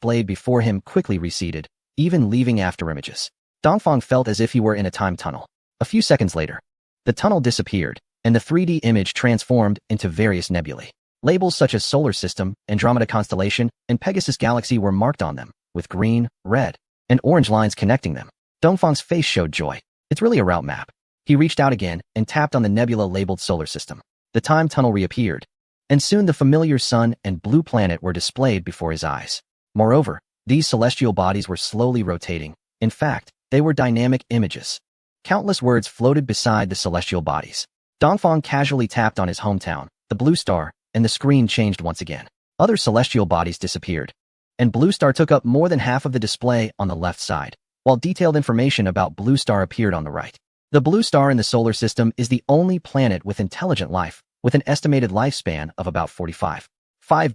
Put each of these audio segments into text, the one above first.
displayed before him quickly receded, even leaving afterimages. Dongfang felt as if he were in a time tunnel. A few seconds later, the tunnel disappeared, and the 3D image transformed into various nebulae. Labels such as Solar System, Andromeda Constellation, and Pegasus Galaxy were marked on them, with green, red, and orange lines connecting them. Dongfang's face showed joy. It's really a route map. He reached out again and tapped on the nebula labeled Solar System. The time tunnel reappeared, and soon the familiar sun and blue planet were displayed before his eyes. Moreover, these celestial bodies were slowly rotating. In fact, they were dynamic images. Countless words floated beside the celestial bodies. Dongfang casually tapped on his hometown, the Blue Star, and the screen changed once again. Other celestial bodies disappeared, and Blue Star took up more than half of the display on the left side, while detailed information about Blue Star appeared on the right. The Blue Star in the solar system is the only planet with intelligent life, with an estimated lifespan of about 45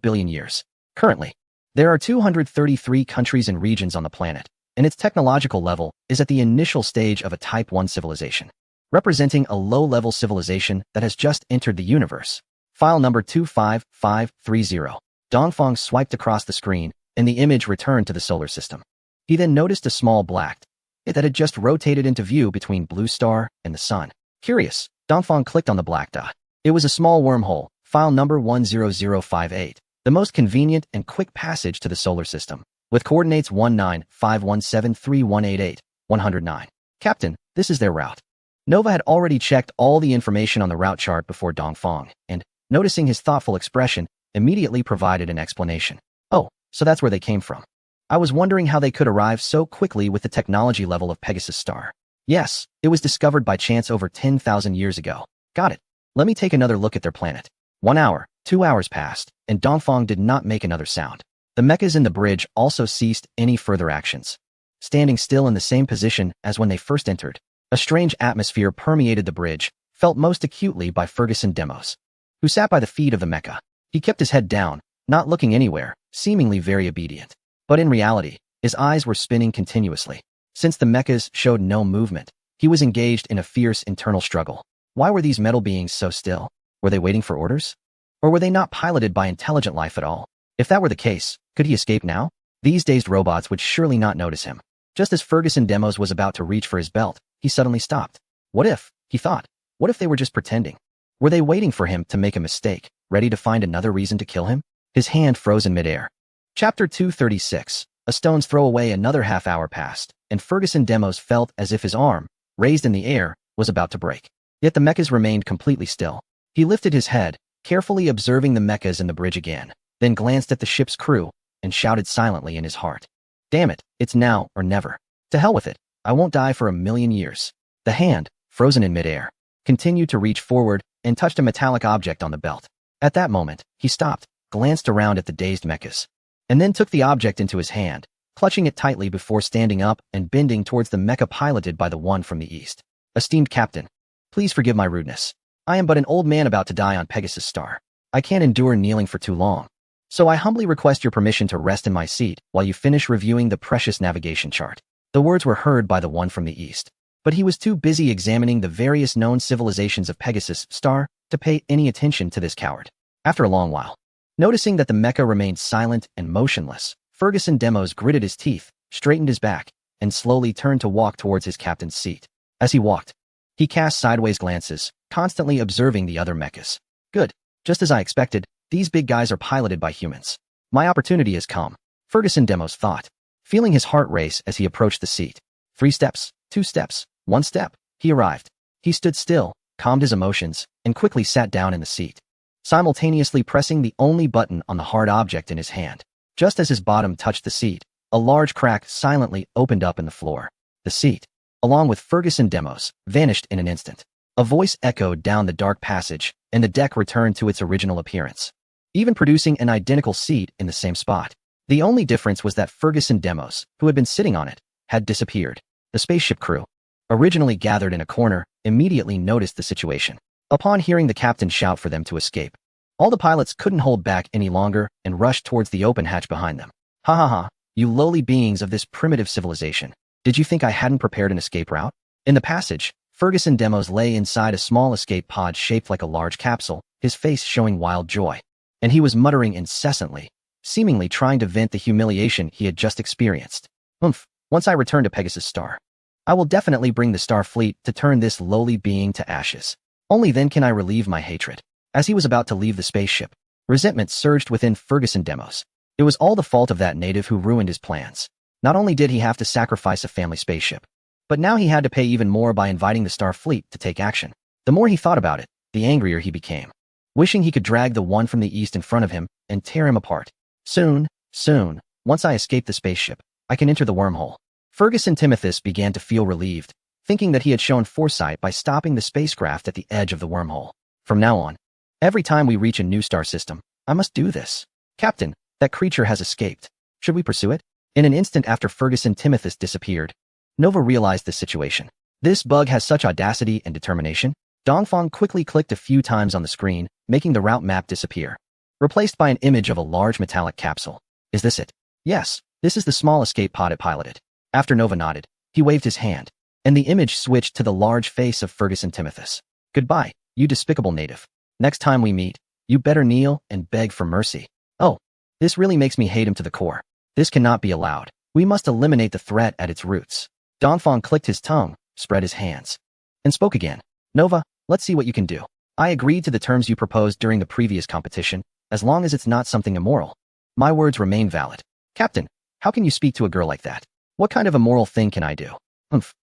billion years. Currently, there are 233 countries and regions on the planet, and its technological level is at the initial stage of a Type 1 civilization, representing a low-level civilization that has just entered the universe. File number 25530. Dongfang swiped across the screen, and the image returned to the solar system. He then noticed a small black dot that had just rotated into view between Blue Star and the sun. Curious, Dongfang clicked on the black dot. It was a small wormhole, file number 10058, the most convenient and quick passage to the solar system, with coordinates 195173188109. Captain, this is their route. Nova had already checked all the information on the route chart before Dongfang, and, noticing his thoughtful expression, immediately provided an explanation. Oh, so that's where they came from. I was wondering how they could arrive so quickly with the technology level of Pegasus Star. Yes, it was discovered by chance over 10,000 years ago. Got it. Let me take another look at their planet. 1 hour, 2 hours passed, and Dongfang did not make another sound. The mechas in the bridge also ceased any further actions. Standing still in the same position as when they first entered, a strange atmosphere permeated the bridge, felt most acutely by Ferguson Demos, who sat by the feet of the mecha. He kept his head down, not looking anywhere, seemingly very obedient. But in reality, his eyes were spinning continuously. Since the mechas showed no movement, he was engaged in a fierce internal struggle. Why were these metal beings so still? Were they waiting for orders? Or were they not piloted by intelligent life at all? If that were the case, could he escape now? These dazed robots would surely not notice him. Just as Ferguson Demos was about to reach for his belt, he suddenly stopped. What if, he thought, what if they were just pretending? Were they waiting for him to make a mistake, ready to find another reason to kill him? His hand froze in midair. Chapter 236. A stone's throw away. Another half hour passed, and Ferguson Demos felt as if his arm, raised in the air, was about to break. Yet the mechas remained completely still. He lifted his head, carefully observing the mechas in the bridge again, then glanced at the ship's crew, and shouted silently in his heart. Damn it, it's now or never. To hell with it, I won't die for 1,000,000 years. The hand, frozen in midair, continued to reach forward and touched a metallic object on the belt. At that moment, he stopped, glanced around at the dazed mechas, and then took the object into his hand, clutching it tightly before standing up and bending towards the mecha piloted by the one from the east. Esteemed Captain, please forgive my rudeness. I am but an old man about to die on Pegasus Star. I can't endure kneeling for too long. So I humbly request your permission to rest in my seat while you finish reviewing the precious navigation chart. The words were heard by the one from the east, but he was too busy examining the various known civilizations of Pegasus Star to pay any attention to this coward. After a long while, noticing that the mecha remained silent and motionless, Ferguson Demos gritted his teeth, straightened his back, and slowly turned to walk towards his captain's seat. As he walked, he cast sideways glances, constantly observing the other mechas. Good. Just as I expected, these big guys are piloted by humans. My opportunity has come, Ferguson Demos thought, feeling his heart race as he approached the seat. 3 steps, 2 steps, 1 step. He arrived. He stood still, calmed his emotions, and quickly sat down in the seat, simultaneously pressing the only button on the hard object in his hand. Just as his bottom touched the seat, a large crack silently opened up in the floor. The seat, along with Ferguson Demos, vanished in an instant. A voice echoed down the dark passage, and the deck returned to its original appearance, even producing an identical seat in the same spot. The only difference was that Ferguson Demos, who had been sitting on it, had disappeared. The spaceship crew, originally gathered in a corner, immediately noticed the situation. Upon hearing the captain shout for them to escape, all the pilots couldn't hold back any longer and rushed towards the open hatch behind them. Ha ha ha, you lowly beings of this primitive civilization. Did you think I hadn't prepared an escape route? In the passage, Ferguson Demos lay inside a small escape pod shaped like a large capsule, his face showing wild joy. And he was muttering incessantly, seemingly trying to vent the humiliation he had just experienced. Once I return to Pegasus Star, I will definitely bring the Star Fleet to turn this lowly being to ashes. Only then can I relieve my hatred. As he was about to leave the spaceship, resentment surged within Ferguson Demos. It was all the fault of that native who ruined his plans. Not only did he have to sacrifice a family spaceship, but now he had to pay even more by inviting the Star Fleet to take action. The more he thought about it, the angrier he became, wishing he could drag the one from the east in front of him and tear him apart. Soon, once I escape the spaceship, I can enter the wormhole. Ferguson Timothus began to feel relieved, thinking that he had shown foresight by stopping the spacecraft at the edge of the wormhole. From now on, every time we reach a new star system, I must do this. Captain, that creature has escaped. Should we pursue it? In an instant after Ferguson Timothus disappeared, Nova realized the situation. This bug has such audacity and determination. Dongfeng quickly clicked a few times on the screen, making the route map disappear, replaced by an image of a large metallic capsule. Is this it? Yes, this is the small escape pod it piloted. After Nova nodded, he waved his hand, and the image switched to the large face of Ferguson Timothus. Goodbye, you despicable native. Next time we meet, you better kneel and beg for mercy. Oh, this really makes me hate him to the core. This cannot be allowed. We must eliminate the threat at its roots. Dongfeng clicked his tongue, spread his hands, and spoke again. Nova, let's see what you can do. I agreed to the terms you proposed during the previous competition, as long as it's not something immoral. My words remain valid. Captain, how can you speak to a girl like that? What kind of immoral thing can I do?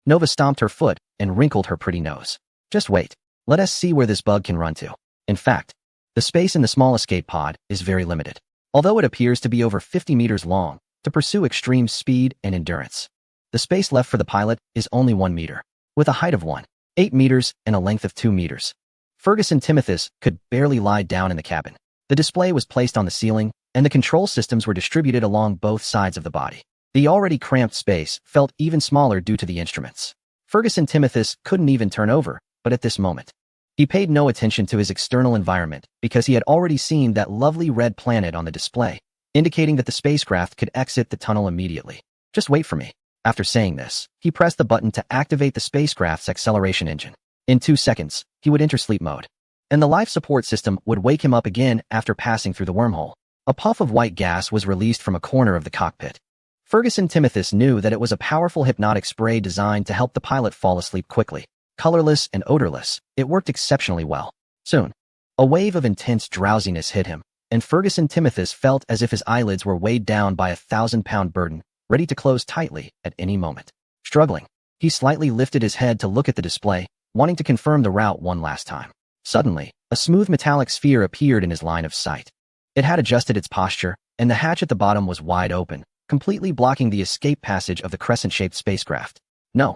Nova stomped her foot and wrinkled her pretty nose. Just wait. Let us see where this bug can run to. In fact, the space in the small escape pod is very limited, although it appears to be over 50 meters long, to pursue extreme speed and endurance. The space left for the pilot is only 1 meter, with a height of 8 meters and a length of 2 meters. Ferguson Timothus could barely lie down in the cabin. The display was placed on the ceiling, and the control systems were distributed along both sides of the body. The already cramped space felt even smaller due to the instruments. Ferguson Timothus couldn't even turn over, but at this moment, he paid no attention to his external environment because he had already seen that lovely red planet on the display, indicating that the spacecraft could exit the tunnel immediately. Just wait for me. After saying this, he pressed the button to activate the spacecraft's acceleration engine. In 2 seconds, he would enter sleep mode, and the life support system would wake him up again after passing through the wormhole. A puff of white gas was released from a corner of the cockpit. Ferguson Timothus knew that it was a powerful hypnotic spray designed to help the pilot fall asleep quickly. Colorless and odorless, it worked exceptionally well. Soon, a wave of intense drowsiness hit him, and Ferguson Timothus felt as if his eyelids were weighed down by a 1,000-pound burden, ready to close tightly at any moment. Struggling, he slightly lifted his head to look at the display, wanting to confirm the route one last time. Suddenly, a smooth metallic sphere appeared in his line of sight. It had adjusted its posture, and the hatch at the bottom was wide open, completely blocking the escape passage of the crescent-shaped spacecraft. No,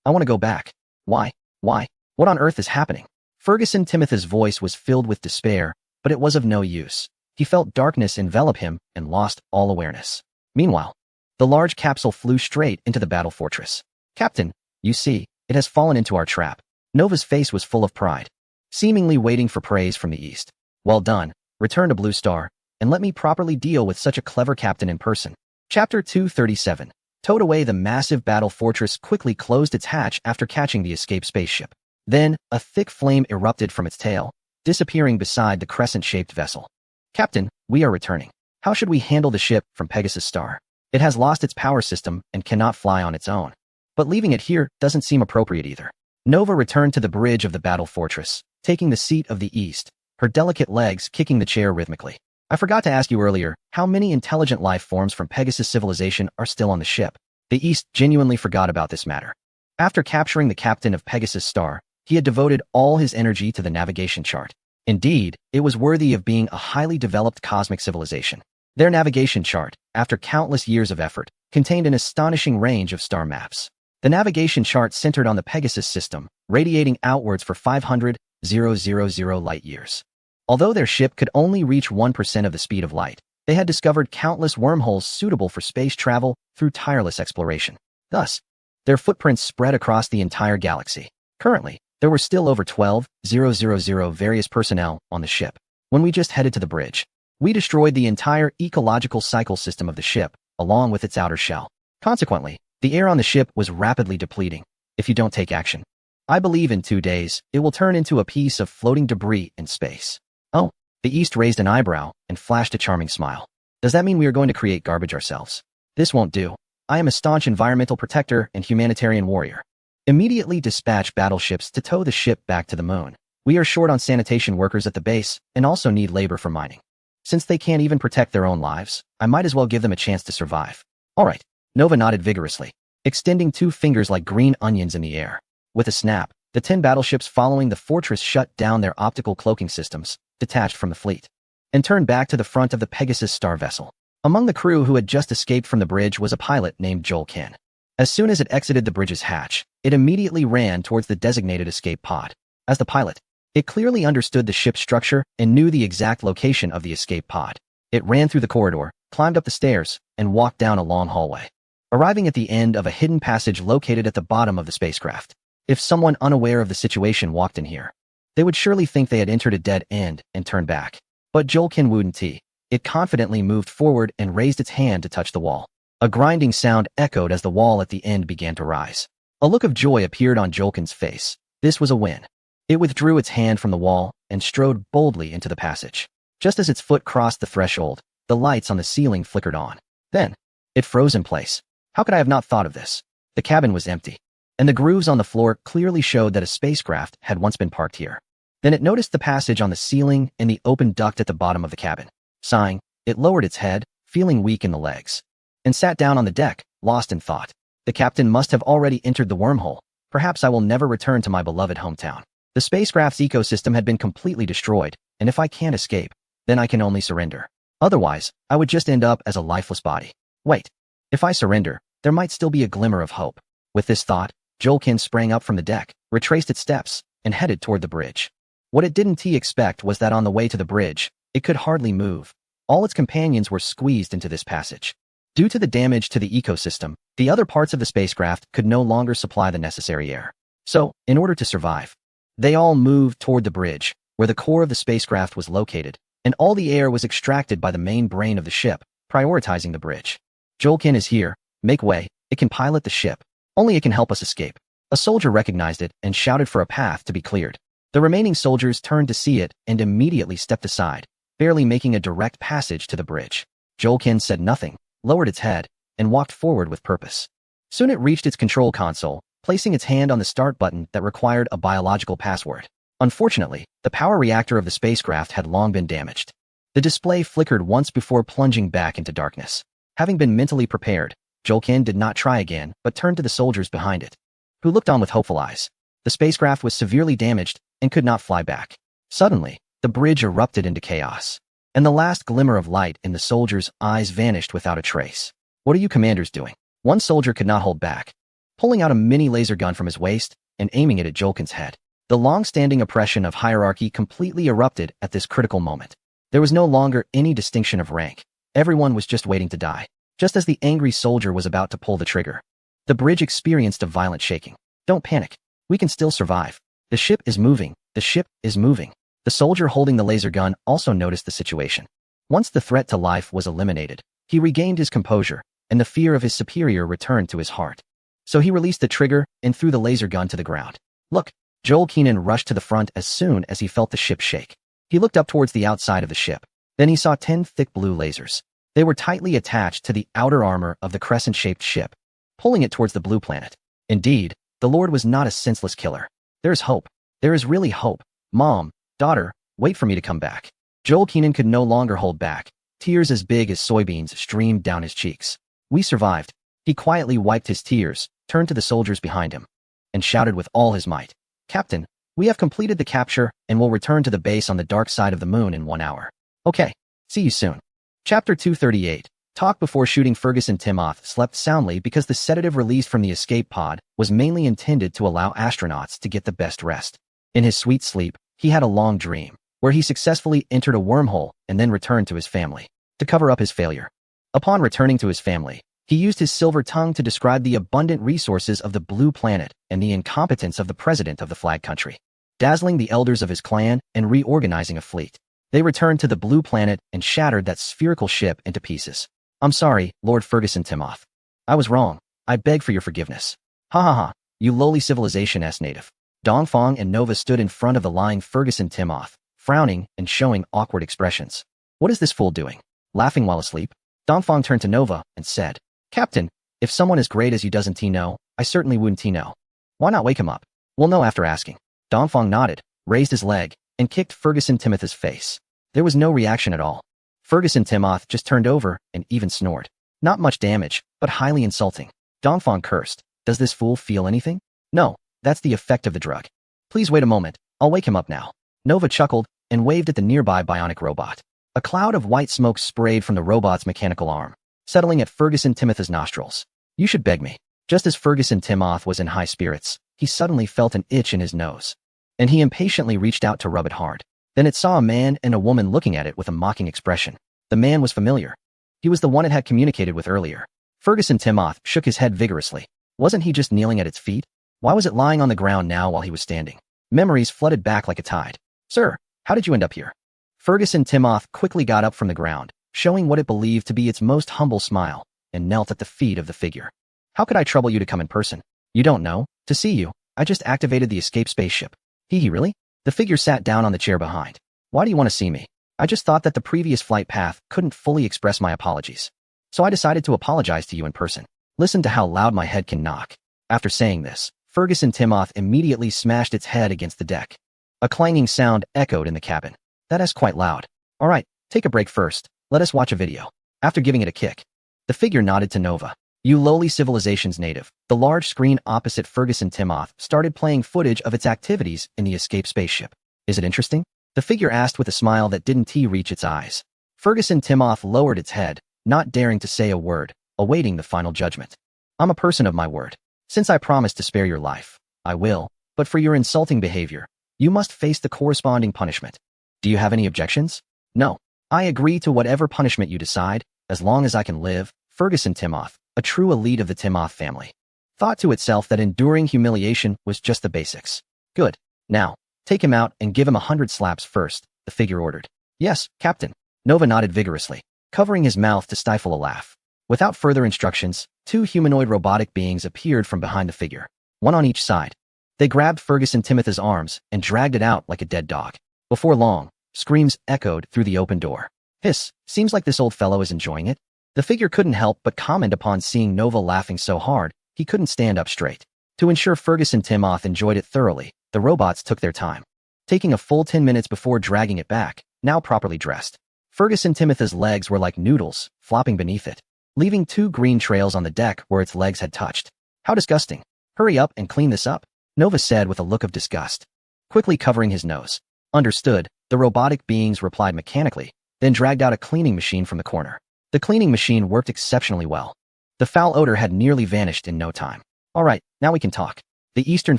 I want to go back. Why? What on earth is happening? Ferguson Timothus' voice was filled with despair, but it was of no use. He felt darkness envelop him and lost all awareness. Meanwhile, the large capsule flew straight into the battle fortress. Captain, you see, it has fallen into our trap. Nova's face was full of pride, seemingly waiting for praise from the east. Well done. Return to Blue Star, and let me properly deal with such a clever captain in person. Chapter 237. Towed away, the massive battle fortress quickly closed its hatch after catching the escape spaceship. Then, a thick flame erupted from its tail, disappearing beside the crescent-shaped vessel. Captain, we are returning. How should we handle the ship from Pegasus Star? It has lost its power system and cannot fly on its own. But leaving it here doesn't seem appropriate either. Nova returned to the bridge of the battle fortress, taking the seat of the east, her delicate legs kicking the chair rhythmically. I forgot to ask you earlier, how many intelligent life forms from Pegasus civilization are still on the ship? The East genuinely forgot about this matter. After capturing the captain of Pegasus Star, he had devoted all his energy to the navigation chart. Indeed, it was worthy of being a highly developed cosmic civilization. Their navigation chart, after countless years of effort, contained an astonishing range of star maps. The navigation chart centered on the Pegasus system, radiating outwards for 500,000 light years. Although their ship could only reach 1% of the speed of light, they had discovered countless wormholes suitable for space travel through tireless exploration. Thus, their footprints spread across the entire galaxy. Currently, there were still over 12,000 various personnel on the ship. When we just headed to the bridge, we destroyed the entire ecological cycle system of the ship, along with its outer shell. Consequently, the air on the ship was rapidly depleting. If you don't take action, I believe in 2 days, it will turn into a piece of floating debris in space. Oh, the East raised an eyebrow and flashed a charming smile. Does that mean we are going to create garbage ourselves? This won't do. I am a staunch environmental protector and humanitarian warrior. Immediately dispatch battleships to tow the ship back to the moon. We are short on sanitation workers at the base and also need labor for mining. Since they can't even protect their own lives, I might as well give them a chance to survive. All right. Nova nodded vigorously, extending 2 fingers like green onions in the air. With a snap, the 10 battleships following the fortress shut down their optical cloaking systems, detached from the fleet, and turned back to the front of the Pegasus star vessel. Among the crew who had just escaped from the bridge was a pilot named Joel Kin. As soon as it exited the bridge's hatch, it immediately ran towards the designated escape pod. As the pilot, it clearly understood the ship's structure and knew the exact location of the escape pod. It ran through the corridor, climbed up the stairs, and walked down a long hallway, arriving at the end of a hidden passage located at the bottom of the spacecraft. If someone unaware of the situation walked in here, they would surely think they had entered a dead end and turned back. But Jolkin wouldn't. It confidently moved forward and raised its hand to touch the wall. A grinding sound echoed as the wall at the end began to rise. A look of joy appeared on Jolkin's face. This was a win. It withdrew its hand from the wall and strode boldly into the passage. Just as its foot crossed the threshold, the lights on the ceiling flickered on. Then, it froze in place. How could I have not thought of this? The cabin was empty, and the grooves on the floor clearly showed that a spacecraft had once been parked here. Then it noticed the passage on the ceiling and the open duct at the bottom of the cabin. Sighing, it lowered its head, feeling weak in the legs, and sat down on the deck, lost in thought. The captain must have already entered the wormhole. Perhaps I will never return to my beloved hometown. The spacecraft's ecosystem had been completely destroyed, and if I can't escape, then I can only surrender. Otherwise, I would just end up as a lifeless body. Wait. If I surrender, there might still be a glimmer of hope. With this thought, Jolkin sprang up from the deck, retraced its steps, and headed toward the bridge. What it didn't expect was that on the way to the bridge, it could hardly move. All its companions were squeezed into this passage. Due to the damage to the ecosystem, the other parts of the spacecraft could no longer supply the necessary air. So, in order to survive, they all moved toward the bridge, where the core of the spacecraft was located, and all the air was extracted by the main brain of the ship, prioritizing the bridge. Jolkin is here. Make way. It can pilot the ship. Only it can help us escape. A soldier recognized it and shouted for a path to be cleared. The remaining soldiers turned to see it and immediately stepped aside, barely making a direct passage to the bridge. Jolkin said nothing, lowered its head, and walked forward with purpose. Soon it reached its control console, placing its hand on the start button that required a biological password. Unfortunately, the power reactor of the spacecraft had long been damaged. The display flickered once before plunging back into darkness. Having been mentally prepared, Jolkin did not try again, but turned to the soldiers behind it, who looked on with hopeful eyes. The spacecraft was severely damaged and could not fly back. Suddenly, the bridge erupted into chaos, and the last glimmer of light in the soldiers' eyes vanished without a trace. What are you commanders doing? One soldier could not hold back, pulling out a mini laser gun from his waist and aiming it at Jolkin's head. The long-standing oppression of hierarchy completely erupted at this critical moment. There was no longer any distinction of rank. Everyone was just waiting to die. Just as the angry soldier was about to pull the trigger, the bridge experienced a violent shaking. Don't panic. We can still survive. The ship is moving. The ship is moving. The soldier holding the laser gun also noticed the situation. Once the threat to life was eliminated, he regained his composure, and the fear of his superior returned to his heart. So he released the trigger and threw the laser gun to the ground. Look! Jolkin rushed to the front as soon as he felt the ship shake. He looked up towards the outside of the ship. Then he saw 10 thick blue lasers. They were tightly attached to the outer armor of the crescent-shaped ship, pulling it towards the blue planet. Indeed, the Lord was not a senseless killer. There is hope. There is really hope. Mom, daughter, wait for me to come back. Jolkin could no longer hold back. Tears as big as soybeans streamed down his cheeks. We survived. He quietly wiped his tears, turned to the soldiers behind him, and shouted with all his might. Captain, we have completed the capture and will return to the base on the dark side of the moon in 1 hour. Okay, see you soon. Chapter 238. Talk before shooting. Ferguson Timoth slept soundly because the sedative released from the escape pod was mainly intended to allow astronauts to get the best rest. In his sweet sleep, he had a long dream, where he successfully entered a wormhole and then returned to his family to cover up his failure. Upon returning to his family, he used his silver tongue to describe the abundant resources of the blue planet and the incompetence of the president of the flag country, dazzling the elders of his clan and reorganizing a fleet. They returned to the blue planet and shattered that spherical ship into pieces. I'm sorry, Lord Ferguson Timoth. I was wrong. I beg for your forgiveness. Ha ha ha, you lowly Civilization S native. Dongfang and Nova stood in front of the lying Ferguson Timoth, frowning and showing awkward expressions. What is this fool doing? Laughing while asleep, Dongfang turned to Nova and said, Captain, if someone as great as you doesn't know, I certainly wouldn't know. Why not wake him up? We'll know after asking. Dongfang nodded, raised his leg, and kicked Ferguson Timothy's face. There was no reaction at all. Ferguson Timoth just turned over and even snored. Not much damage, but highly insulting. Dongfang cursed. Does this fool feel anything? No, that's the effect of the drug. Please wait a moment, I'll wake him up now. Nova chuckled and waved at the nearby bionic robot. A cloud of white smoke sprayed from the robot's mechanical arm, settling at Ferguson Timothy's nostrils. You should beg me. Just as Ferguson Timoth was in high spirits, he suddenly felt an itch in his nose, and he impatiently reached out to rub it hard. Then it saw a man and a woman looking at it with a mocking expression. The man was familiar. He was the one it had communicated with earlier. Ferguson Timoth shook his head vigorously. Wasn't he just kneeling at its feet? Why was it lying on the ground now while he was standing? Memories flooded back like a tide. Sir, how did you end up here? Ferguson Timoth quickly got up from the ground, showing what it believed to be its most humble smile, and knelt at the feet of the figure. How could I trouble you to come in person? You don't know. To see you, I just activated the escape spaceship. Hee really? The figure sat down on the chair behind. Why do you want to see me? I just thought that the previous flight path couldn't fully express my apologies. So I decided to apologize to you in person. Listen to how loud my head can knock. After saying this, Ferguson Timoth immediately smashed its head against the deck. A clanging sound echoed in the cabin. That is quite loud. All right, take a break first. Let us watch a video. After giving it a kick, the figure nodded to Nova. You lowly civilization's native. The large screen opposite Ferguson Timoth started playing footage of its activities in the escape spaceship. Is it interesting? The figure asked with a smile that didn't reach its eyes. Ferguson Timoth lowered its head, not daring to say a word, awaiting the final judgment. I'm a person of my word. Since I promised to spare your life, I will, but for your insulting behavior, you must face the corresponding punishment. Do you have any objections? No. I agree to whatever punishment you decide, as long as I can live. Ferguson Timoth, a true elite of the Timoth family, thought to itself that enduring humiliation was just the basics. Good. Now, take him out and give him 100 slaps first, the figure ordered. Yes, Captain. Nova nodded vigorously, covering his mouth to stifle a laugh. Without further instructions, two humanoid robotic beings appeared from behind the figure, one on each side. They grabbed Ferguson Timothy's arms and dragged it out like a dead dog. Before long, screams echoed through the open door. Hiss, seems like this old fellow is enjoying it. The figure couldn't help but comment upon seeing Nova laughing so hard, he couldn't stand up straight. To ensure Ferguson Timoth enjoyed it thoroughly, the robots took their time, taking a full 10 minutes before dragging it back, now properly dressed. Ferguson Timothy's legs were like noodles, flopping beneath it, leaving 2 green trails on the deck where its legs had touched. How disgusting. Hurry up and clean this up, Nova said with a look of disgust, quickly covering his nose. Understood, the robotic beings replied mechanically, then dragged out a cleaning machine from the corner. The cleaning machine worked exceptionally well. The foul odor had nearly vanished in no time. All right, now we can talk. The Eastern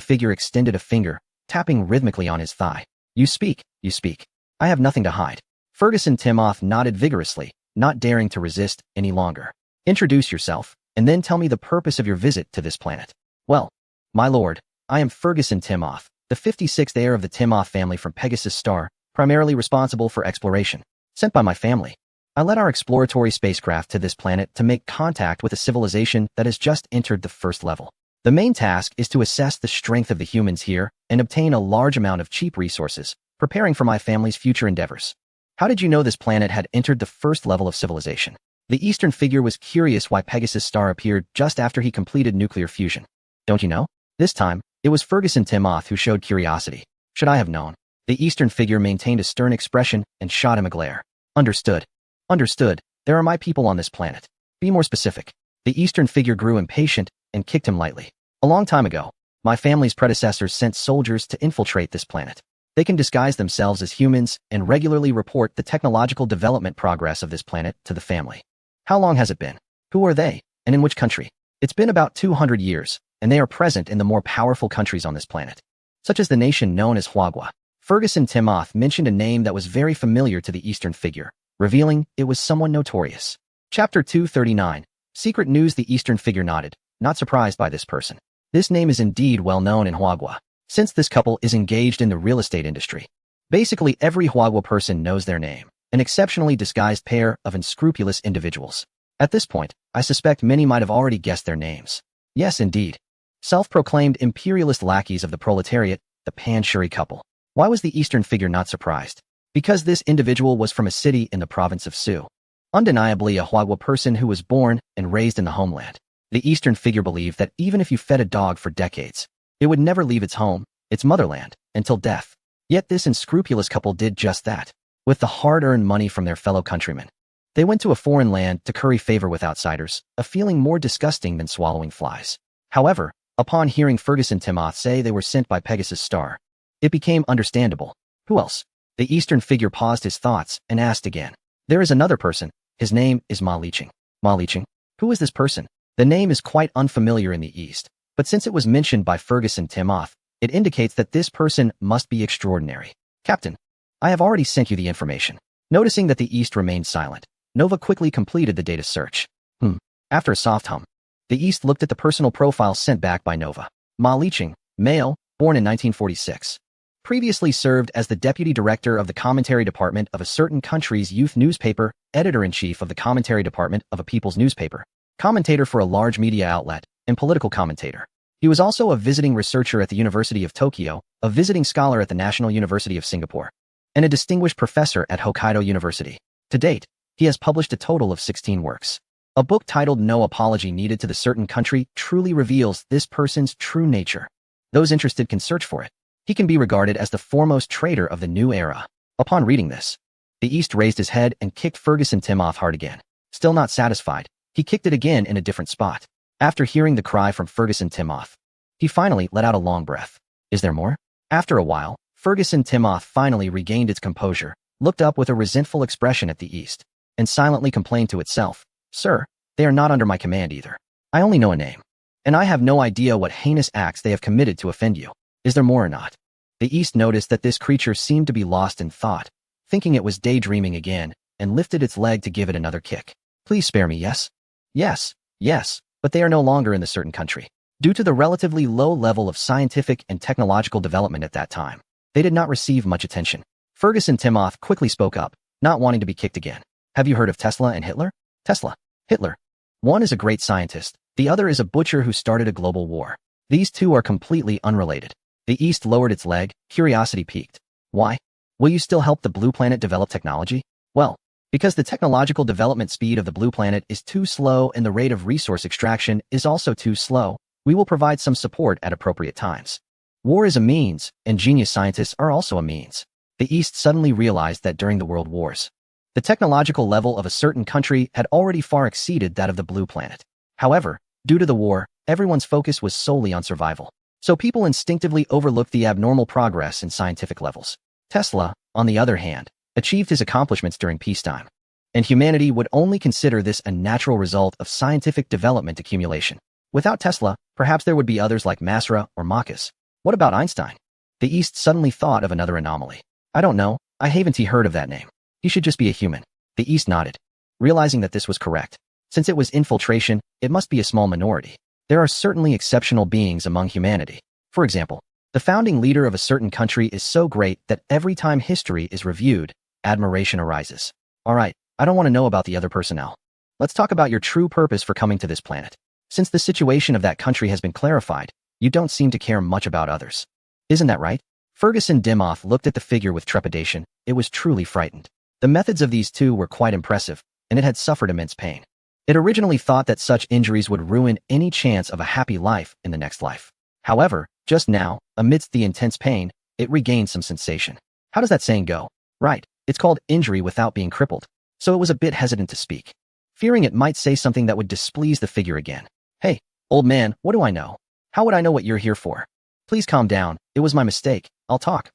figure extended a finger, tapping rhythmically on his thigh. You speak, you speak. I have nothing to hide. Ferguson Timoth nodded vigorously, not daring to resist any longer. Introduce yourself, and then tell me the purpose of your visit to this planet. Well, my lord, I am Ferguson Timoth, the 56th heir of the Timoth family from Pegasus Star, primarily responsible for exploration. Sent by my family, I led our exploratory spacecraft to this planet to make contact with a civilization that has just entered the first level. The main task is to assess the strength of the humans here and obtain a large amount of cheap resources, preparing for my family's future endeavors. How did you know this planet had entered the first level of civilization? The Eastern figure was curious why Pegasus Star appeared just after he completed nuclear fusion. Don't you know? This time, it was Ferguson Timoth who showed curiosity. Should I have known? The Eastern figure maintained a stern expression and shot him a glare. Understood. Understood. There are my people on this planet. Be more specific. The Eastern figure grew impatient and kicked him lightly. A long time ago, my family's predecessors sent soldiers to infiltrate this planet. They can disguise themselves as humans and regularly report the technological development progress of this planet to the family. How long has it been? Who are they, and in which country? It's been about 200 years, and they are present in the more powerful countries on this planet, such as the nation known as Huagua. Ferguson Timoth mentioned a name that was very familiar to the Eastern figure, revealing it was someone notorious. Chapter 239. Secret News. The Eastern figure nodded, not surprised by this person. This name is indeed well known in Huagua, since this couple is engaged in the real estate industry. Basically every Huagua person knows their name, an exceptionally disguised pair of unscrupulous individuals. At this point, I suspect many might have already guessed their names. Yes, indeed. Self-proclaimed imperialist lackeys of the proletariat, the Pan-Shuri couple. Why was the Eastern figure not surprised? Because this individual was from a city in the province of Su. Undeniably a Huagua person who was born and raised in the homeland. The Eastern figure believed that even if you fed a dog for decades, it would never leave its home, its motherland, until death. Yet this unscrupulous couple did just that. With the hard-earned money from their fellow countrymen, they went to a foreign land to curry favor with outsiders, a feeling more disgusting than swallowing flies. However, upon hearing Ferguson Timoth say they were sent by Pegasus Star, it became understandable. Who else? The Eastern figure paused his thoughts and asked again. There is another person. His name is Ma Liqing. Ma Liqing? Who is this person? The name is quite unfamiliar in the East, but since it was mentioned by Ferguson Timoth, it indicates that this person must be extraordinary. Captain, I have already sent you the information. Noticing that the East remained silent, Nova quickly completed the data search. After a soft hum, the East looked at the personal profile sent back by Nova. Ma Liqing, male, born in 1946. Previously served as the deputy director of the commentary department of a certain country's youth newspaper, editor-in-chief of the commentary department of a people's newspaper, commentator for a large media outlet, and political commentator. He was also a visiting researcher at the University of Tokyo, a visiting scholar at the National University of Singapore, and a distinguished professor at Hokkaido University. To date, he has published a total of 16 works. A book titled No Apology Needed to the Certain Country truly reveals this person's true nature. Those interested can search for it. He can be regarded as the foremost trader of the new era. Upon reading this, the East raised his head and kicked Ferguson Timoth hard again. Still not satisfied, he kicked it again in a different spot. After hearing the cry from Ferguson Timoth, he finally let out a long breath. Is there more? After a while, Ferguson Timoth finally regained its composure, looked up with a resentful expression at the East, and silently complained to itself, Sir, they are not under my command either. I only know a name, and I have no idea what heinous acts they have committed to offend you. Is there more or not? The East noticed that this creature seemed to be lost in thought, thinking it was daydreaming again, and lifted its leg to give it another kick. Please spare me, yes? Yes, but they are no longer in the certain country. Due to the relatively low level of scientific and technological development at that time, they did not receive much attention. Ferguson Timoth quickly spoke up, not wanting to be kicked again. Have you heard of Tesla and Hitler? Tesla. Hitler. One is a great scientist, the other is a butcher who started a global war. These two are completely unrelated. The East lowered its leg, curiosity piqued. Why? Will you still help the Blue Planet develop technology? Well, because the technological development speed of the Blue Planet is too slow and the rate of resource extraction is also too slow, we will provide some support at appropriate times. War is a means, and genius scientists are also a means. The East suddenly realized that during the World Wars, the technological level of a certain country had already far exceeded that of the Blue Planet. However, due to the war, everyone's focus was solely on survival. So people instinctively overlooked the abnormal progress in scientific levels. Tesla, on the other hand, achieved his accomplishments during peacetime, and humanity would only consider this a natural result of scientific development accumulation. Without Tesla, perhaps there would be others like Masra or Marcus. What about Einstein? The East suddenly thought of another anomaly. I don't know, I haven't heard of that name. He should just be a human. The East nodded, realizing that this was correct. Since it was infiltration, it must be a small minority. There are certainly exceptional beings among humanity. For example, the founding leader of a certain country is so great that every time history is reviewed, admiration arises. All right, I don't want to know about the other personnel. Let's talk about your true purpose for coming to this planet. Since the situation of that country has been clarified, you don't seem to care much about others. Isn't that right? Ferguson Timoth looked at the figure with trepidation. It was truly frightened. The methods of these two were quite impressive, and it had suffered immense pain. It originally thought that such injuries would ruin any chance of a happy life in the next life. However, just now, amidst the intense pain, it regained some sensation. How does that saying go? Right, it's called injury without being crippled. So it was a bit hesitant to speak, fearing it might say something that would displease the figure again. Hey, old man, what do I know? How would I know what you're here for? Please calm down, it was my mistake. I'll talk.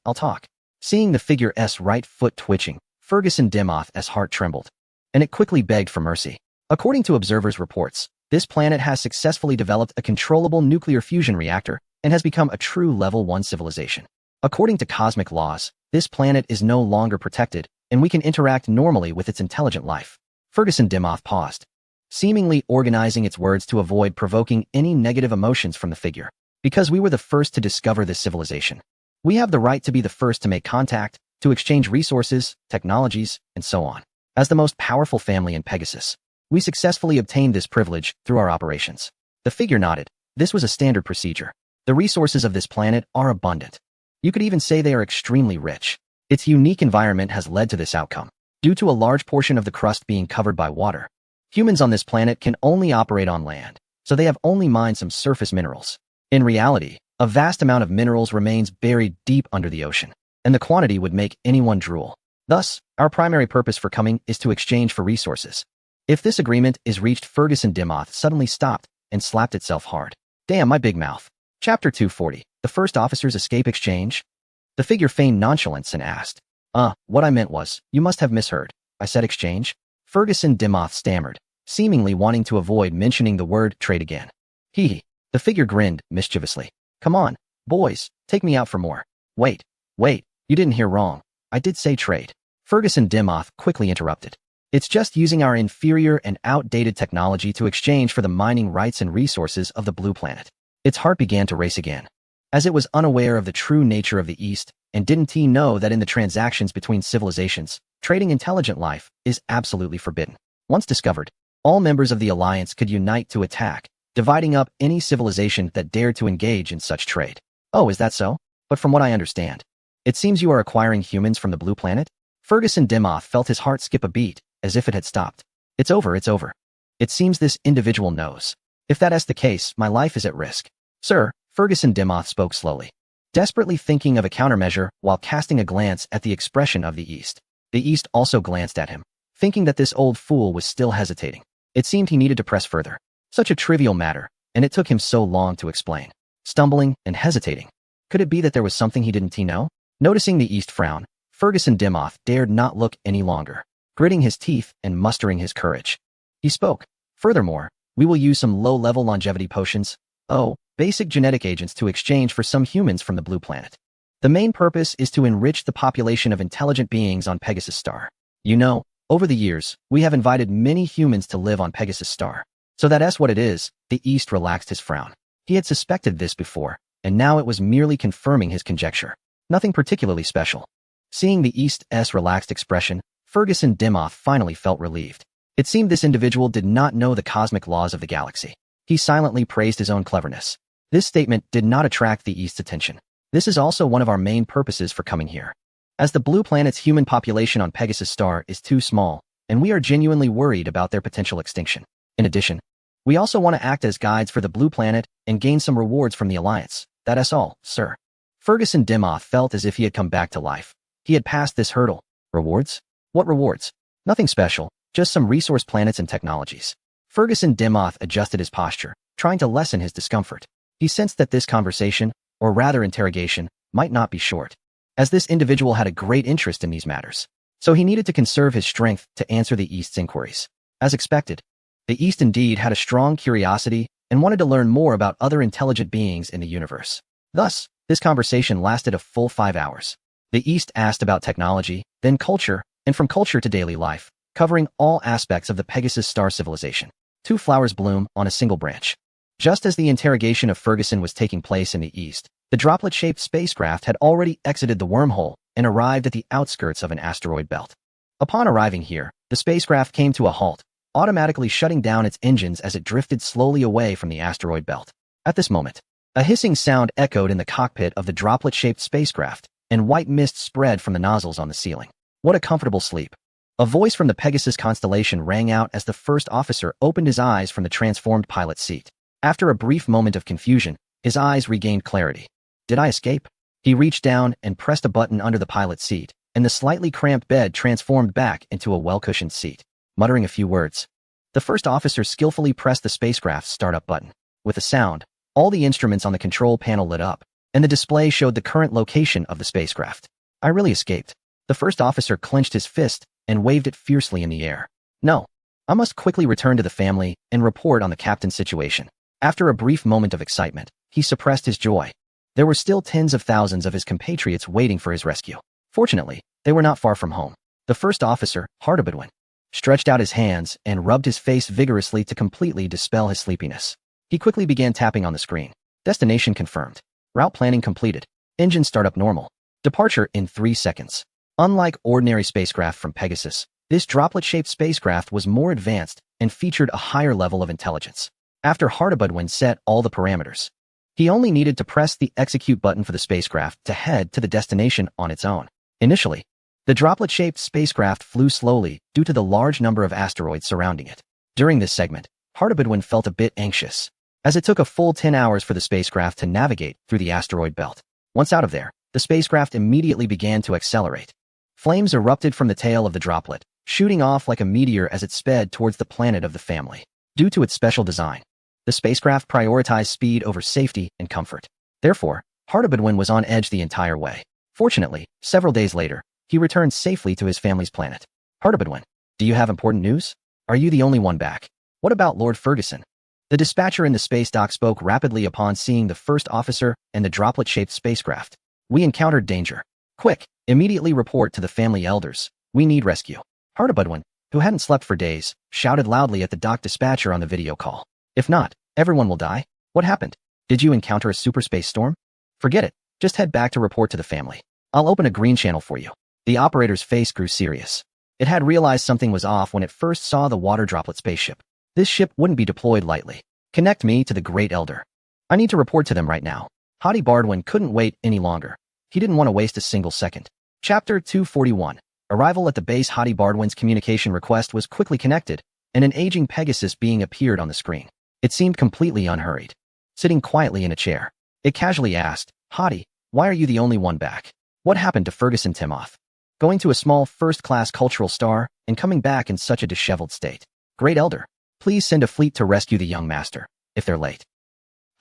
Seeing the figure's right foot twitching, Ferguson Timoth's heart trembled, and it quickly begged for mercy. According to observers' reports, this planet has successfully developed a controllable nuclear fusion reactor and has become a true level 1 civilization. According to cosmic laws, this planet is no longer protected, and we can interact normally with its intelligent life. Ferguson Timoth paused, seemingly organizing its words to avoid provoking any negative emotions from the figure. Because we were the first to discover this civilization, we have the right to be the first to make contact, to exchange resources, technologies, and so on. As the most powerful family in Pegasus, we successfully obtained this privilege through our operations. The figure nodded. This was a standard procedure. The resources of this planet are abundant. You could even say they are extremely rich. Its unique environment has led to this outcome. Due to a large portion of the crust being covered by water, humans on this planet can only operate on land, so they have only mined some surface minerals. In reality, a vast amount of minerals remains buried deep under the ocean, and the quantity would make anyone drool. Thus, our primary purpose for coming is to exchange for resources. If this agreement is reached, Ferguson Dimmoth suddenly stopped and slapped itself hard. Damn, my big mouth. Chapter 240. The First Officer's Escape Exchange? The figure feigned nonchalance and asked, what I meant was, you must have misheard. I said exchange? Ferguson Dimmoth stammered, seemingly wanting to avoid mentioning the word trade again. Hee. The figure grinned mischievously. Come on, boys, take me out for more. Wait, you didn't hear wrong. I did say trade. Ferguson Dimmoth quickly interrupted. It's just using our inferior and outdated technology to exchange for the mining rights and resources of the Blue Planet. Its heart began to race again. As it was unaware of the true nature of the East, and didn't he know that in the transactions between civilizations, trading intelligent life is absolutely forbidden. Once discovered, all members of the Alliance could unite to attack, dividing up any civilization that dared to engage in such trade. Oh, is that so? But from what I understand, it seems you are acquiring humans from the Blue Planet? Ferguson Dimmoth felt his heart skip a beat, as if it had stopped. It's over. It seems this individual knows. If that is the case, my life is at risk. Sir, Ferguson Dimmoth spoke slowly, desperately thinking of a countermeasure while casting a glance at the expression of the East. The East also glanced at him, thinking that this old fool was still hesitating. It seemed he needed to press further. Such a trivial matter, and it took him so long to explain. Stumbling and hesitating. Could it be that there was something he didn't know? Noticing the East frown, Ferguson Dimmoth dared not look any longer, gritting his teeth and mustering his courage. He spoke. Furthermore, we will use some low-level longevity potions, basic genetic agents to exchange for some humans from the Blue Planet. The main purpose is to enrich the population of intelligent beings on Pegasus Star. You know, over the years, we have invited many humans to live on Pegasus Star. So that's what it is. The East relaxed his frown. He had suspected this before, and now it was merely confirming his conjecture. Nothing particularly special. Seeing the East's relaxed expression, Ferguson Dimmoth finally felt relieved. It seemed this individual did not know the cosmic laws of the galaxy. He silently praised his own cleverness. This statement did not attract the East's attention. This is also one of our main purposes for coming here. As the Blue Planet's human population on Pegasus Star is too small, and we are genuinely worried about their potential extinction. In addition, we also want to act as guides for the Blue Planet and gain some rewards from the Alliance. That's all, sir. Ferguson Dimmoth felt as if he had come back to life. He had passed this hurdle. Rewards? What rewards? Nothing special, just some resource planets and technologies. Ferguson Dimmoth adjusted his posture, trying to lessen his discomfort. He sensed that this conversation, or rather interrogation, might not be short, as this individual had a great interest in these matters. So he needed to conserve his strength to answer the East's inquiries. As expected, the East indeed had a strong curiosity and wanted to learn more about other intelligent beings in the universe. Thus, this conversation lasted a full 5 hours. The East asked about technology, then culture, and from culture to daily life, covering all aspects of the Pegasus Star civilization. 2 flowers bloom on a single branch. Just as the interrogation of Ferguson was taking place in the East, the droplet-shaped spacecraft had already exited the wormhole and arrived at the outskirts of an asteroid belt. Upon arriving here, the spacecraft came to a halt, automatically shutting down its engines as it drifted slowly away from the asteroid belt. At this moment, a hissing sound echoed in the cockpit of the droplet-shaped spacecraft, and white mist spread from the nozzles on the ceiling. What a comfortable sleep. A voice from the Pegasus constellation rang out as the first officer opened his eyes from the transformed pilot seat. After a brief moment of confusion, his eyes regained clarity. Did I escape? He reached down and pressed a button under the pilot seat, and the slightly cramped bed transformed back into a well-cushioned seat. Muttering a few words, the first officer skillfully pressed the spacecraft's startup button. With a sound, all the instruments on the control panel lit up, and the display showed the current location of the spacecraft. I really escaped. The first officer clenched his fist and waved it fiercely in the air. No, I must quickly return to the family and report on the captain's situation. After a brief moment of excitement, he suppressed his joy. There were still tens of thousands of his compatriots waiting for his rescue. Fortunately, they were not far from home. The first officer, Hardabadwin, stretched out his hands and rubbed his face vigorously to completely dispel his sleepiness. He quickly began tapping on the screen. Destination confirmed. Route planning completed. Engine startup normal. Departure in 3 seconds. Unlike ordinary spacecraft from Pegasus, this droplet-shaped spacecraft was more advanced and featured a higher level of intelligence. After Hardabadwin set all the parameters, he only needed to press the execute button for the spacecraft to head to the destination on its own. Initially, The droplet-shaped spacecraft flew slowly due to the large number of asteroids surrounding it. During this segment, Hartibidwin felt a bit anxious, as it took a full 10 hours for the spacecraft to navigate through the asteroid belt. Once out of there, the spacecraft immediately began to accelerate. Flames erupted from the tail of the droplet, shooting off like a meteor as it sped towards the planet of the family. Due to its special design, the spacecraft prioritized speed over safety and comfort. Therefore, Hartibidwin was on edge the entire way. Fortunately, several days later, he returned safely to his family's planet. Hartibidwin, do you have important news? Are you the only one back? What about Lord Ferguson? The dispatcher in the space dock spoke rapidly upon seeing the first officer and the droplet-shaped spacecraft. We encountered danger. Quick, immediately report to the family elders. We need rescue. Hartibidwin, who hadn't slept for days, shouted loudly at the dock dispatcher on the video call. If not, everyone will die. What happened? Did you encounter a super space storm? Forget it. Just head back to report to the family. I'll open a green channel for you. The operator's face grew serious. It had realized something was off when it first saw the water droplet spaceship. This ship wouldn't be deployed lightly. Connect me to the Great Elder. I need to report to them right now. Hadi Bardwin couldn't wait any longer. He didn't want to waste a single second. Chapter 241. Arrival at the base. Hadi Bardwin's communication request was quickly connected, and an aging Pegasus being appeared on the screen. It seemed completely unhurried. Sitting quietly in a chair, it casually asked, Hadi, why are you the only one back? What happened to Ferguson Timoth? Going to a small first-class cultural star and coming back in such a disheveled state. Great Elder, please send a fleet to rescue the young master, if they're late.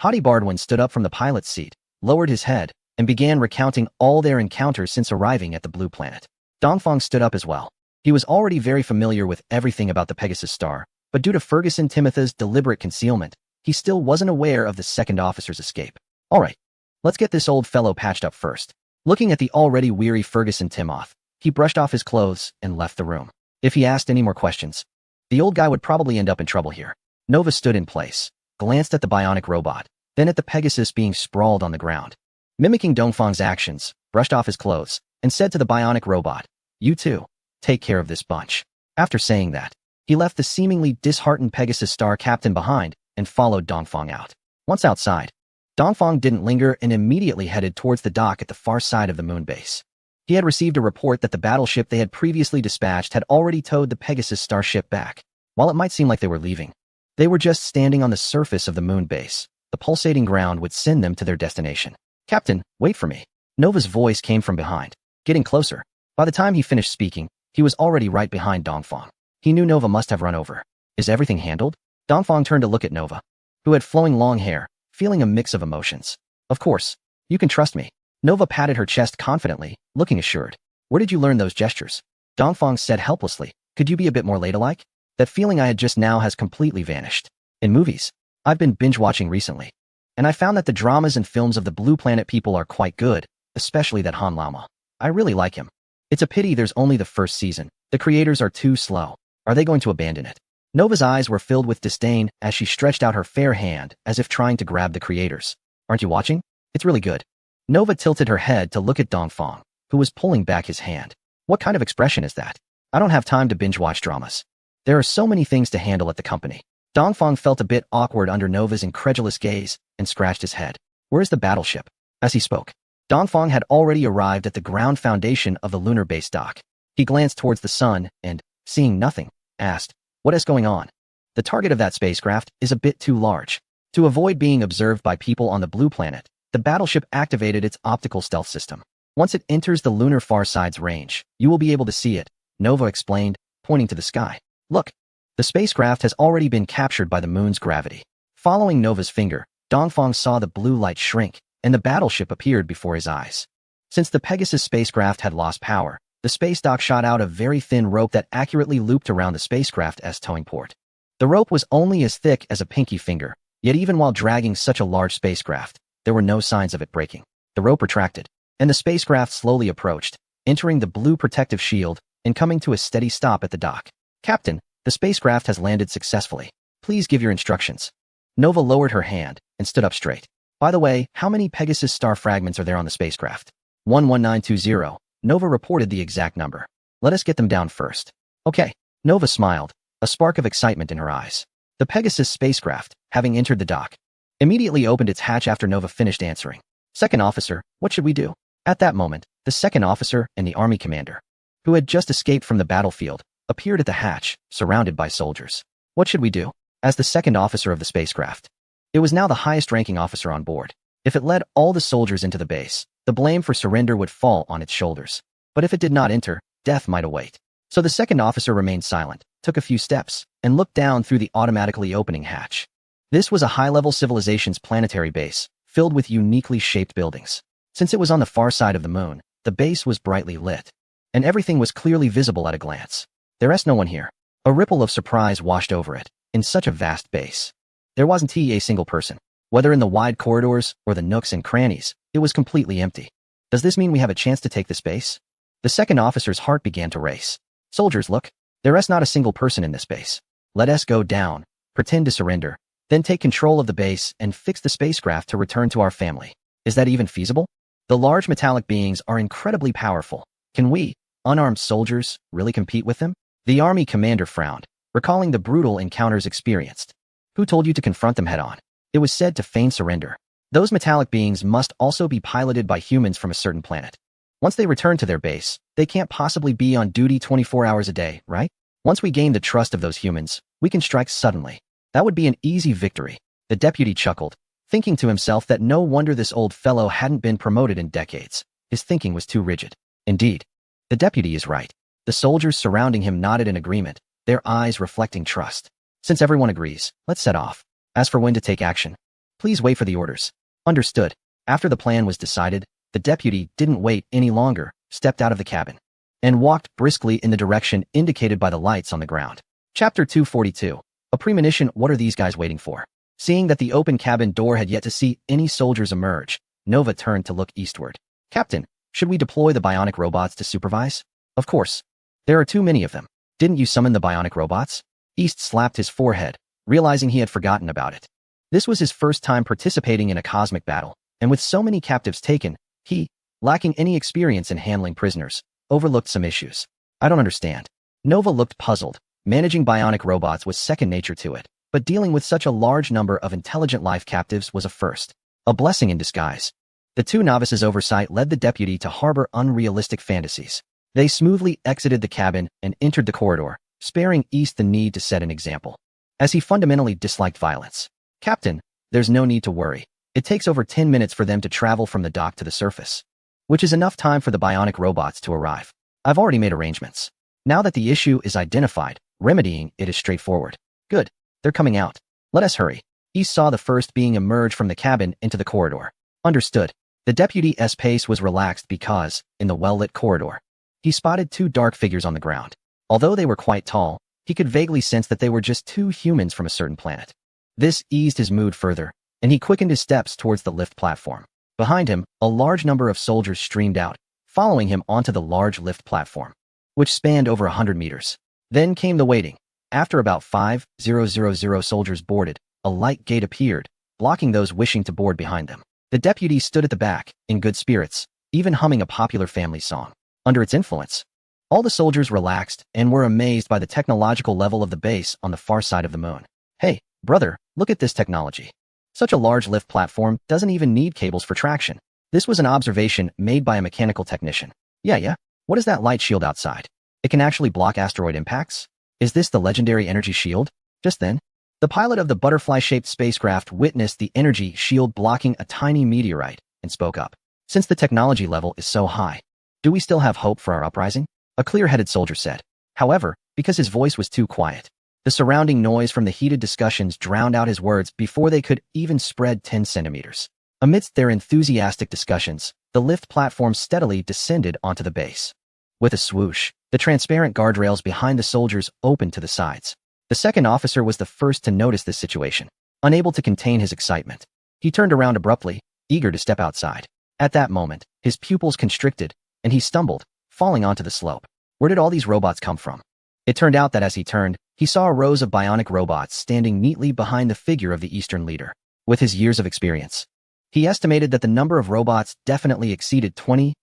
Hadi Bardwin stood up from the pilot's seat, lowered his head, and began recounting all their encounters since arriving at the blue planet. Dongfeng stood up as well. He was already very familiar with everything about the Pegasus star, but due to Ferguson Timoth's deliberate concealment, he still wasn't aware of the second officer's escape. All right, let's get this old fellow patched up first. Looking at the already weary Ferguson Timoth, he brushed off his clothes and left the room. If he asked any more questions, the old guy would probably end up in trouble here. Nova stood in place, glanced at the bionic robot, then at the Pegasus being sprawled on the ground. Mimicking Dongfeng's actions, brushed off his clothes, and said to the bionic robot, You too, take care of this bunch. After saying that, he left the seemingly disheartened Pegasus star captain behind and followed Dongfeng out. Once outside, Dongfeng didn't linger and immediately headed towards the dock at the far side of the moon base. He had received a report that the battleship they had previously dispatched had already towed the Pegasus starship back. While it might seem like they were leaving, they were just standing on the surface of the moon base. The pulsating ground would send them to their destination. Captain, wait for me. Nova's voice came from behind, getting closer. By the time he finished speaking, he was already right behind Dongfeng. He knew Nova must have run over. Is everything handled? Dongfeng turned to look at Nova, who had flowing long hair, feeling a mix of emotions. Of course, you can trust me. Nova patted her chest confidently, looking assured. Where did you learn those gestures? Dongfeng said helplessly. Could you be a bit more ladylike? That feeling I had just now has completely vanished. In movies, I've been binge-watching recently, and I found that the dramas and films of the Blue Planet people are quite good, especially that Han Lama. I really like him. It's a pity there's only the first season. The creators are too slow. Are they going to abandon it? Nova's eyes were filled with disdain as she stretched out her fair hand as if trying to grab the creators. Aren't you watching? It's really good. Nova tilted her head to look at Dongfeng, who was pulling back his hand. What kind of expression is that? I don't have time to binge-watch dramas. There are so many things to handle at the company. Dongfeng felt a bit awkward under Nova's incredulous gaze and scratched his head. Where's the battleship? As he spoke, Dongfeng had already arrived at the ground foundation of the lunar base dock. He glanced towards the sun and, seeing nothing, asked, What is going on? The target of that spacecraft is a bit too large. To avoid being observed by people on the blue planet, the battleship activated its optical stealth system. Once it enters the lunar far side's range, you will be able to see it, Nova explained, pointing to the sky. Look, the spacecraft has already been captured by the moon's gravity. Following Nova's finger, Dongfeng saw the blue light shrink, and the battleship appeared before his eyes. Since the Pegasus spacecraft had lost power, the space dock shot out a very thin rope that accurately looped around the spacecraft's towing port. The rope was only as thick as a pinky finger, yet even while dragging such a large spacecraft, there were no signs of it breaking. The rope retracted, and the spacecraft slowly approached, entering the blue protective shield and coming to a steady stop at the dock. Captain, the spacecraft has landed successfully. Please give your instructions. Nova lowered her hand and stood up straight. By the way, how many Pegasus star fragments are there on the spacecraft? 11920. Nova reported the exact number. Let us get them down first. Okay. Nova smiled, a spark of excitement in her eyes. The Pegasus spacecraft, having entered the dock, immediately opened its hatch after Nova finished answering. Second officer, what should we do? At that moment, the second officer and the army commander, who had just escaped from the battlefield, appeared at the hatch, surrounded by soldiers. What should we do? As the second officer of the spacecraft. It was now the highest-ranking officer on board. If it led all the soldiers into the base, the blame for surrender would fall on its shoulders. But if it did not enter, death might await. So the second officer remained silent, took a few steps, and looked down through the automatically opening hatch. This was a high-level civilization's planetary base, filled with uniquely shaped buildings. Since it was on the far side of the moon, the base was brightly lit, and everything was clearly visible at a glance. There's no one here. A ripple of surprise washed over it. In such a vast base, there wasn't a single person. Whether in the wide corridors or the nooks and crannies, it was completely empty. Does this mean we have a chance to take the space? The second officer's heart began to race. Soldiers, look. There's not a single person in this base. Let us go down, pretend to surrender, then take control of the base and fix the spacecraft to return to our family. Is that even feasible? The large metallic beings are incredibly powerful. Can we, unarmed soldiers, really compete with them? The army commander frowned, recalling the brutal encounters experienced. Who told you to confront them head-on? It was said to feign surrender. Those metallic beings must also be piloted by humans from a certain planet. Once they return to their base, they can't possibly be on duty 24 hours a day, right? Once we gain the trust of those humans, we can strike suddenly. That would be an easy victory. The deputy chuckled, thinking to himself that no wonder this old fellow hadn't been promoted in decades. His thinking was too rigid. Indeed, the deputy is right. The soldiers surrounding him nodded in agreement, their eyes reflecting trust. Since everyone agrees, let's set off. As for when to take action, please wait for the orders. Understood. After the plan was decided, the deputy didn't wait any longer, stepped out of the cabin, and walked briskly in the direction indicated by the lights on the ground. Chapter 242. A premonition. What are these guys waiting for? Seeing that the open cabin door had yet to see any soldiers emerge, Nova turned to look eastward. Captain, should we deploy the bionic robots to supervise? Of course. There are too many of them. Didn't you summon the bionic robots? East slapped his forehead, realizing he had forgotten about it. This was his first time participating in a cosmic battle, and with so many captives taken, he, lacking any experience in handling prisoners, overlooked some issues. I don't understand. Nova looked puzzled. Managing bionic robots was second nature to it, but dealing with such a large number of intelligent life captives was a first. A blessing in disguise. The two novices' oversight led the deputy to harbor unrealistic fantasies. They smoothly exited the cabin and entered the corridor, sparing East the need to set an example. As he fundamentally disliked violence. Captain, there's no need to worry. It takes over 10 minutes for them to travel from the dock to the surface, which is enough time for the bionic robots to arrive. I've already made arrangements. Now that the issue is identified, remedying it is straightforward. Good. They're coming out. Let us hurry. East saw the first being emerge from the cabin into the corridor. Understood. The deputy's pace was relaxed because, in the well-lit corridor, he spotted two dark figures on the ground. Although they were quite tall, he could vaguely sense that they were just two humans from a certain planet. This eased his mood further, and he quickened his steps towards the lift platform. Behind him, a large number of soldiers streamed out, following him onto the large lift platform, which spanned over 100 meters. Then came the waiting. After about 5,000 soldiers boarded, a light gate appeared, blocking those wishing to board behind them. The deputy stood at the back, in good spirits, even humming a popular family song. Under its influence, all the soldiers relaxed and were amazed by the technological level of the base on the far side of the moon. Hey, brother, look at this technology. Such a large lift platform doesn't even need cables for traction. This was an observation made by a mechanical technician. Yeah. What is that light shield outside? It can actually block asteroid impacts? Is this the legendary energy shield? Just then, the pilot of the butterfly-shaped spacecraft witnessed the energy shield blocking a tiny meteorite and spoke up. Since the technology level is so high, do we still have hope for our uprising? A clear-headed soldier said. However, because his voice was too quiet, the surrounding noise from the heated discussions drowned out his words before they could even spread 10 centimeters. Amidst their enthusiastic discussions, the lift platform steadily descended onto the base. With a swoosh, the transparent guardrails behind the soldiers opened to the sides. The second officer was the first to notice this situation. Unable to contain his excitement, he turned around abruptly, eager to step outside. At that moment, his pupils constricted, and he stumbled, falling onto the slope. Where did all these robots come from? It turned out that as he turned, he saw rows of bionic robots standing neatly behind the figure of the Eastern leader. With his years of experience, he estimated that the number of robots definitely exceeded 20,000.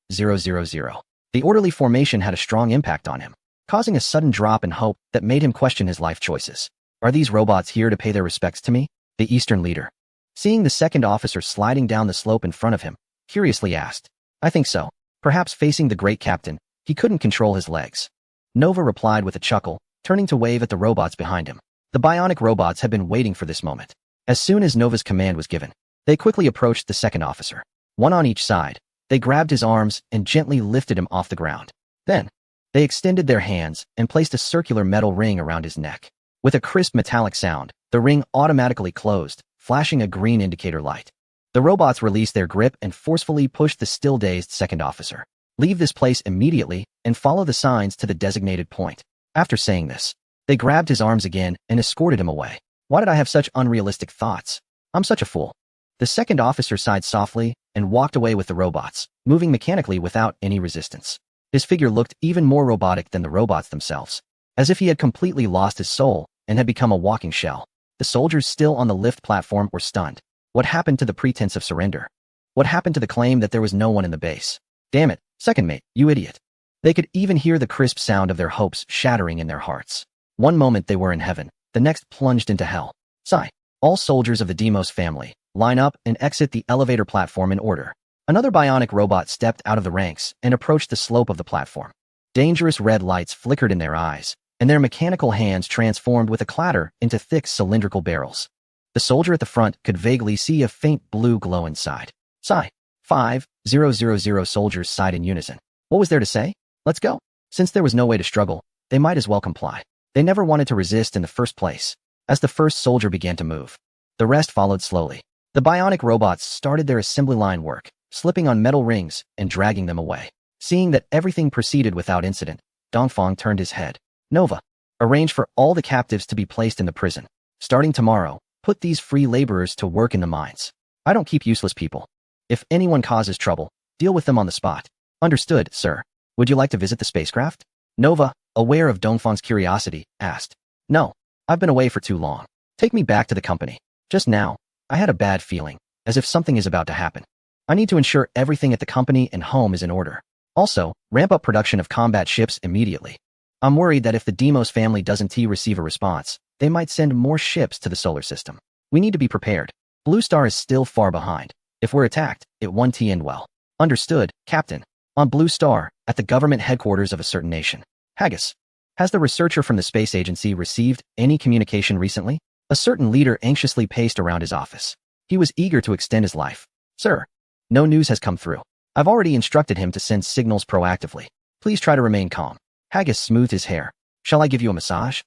The orderly formation had a strong impact on him, causing a sudden drop in hope that made him question his life choices. Are these robots here to pay their respects to me? The Eastern leader, seeing the second officer sliding down the slope in front of him, curiously asked. I think so. Perhaps facing the great captain, He couldn't control his legs. Nova replied with a chuckle, turning to wave at the robots behind him. The bionic robots had been waiting for this moment. As soon as Nova's command was given, they quickly approached the second officer. One on each side, they grabbed his arms and gently lifted him off the ground. Then, they extended their hands and placed a circular metal ring around his neck. With a crisp metallic sound, the ring automatically closed, flashing a green indicator light. The robots released their grip and forcefully pushed the still dazed second officer. Leave this place immediately and follow the signs to the designated point. After saying this, they grabbed his arms again and escorted him away. Why did I have such unrealistic thoughts? I'm such a fool. The second officer sighed softly and walked away with the robots, moving mechanically without any resistance. His figure looked even more robotic than the robots themselves, as if he had completely lost his soul and had become a walking shell. The soldiers still on the lift platform were stunned. What happened to the pretense of surrender? What happened to the claim that there was no one in the base? Damn it, second mate, you idiot. They could even hear the crisp sound of their hopes shattering in their hearts. One moment they were in heaven, the next plunged into hell. Sigh. All soldiers of the Deimos family, line up and exit the elevator platform in order. Another bionic robot stepped out of the ranks and approached the slope of the platform. Dangerous red lights flickered in their eyes, and their mechanical hands transformed with a clatter into thick cylindrical barrels. The soldier at the front could vaguely see a faint blue glow inside. Sigh. 5,000 soldiers sighed in unison. What was there to say? Let's go. Since there was no way to struggle, they might as well comply. They never wanted to resist in the first place. As the first soldier began to move, the rest followed slowly. The bionic robots started their assembly line work, slipping on metal rings and dragging them away. Seeing that everything proceeded without incident, Dongfang turned his head. Nova, arrange for all the captives to be placed in the prison. Starting tomorrow, put these free laborers to work in the mines. I don't keep useless people. If anyone causes trouble, deal with them on the spot. Understood, sir. Would you like to visit the spacecraft? Nova, aware of Dongfang's curiosity, asked. No, I've been away for too long. Take me back to the company. Just now, I had a bad feeling, as if something is about to happen. I need to ensure everything at the company and home is in order. Also, ramp up production of combat ships immediately. I'm worried that if the Deimos family doesn't receive a response, they might send more ships to the solar system. We need to be prepared. Blue Star is still far behind. If we're attacked, it won't end well. Understood, Captain. On Blue Star, at the government headquarters of a certain nation. Haggis. Has the researcher from the space agency received any communication recently? A certain leader anxiously paced around his office. He was eager to extend his life. Sir, no news has come through. I've already instructed him to send signals proactively. Please try to remain calm. Haggis smoothed his hair. Shall I give you a massage?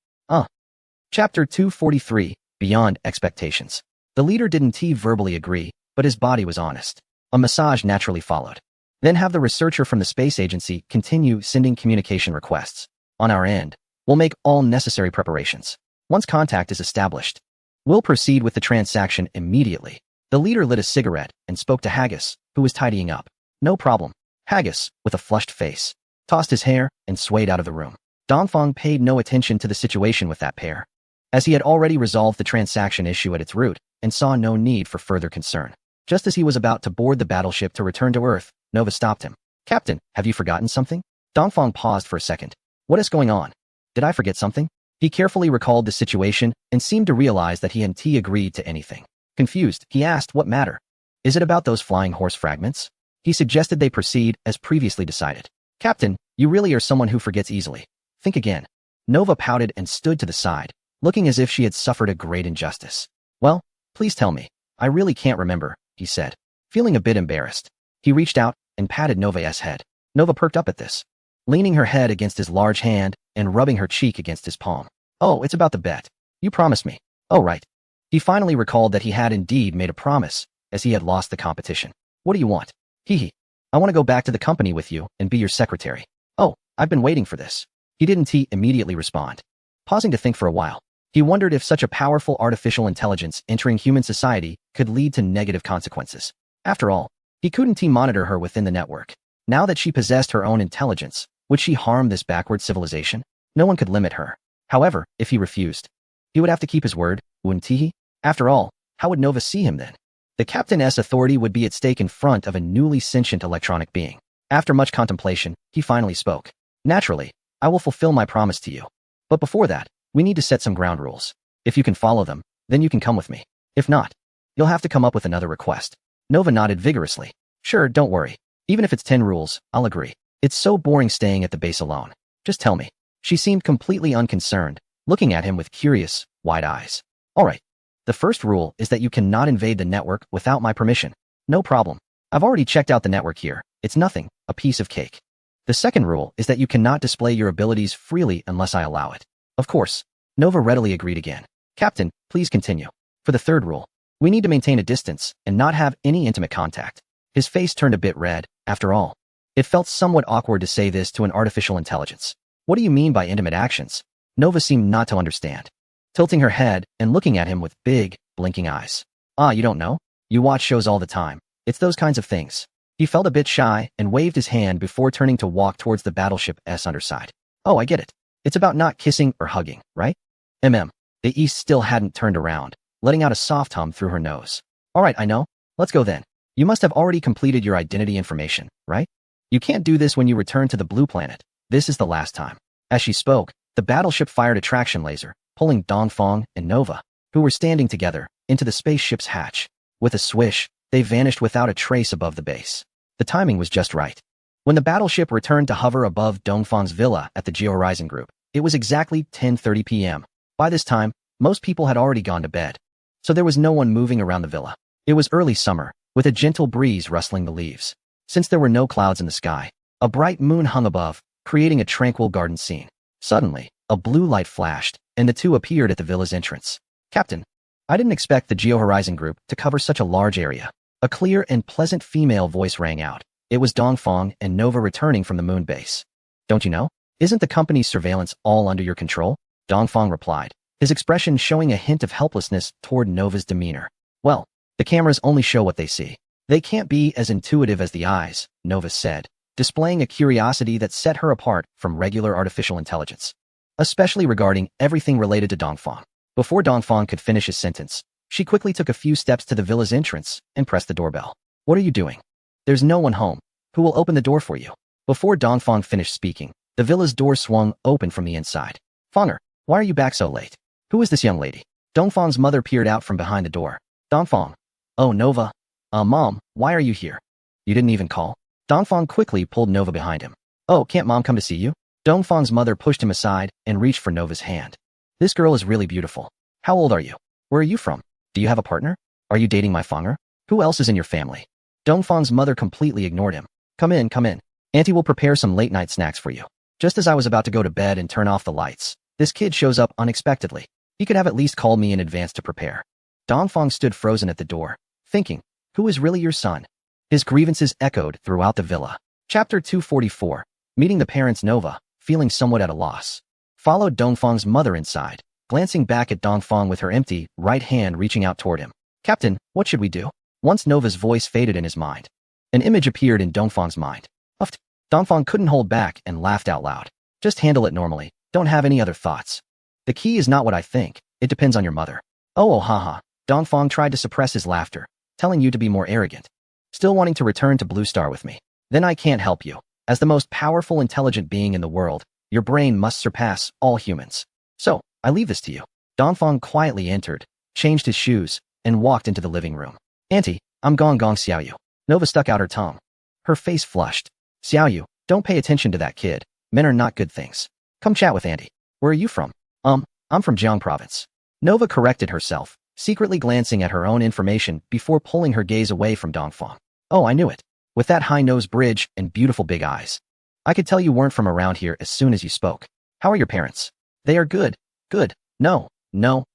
Chapter 243, Beyond Expectations. The leader didn't verbally agree, but his body was honest. A massage naturally followed. Then have the researcher from the space agency continue sending communication requests. On our end, we'll make all necessary preparations. Once contact is established, we'll proceed with the transaction immediately. The leader lit a cigarette and spoke to Haggis, who was tidying up. No problem. Haggis, with a flushed face, tossed his hair and swayed out of the room. Dongfang paid no attention to the situation with that pair, as he had already resolved the transaction issue at its root and saw no need for further concern. Just as he was about to board the battleship to return to Earth, Nova stopped him. Captain, have you forgotten something? Dongfang paused for a second. What is going on? Did I forget something? He carefully recalled the situation and seemed to realize that he hadn't agreed to anything. Confused, he asked what matter. Is it about those flying horse fragments? He suggested they proceed as previously decided. Captain, you really are someone who forgets easily. Think again. Nova pouted and stood to the side, looking as if she had suffered a great injustice. Well, please tell me. I really can't remember, he said. Feeling a bit embarrassed, he reached out and patted Nova's head. Nova perked up at this, leaning her head against his large hand and rubbing her cheek against his palm. Oh, it's about the bet. You promised me. Oh, right. He finally recalled that he had indeed made a promise, as he had lost the competition. What do you want? Hee. I want to go back to the company with you and be your secretary. Oh, I've been waiting for this. He didn't immediately respond. Pausing to think for a while, he wondered if such a powerful artificial intelligence entering human society could lead to negative consequences. After all, he couldn't monitor her within the network. Now that she possessed her own intelligence, would she harm this backward civilization? No one could limit her. However, if he refused, he would have to keep his word, wouldn't he? After all, how would Nova see him then? The captain's authority would be at stake in front of a newly sentient electronic being. After much contemplation, he finally spoke. Naturally, I will fulfill my promise to you. But before that, we need to set some ground rules. If you can follow them, then you can come with me. If not, you'll have to come up with another request. Nova nodded vigorously. Sure, don't worry. Even if it's 10 rules, I'll agree. It's so boring staying at the base alone. Just tell me. She seemed completely unconcerned, looking at him with curious, wide eyes. All right. The first rule is that you cannot invade the network without my permission. No problem. I've already checked out the network here. It's nothing, a piece of cake. The second rule is that you cannot display your abilities freely unless I allow it. Of course. Nova readily agreed again. Captain, please continue. For the third rule, we need to maintain a distance and not have any intimate contact. His face turned a bit red, after all. It felt somewhat awkward to say this to an artificial intelligence. What do you mean by intimate actions? Nova seemed not to understand, tilting her head and looking at him with big, blinking eyes. Ah, you don't know? You watch shows all the time. It's those kinds of things. He felt a bit shy and waved his hand before turning to walk towards the battleship's underside. Oh, I get it. It's about not kissing or hugging, right? The East still hadn't turned around, letting out a soft hum through her nose. All right, I know. Let's go then. You must have already completed your identity information, right? You can't do this when you return to the blue planet. This is the last time. As she spoke, the battleship fired a traction laser, pulling Dongfang and Nova, who were standing together, into the spaceship's hatch. With a swish, they vanished without a trace above the base. The timing was just right. When the battleship returned to hover above Dongfang's villa at the Geo-Horizon Group, it was exactly 10:30 p.m. By this time, most people had already gone to bed, so there was no one moving around the villa. It was early summer, with a gentle breeze rustling the leaves. Since there were no clouds in the sky, a bright moon hung above, creating a tranquil garden scene. Suddenly, a blue light flashed, and the two appeared at the villa's entrance. Captain, I didn't expect the Geo-Horizon Group to cover such a large area. A clear and pleasant female voice rang out. It was Dongfang and Nova returning from the moon base. Don't you know? Isn't the company's surveillance all under your control? Dongfang replied, his expression showing a hint of helplessness toward Nova's demeanor. Well, the cameras only show what they see. They can't be as intuitive as the eyes, Nova said, displaying a curiosity that set her apart from regular artificial intelligence, especially regarding everything related to Dongfang. Before Dongfang could finish his sentence, she quickly took a few steps to the villa's entrance and pressed the doorbell. What are you doing? There's no one home. Who will open the door for you? Before Dongfang finished speaking, the villa's door swung open from the inside. Fanger, why are you back so late? Who is this young lady? Dongfang's mother peered out from behind the door. Dongfang. Oh, Nova. Mom, why are you here? You didn't even call? Dongfang quickly pulled Nova behind him. Oh, can't Mom come to see you? Dongfang's mother pushed him aside and reached for Nova's hand. This girl is really beautiful. How old are you? Where are you from? Do you have a partner? Are you dating my Fanger? Who else is in your family? Dongfang's mother completely ignored him. Come in, come in. Auntie will prepare some late-night snacks for you. Just as I was about to go to bed and turn off the lights, this kid shows up unexpectedly. He could have at least called me in advance to prepare. Dongfang stood frozen at the door, thinking, who is really your son? His grievances echoed throughout the villa. Chapter 244, Meeting the Parents. Nova, feeling somewhat at a loss, followed Dongfang's mother inside, glancing back at Dongfang with her empty right hand reaching out toward him. Captain, what should we do? Once Nova's voice faded in his mind, an image appeared in Dongfang's mind. Uffed. Dongfang couldn't hold back and laughed out loud. Just handle it normally. Don't have any other thoughts. The key is not what I think. It depends on your mother. Oh, haha. Dongfang tried to suppress his laughter, telling you to be more arrogant. Still wanting to return to Blue Star with me. Then I can't help you. As the most powerful intelligent being in the world, your brain must surpass all humans. So, I leave this to you. Dongfang quietly entered, changed his shoes, and walked into the living room. Auntie, I'm Gong Xiaoyu. Nova stuck out her tongue. Her face flushed. Xiaoyu, don't pay attention to that kid. Men are not good things. Come chat with Auntie. Where are you from? I'm from Jiang Province. Nova corrected herself, secretly glancing at her own information before pulling her gaze away from Dongfang. Oh, I knew it. With that high nose bridge and beautiful big eyes. I could tell you weren't from around here as soon as you spoke. How are your parents? They are good. Good. No,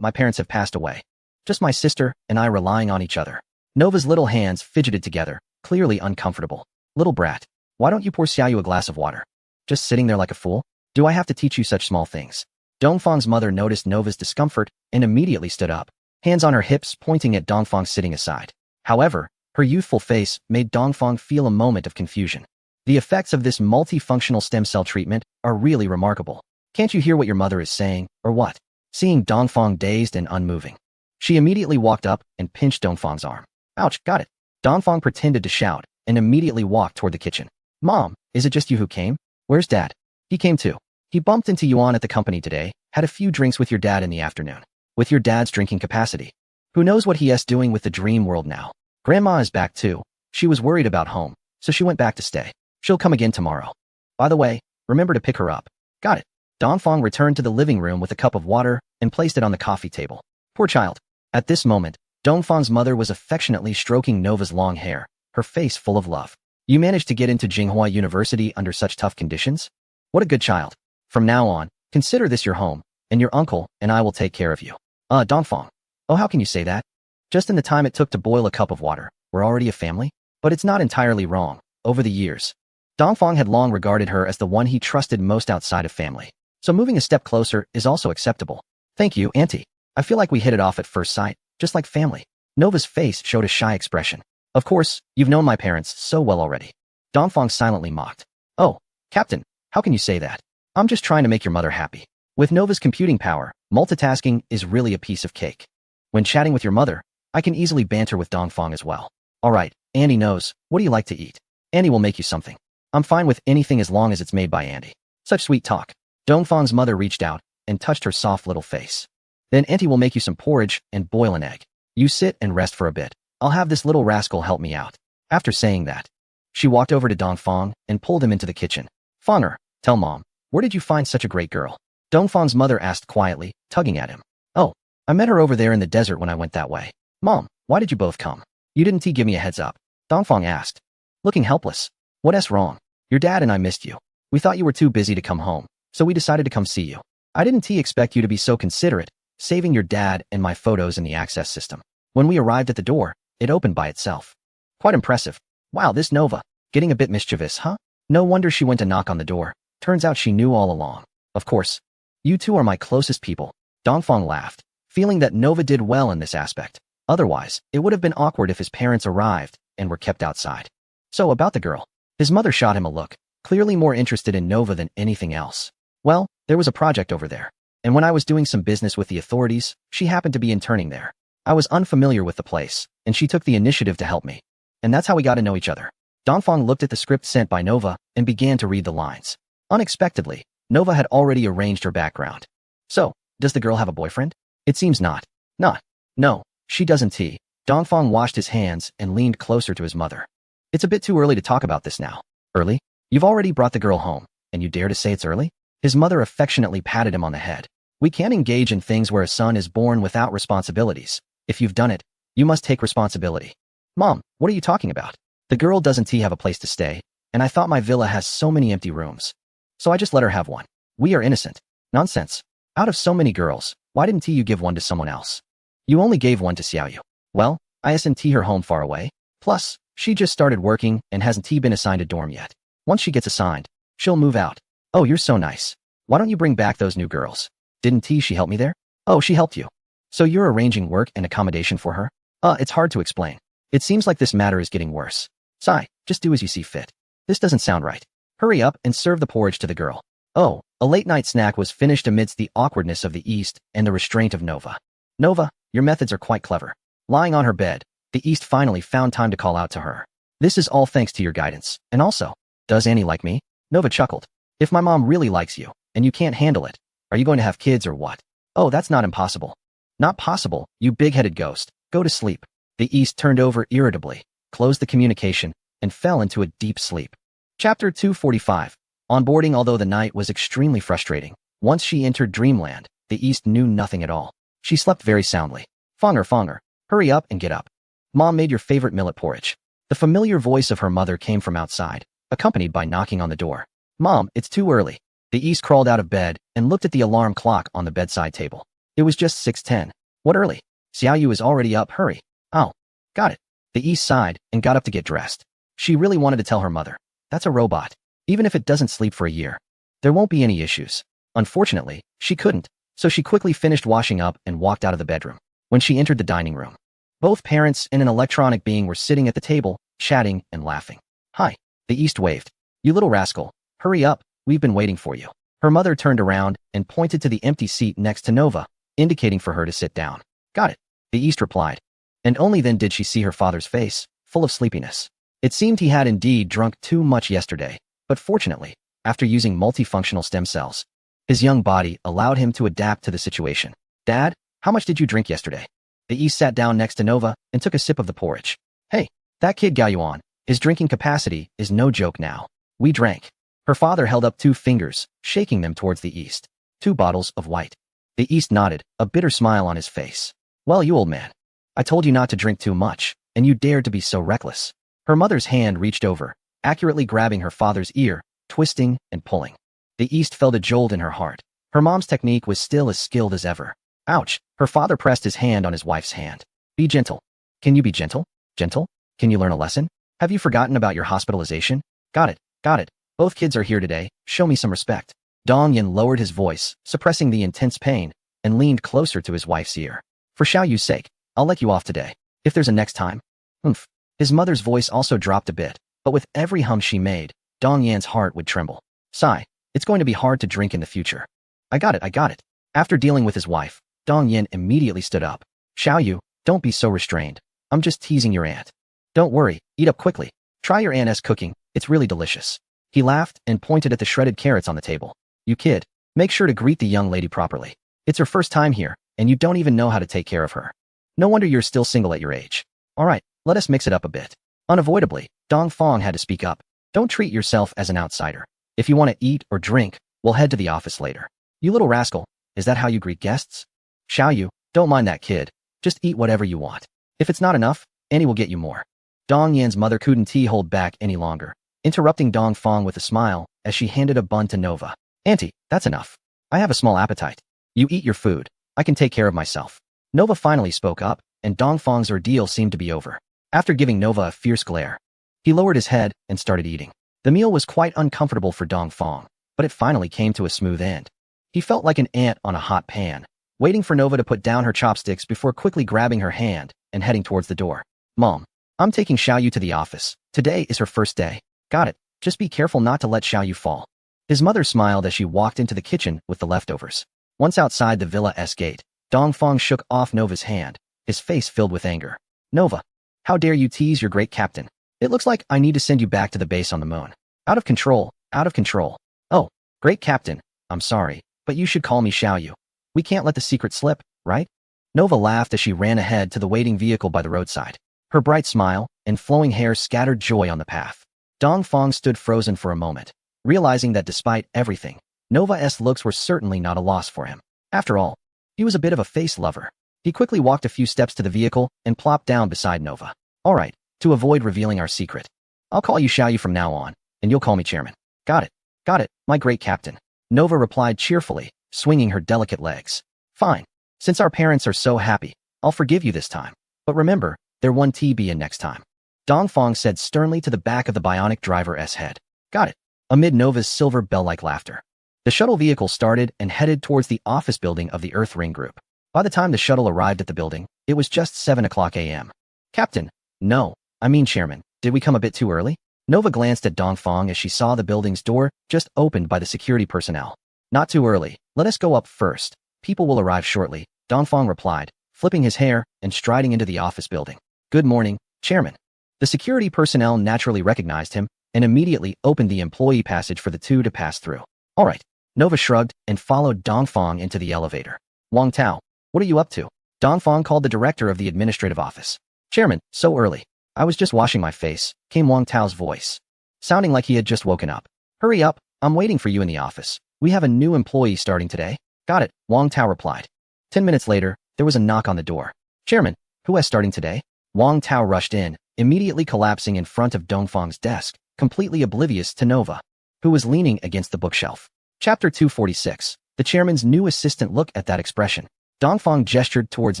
my parents have passed away. Just my sister and I relying on each other. Nova's little hands fidgeted together, clearly uncomfortable. Little brat, why don't you pour Xiaoyu a glass of water? Just sitting there like a fool? Do I have to teach you such small things? Dongfang's mother noticed Nova's discomfort and immediately stood up, hands on her hips pointing at Dongfang sitting aside. However, her youthful face made Dongfang feel a moment of confusion. The effects of this multifunctional stem cell treatment are really remarkable. Can't you hear what your mother is saying, or what? Seeing Dongfang dazed and unmoving, she immediately walked up and pinched Dongfang's arm. Ouch, got it. Dongfang pretended to shout and immediately walked toward the kitchen. Mom, is it just you who came? Where's Dad? He came too. He bumped into Yuan at the company today, had a few drinks with your dad in the afternoon. With your dad's drinking capacity. Who knows what he is doing with the dream world now? Grandma is back too. She was worried about home, so she went back to stay. She'll come again tomorrow. By the way, remember to pick her up. Got it. Dongfang returned to the living room with a cup of water and placed it on the coffee table. Poor child. At this moment, Dongfang's mother was affectionately stroking Nova's long hair, her face full of love. You managed to get into Jinghua University under such tough conditions? What a good child. From now on, consider this your home, and your uncle and I will take care of you. Dongfang. Oh, how can you say that? Just in the time it took to boil a cup of water, we're already a family? But it's not entirely wrong. Over the years, Dongfang had long regarded her as the one he trusted most outside of family. So moving a step closer is also acceptable. Thank you, Auntie. I feel like we hit it off at first sight, just like family. Nova's face showed a shy expression. Of course, you've known my parents so well already. Dongfang silently mocked. Oh, Captain, how can you say that? I'm just trying to make your mother happy. With Nova's computing power, multitasking is really a piece of cake. When chatting with your mother, I can easily banter with Dongfang as well. Alright, Andy knows. What do you like to eat? Andy will make you something. I'm fine with anything as long as it's made by Andy. Such sweet talk. Dongfang's mother reached out and touched her soft little face. Then Auntie will make you some porridge and boil an egg. You sit and rest for a bit. I'll have this little rascal help me out. After saying that, she walked over to Dongfang and pulled him into the kitchen. Fanger, tell Mom, where did you find such a great girl? Dongfang's mother asked quietly, tugging at him. Oh, I met her over there in the desert when I went that way. Mom, why did you both come? You didn't give me a heads up. Dongfang asked, looking helpless. What's wrong? Your dad and I missed you. We thought you were too busy to come home, so we decided to come see you. I didn't expect you to be so considerate, saving your dad and my photos in the access system. When we arrived at the door, it opened by itself. Quite impressive. Wow, this Nova, getting a bit mischievous, huh? No wonder she went to knock on the door. Turns out she knew all along. Of course. You two are my closest people. Dongfang laughed, feeling that Nova did well in this aspect. Otherwise, it would have been awkward if his parents arrived and were kept outside. So about the girl. His mother shot him a look, clearly more interested in Nova than anything else. Well, there was a project over there. And when I was doing some business with the authorities, she happened to be interning there. I was unfamiliar with the place, and she took the initiative to help me. And that's how we got to know each other. Dongfang looked at the script sent by Nova and began to read the lines. Unexpectedly, Nova had already arranged her background. So, does the girl have a boyfriend? It seems not. No, she doesn't. Dongfang washed his hands and leaned closer to his mother. It's a bit too early to talk about this now. Early? You've already brought the girl home, and you dare to say it's early? His mother affectionately patted him on the head. We can't engage in things where a son is born without responsibilities. If you've done it, you must take responsibility. Mom, what are you talking about? The girl doesn't have a place to stay, and I thought my villa has so many empty rooms. So I just let her have one. We are innocent. Nonsense. Out of so many girls, why didn't you give one to someone else? You only gave one to Xiaoyu. Well, I sent her home far away. Plus, she just started working and hasn't been assigned a dorm yet. Once she gets assigned, she'll move out. Oh, you're so nice. Why don't you bring back those new girls? Didn't she help me there? Oh, she helped you. So you're arranging work and accommodation for her? It's hard to explain. It seems like this matter is getting worse. Sigh, just do as you see fit. This doesn't sound right. Hurry up and serve the porridge to the girl. Oh, a late-night snack was finished amidst the awkwardness of the East and the restraint of Nova. Nova, your methods are quite clever. Lying on her bed, the East finally found time to call out to her. This is all thanks to your guidance. And also, does Annie like me? Nova chuckled. If my mom really likes you, and you can't handle it, are you going to have kids or what? Oh, that's not impossible. Not possible, you big-headed ghost. Go to sleep. The East turned over irritably, closed the communication, and fell into a deep sleep. Chapter 245. Onboarding. Although the night was extremely frustrating, once she entered Dreamland, the East knew nothing at all. She slept very soundly. Fanger, hurry up and get up. Mom made your favorite millet porridge. The familiar voice of her mother came from outside, accompanied by knocking on the door. Mom, it's too early. The East crawled out of bed and looked at the alarm clock on the bedside table. It was just 6:10. What early? Xiaoyu is already up, hurry. Oh, got it. The East sighed and got up to get dressed. She really wanted to tell her mother. That's a robot. Even if it doesn't sleep for a year, there won't be any issues. Unfortunately, she couldn't, so she quickly finished washing up and walked out of the bedroom. When she entered the dining room, both parents and an electronic being were sitting at the table, chatting and laughing. Hi, the East waved. You little rascal, hurry up, we've been waiting for you. Her mother turned around and pointed to the empty seat next to Nova, indicating for her to sit down. Got it, the East replied. And only then did she see her father's face, full of sleepiness. It seemed he had indeed drunk too much yesterday, but fortunately, after using multifunctional stem cells, his young body allowed him to adapt to the situation. Dad, how much did you drink yesterday? The East sat down next to Nova and took a sip of the porridge. Hey, that kid Gaoyuan, his drinking capacity is no joke now. We drank. Her father held up 2 fingers, shaking them towards the east. 2 bottles of white. The east nodded, a bitter smile on his face. Well, you old man. I told you not to drink too much, and you dared to be so reckless. Her mother's hand reached over, accurately grabbing her father's ear, twisting and pulling. The east felt a jolt in her heart. Her mom's technique was still as skilled as ever. Ouch! Her father pressed his hand on his wife's hand. Be gentle. Can you be gentle? Gentle? Can you learn a lesson? Have you forgotten about your hospitalization? Got it. Got it. Both kids are here today. Show me some respect. Dong Yin lowered his voice, suppressing the intense pain, and leaned closer to his wife's ear. For Xiao Yu's sake, I'll let you off today. If there's a next time. Humph. His mother's voice also dropped a bit, but with every hum she made, Dong Yan's heart would tremble. Sigh. It's going to be hard to drink in the future. I got it. After dealing with his wife, Dong Yin immediately stood up. Xiao Yu, don't be so restrained. I'm just teasing your aunt. Don't worry, eat up quickly. Try your aunt's cooking, it's really delicious. He laughed and pointed at the shredded carrots on the table. You kid, make sure to greet the young lady properly. It's her first time here, and you don't even know how to take care of her. No wonder you're still single at your age. Alright, let us mix it up a bit. Unavoidably, Dongfang had to speak up. Don't treat yourself as an outsider. If you want to eat or drink, we'll head to the office later. You little rascal, is that how you greet guests? Xiao Yu, don't mind that kid. Just eat whatever you want. If it's not enough, Annie will get you more. Dong Yan's mother couldn't hold back any longer, interrupting Dongfang with a smile as she handed a bun to Nova. Auntie, that's enough. I have a small appetite. You eat your food. I can take care of myself. Nova finally spoke up, and Dongfang's ordeal seemed to be over. After giving Nova a fierce glare, he lowered his head and started eating. The meal was quite uncomfortable for Dongfang, but it finally came to a smooth end. He felt like an ant on a hot pan, waiting for Nova to put down her chopsticks before quickly grabbing her hand and heading towards the door. Mom, I'm taking Xiao Yu to the office. Today is her first day. Got it. Just be careful not to let Xiao Yu fall. His mother smiled as she walked into the kitchen with the leftovers. Once outside the villa's gate, Dongfang shook off Nova's hand, his face filled with anger. Nova, how dare you tease your great captain? It looks like I need to send you back to the base on the moon. Out of control, out of control. Oh, great captain, I'm sorry, but you should call me Xiao Yu. We can't let the secret slip, right? Nova laughed as she ran ahead to the waiting vehicle by the roadside. Her bright smile and flowing hair scattered joy on the path. Dongfang stood frozen for a moment, realizing that despite everything, Nova's looks were certainly not a loss for him. After all, he was a bit of a face lover. He quickly walked a few steps to the vehicle and plopped down beside Nova. All right, to avoid revealing our secret, I'll call you Xiao Yu from now on, and you'll call me chairman. Got it, my great captain. Nova replied cheerfully, swinging her delicate legs. Fine. Since our parents are so happy, I'll forgive you this time. But remember, there won't be a next time. Dongfang said sternly to the back of the bionic driver's head. Got it. Amid Nova's silver bell-like laughter, the shuttle vehicle started and headed towards the office building of the Earth Ring Group. By the time the shuttle arrived at the building, it was just 7 o'clock a.m. Captain, no, I mean Chairman, did we come a bit too early? Nova glanced at Dongfang as she saw the building's door just opened by the security personnel. Not too early, let us go up first. People will arrive shortly, Dongfang replied, flipping his hair and striding into the office building. Good morning, Chairman. The security personnel naturally recognized him and immediately opened the employee passage for the two to pass through. All right, Nova shrugged and followed Dongfang into the elevator. Wang Tao, what are you up to? Dongfang called the director of the administrative office. Chairman, so early. I was just washing my face, came Wang Tao's voice, sounding like he had just woken up. Hurry up, I'm waiting for you in the office. We have a new employee starting today. Got it, Wang Tao replied. 10 minutes later, there was a knock on the door. Chairman, who is starting today? Wang Tao rushed in, immediately collapsing in front of Dongfang's desk, completely oblivious to Nova, who was leaning against the bookshelf. Chapter 246. The chairman's new assistant looked at that expression. Dongfang gestured towards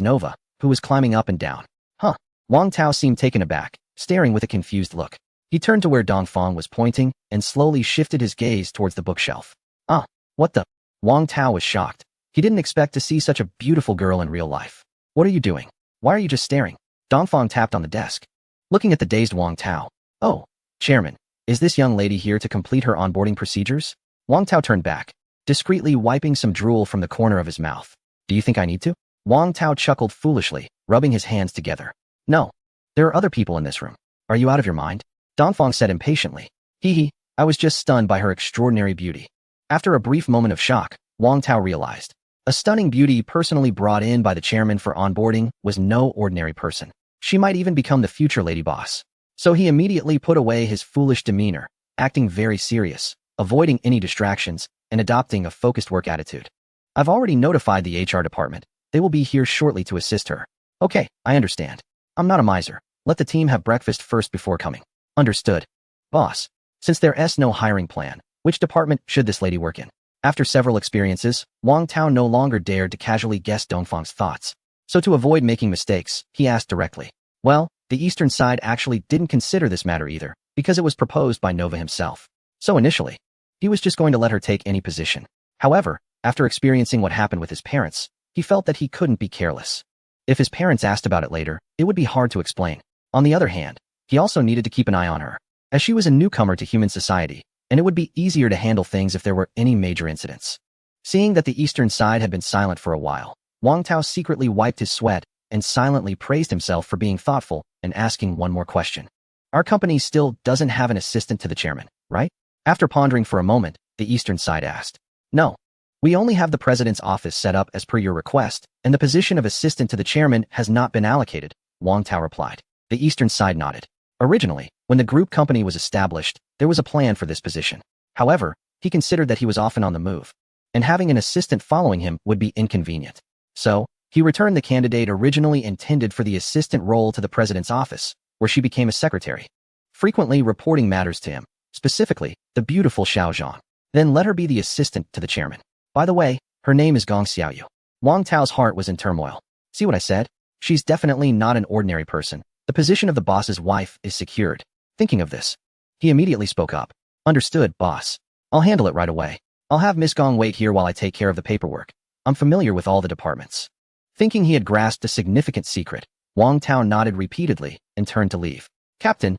Nova, who was climbing up and down. Huh. Wang Tao seemed taken aback, staring with a confused look. He turned to where Dongfang was pointing and slowly shifted his gaze towards the bookshelf. Ah, what the? Wang Tao was shocked. He didn't expect to see such a beautiful girl in real life. What are you doing? Why are you just staring? Dongfang tapped on the desk, looking at the dazed Wang Tao. Oh, Chairman, is this young lady here to complete her onboarding procedures? Wang Tao turned back, discreetly wiping some drool from the corner of his mouth. Do you think I need to? Wang Tao chuckled foolishly, rubbing his hands together. No. There are other people in this room. Are you out of your mind? Dongfang said impatiently. Hee, I was just stunned by her extraordinary beauty. After a brief moment of shock, Wang Tao realized. A stunning beauty personally brought in by the chairman for onboarding was no ordinary person. She might even become the future lady boss. So he immediately put away his foolish demeanor, acting very serious. avoiding any distractions, and adopting a focused work attitude. I've already notified the HR department. They will be here shortly to assist her. Okay, I understand. I'm not a miser. Let the team have breakfast first before coming. Understood. Boss, since there's no hiring plan, which department should this lady work in? After several experiences, Wang Tao no longer dared to casually guess Dongfang's thoughts. So to avoid making mistakes, he asked directly. Well, the eastern side actually didn't consider this matter either, because it was proposed by Nova himself. So initially, he was just going to let her take any position. However, after experiencing what happened with his parents, he felt that he couldn't be careless. If his parents asked about it later, it would be hard to explain. On the other hand, he also needed to keep an eye on her, as she was a newcomer to human society, and it would be easier to handle things if there were any major incidents. Seeing that the eastern side had been silent for a while, Wang Tao secretly wiped his sweat and silently praised himself for being thoughtful and asking one more question. Our company still doesn't have an assistant to the chairman, right? After pondering for a moment, the eastern side asked. No. We only have the president's office set up as per your request, and the position of assistant to the chairman has not been allocated, Wang Tao replied. The eastern side nodded. Originally, when the group company was established, there was a plan for this position. However, he considered that he was often on the move, and having an assistant following him would be inconvenient. So, he returned the candidate originally intended for the assistant role to the president's office, where she became a secretary, frequently reporting matters to him, specifically, the beautiful Xiao Zhang. Then let her be the assistant to the chairman. By the way, her name is Gong Xiaoyu. Wang Tao's heart was in turmoil. See what I said? She's definitely not an ordinary person. The position of the boss's wife is secured. Thinking of this, he immediately spoke up. Understood, boss. I'll handle it right away. I'll have Miss Gong wait here while I take care of the paperwork. I'm familiar with all the departments. Thinking he had grasped a significant secret, Wang Tao nodded repeatedly and turned to leave. Captain,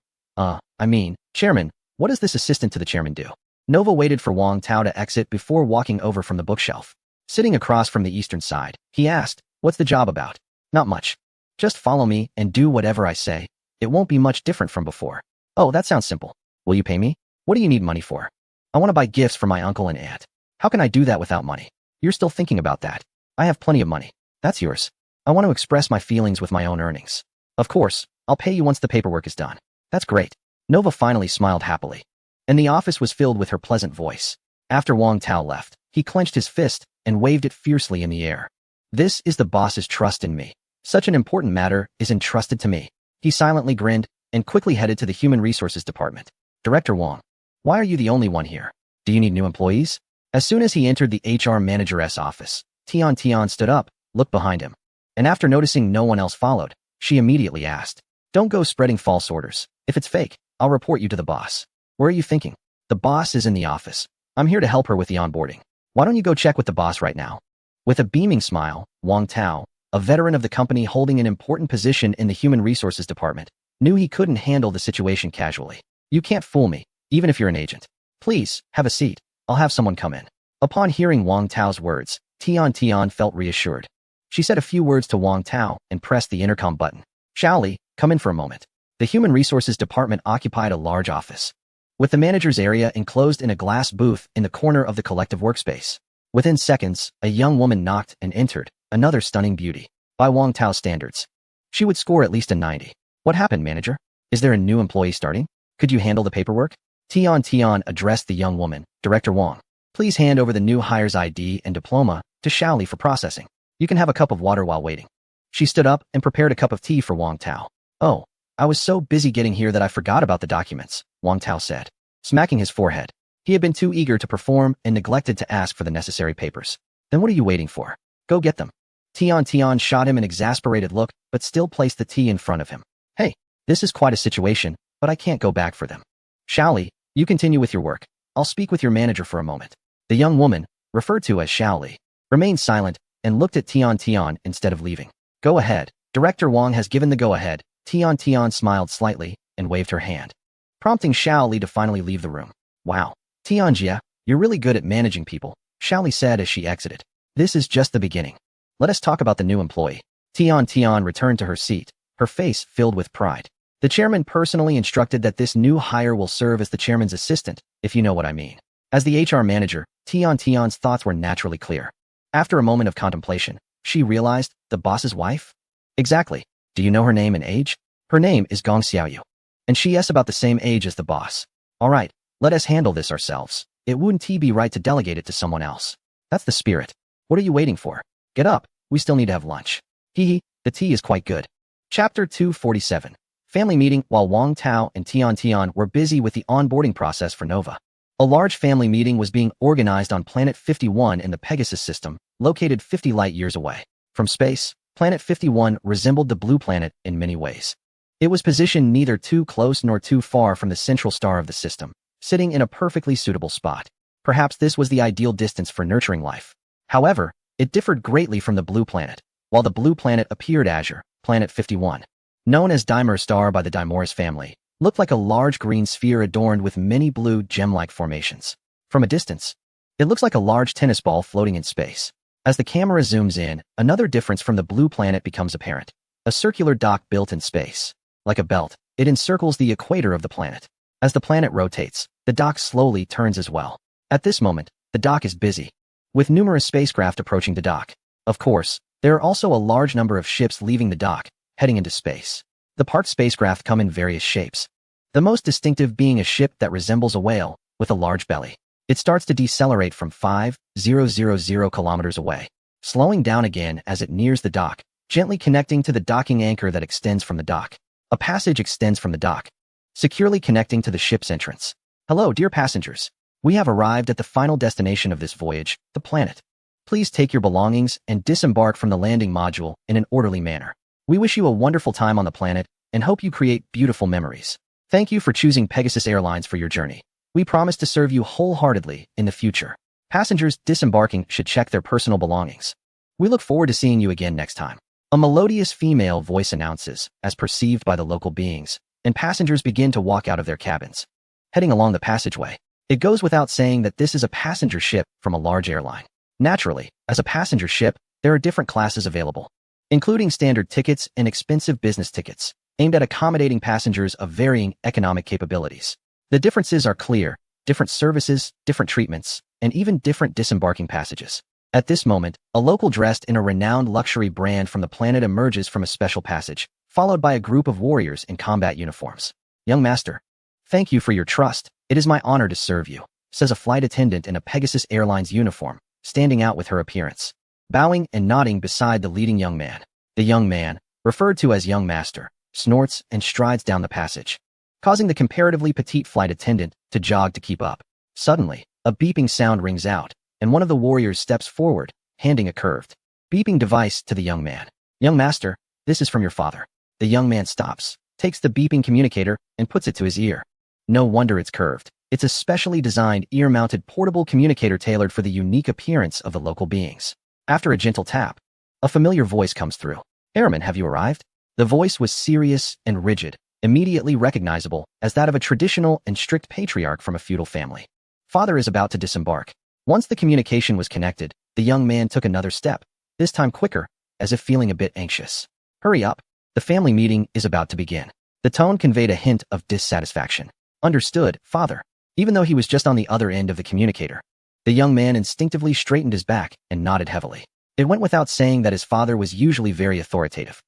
Chairman, what does this assistant to the chairman do? Nova waited for Wang Tao to exit before walking over from the bookshelf. Sitting across from the eastern side, he asked, what's the job about? Not much. Just follow me and do whatever I say. It won't be much different from before. Oh, that sounds simple. Will you pay me? What do you need money for? I want to buy gifts for my uncle and aunt. How can I do that without money? You're still thinking about that. I have plenty of money. That's yours. I want to express my feelings with my own earnings. Of course, I'll pay you once the paperwork is done. That's great. Nova finally smiled happily, and the office was filled with her pleasant voice. After Wang Tao left, he clenched his fist and waved it fiercely in the air. This is the boss's trust in me. Such an important matter is entrusted to me. He silently grinned and quickly headed to the Human Resources Department. Director Wang, why are you the only one here? Do you need new employees? As soon as he entered the HR manager's office, Tian stood up, looked behind him, and after noticing no one else followed, she immediately asked, don't go spreading false orders. If it's fake, I'll report you to the boss. Where are you thinking? The boss is in the office. I'm here to help her with the onboarding. Why don't you go check with the boss right now? With a beaming smile, Wang Tao, a veteran of the company holding an important position in the Human Resources Department, knew he couldn't handle the situation casually. You can't fool me, even if you're an agent. Please, have a seat. I'll have someone come in. Upon hearing Wang Tao's words, Tian felt reassured. She said a few words to Wang Tao and pressed the intercom button. Xiaoli, come in for a moment. The Human Resources Department occupied a large office, with the manager's area enclosed in a glass booth in the corner of the collective workspace. Within seconds, a young woman knocked and entered, another stunning beauty. By Wang Tao's standards, she would score at least a 90. What happened, manager? Is there a new employee starting? Could you handle the paperwork? Tian addressed the young woman. Director Wang, please hand over the new hire's ID and diploma to Xiaoli for processing. You can have a cup of water while waiting. She stood up and prepared a cup of tea for Wang Tao. Oh, I was so busy getting here that I forgot about the documents, Wang Tao said, smacking his forehead. He had been too eager to perform and neglected to ask for the necessary papers. Then what are you waiting for? Go get them. Tian shot him an exasperated look, but still placed the tea in front of him. Hey, this is quite a situation, but I can't go back for them. Xiaoli, you continue with your work. I'll speak with your manager for a moment. The young woman, referred to as Xiaoli, remained silent and looked at Tian instead of leaving. Go ahead. Director Wang has given the go-ahead. Tian smiled slightly and waved her hand, prompting Xiaoli to finally leave the room. Wow. Tianjia, you're really good at managing people, Xiaoli said as she exited. This is just the beginning. Let us talk about the new employee. Tian returned to her seat, her face filled with pride. The chairman personally instructed that this new hire will serve as the chairman's assistant, if you know what I mean. As the HR manager, Tian's thoughts were naturally clear. After a moment of contemplation, she realized the boss's wife? Exactly. Do you know her name and age? Her name is Gong Xiaoyu, and she is about the same age as the boss. All right, let us handle this ourselves. it wouldn't be right to delegate it to someone else. That's the spirit. What are you waiting for? Get up, we still need to have lunch. Hee, the tea is quite good. Chapter 247. Family meeting. While Wang Tao and Tian Tian were busy with the onboarding process for Nova, a large family meeting was being organized on Planet 51 in the Pegasus system, located 50 light-years away. From space, Planet 51 resembled the Blue Planet in many ways. It was positioned neither too close nor too far from the central star of the system, sitting in a perfectly suitable spot. Perhaps this was the ideal distance for nurturing life. However, it differed greatly from the Blue Planet. While the Blue Planet appeared azure, Planet 51, known as Dimor Star by the Dimorus family, looked like a large green sphere adorned with many blue gem-like formations. From a distance, it looks like a large tennis ball floating in space. As the camera zooms in, another difference from the Blue Planet becomes apparent. A circular dock built in space. Like a belt, it encircles the equator of the planet. As the planet rotates, the dock slowly turns as well. At this moment, the dock is busy, with numerous spacecraft approaching the dock. Of course, there are also a large number of ships leaving the dock, heading into space. The parked spacecraft come in various shapes, the most distinctive being a ship that resembles a whale, with a large belly. It starts to decelerate from 5,000 kilometers away, slowing down again as it nears the dock, gently connecting to the docking anchor that extends from the dock. A passage extends from the dock, securely connecting to the ship's entrance. Hello, dear passengers. We have arrived at the final destination of this voyage, the planet. Please take your belongings and disembark from the landing module in an orderly manner. We wish you a wonderful time on the planet and hope you create beautiful memories. Thank you for choosing Pegasus Airlines for your journey. We promise to serve you wholeheartedly in the future. Passengers disembarking should check their personal belongings. We look forward to seeing you again next time. A melodious female voice announces, as perceived by the local beings, and passengers begin to walk out of their cabins, heading along the passageway. It goes without saying that this is a passenger ship from a large airline. Naturally, as a passenger ship, there are different classes available, including standard tickets and expensive business tickets, aimed at accommodating passengers of varying economic capabilities. The differences are clear: different services, different treatments, and even different disembarking passages. At this moment, a local dressed in a renowned luxury brand from the planet emerges from a special passage, followed by a group of warriors in combat uniforms. Young master, thank you for your trust. It is my honor to serve you, says a flight attendant in a Pegasus Airlines uniform, standing out with her appearance, bowing and nodding beside the leading young man. The young man, referred to as young master, snorts and strides down the passage, causing the comparatively petite flight attendant to jog to keep up. Suddenly, a beeping sound rings out, and one of the warriors steps forward, handing a curved, beeping device to the young man. Young master, this is from your father. The young man stops, takes the beeping communicator, and puts it to his ear. No wonder it's curved. It's a specially designed ear-mounted portable communicator tailored for the unique appearance of the local beings. After a gentle tap, a familiar voice comes through. Airman, have you arrived? The voice was serious and rigid, immediately recognizable as that of a traditional and strict patriarch from a feudal family. Father is about to disembark. Once the communication was connected, the young man took another step, this time quicker, as if feeling a bit anxious. Hurry up. The family meeting is about to begin. The tone conveyed a hint of dissatisfaction. Understood, father. Even though he was just on the other end of the communicator, the young man instinctively straightened his back and nodded heavily. It went without saying that his father was usually very authoritative.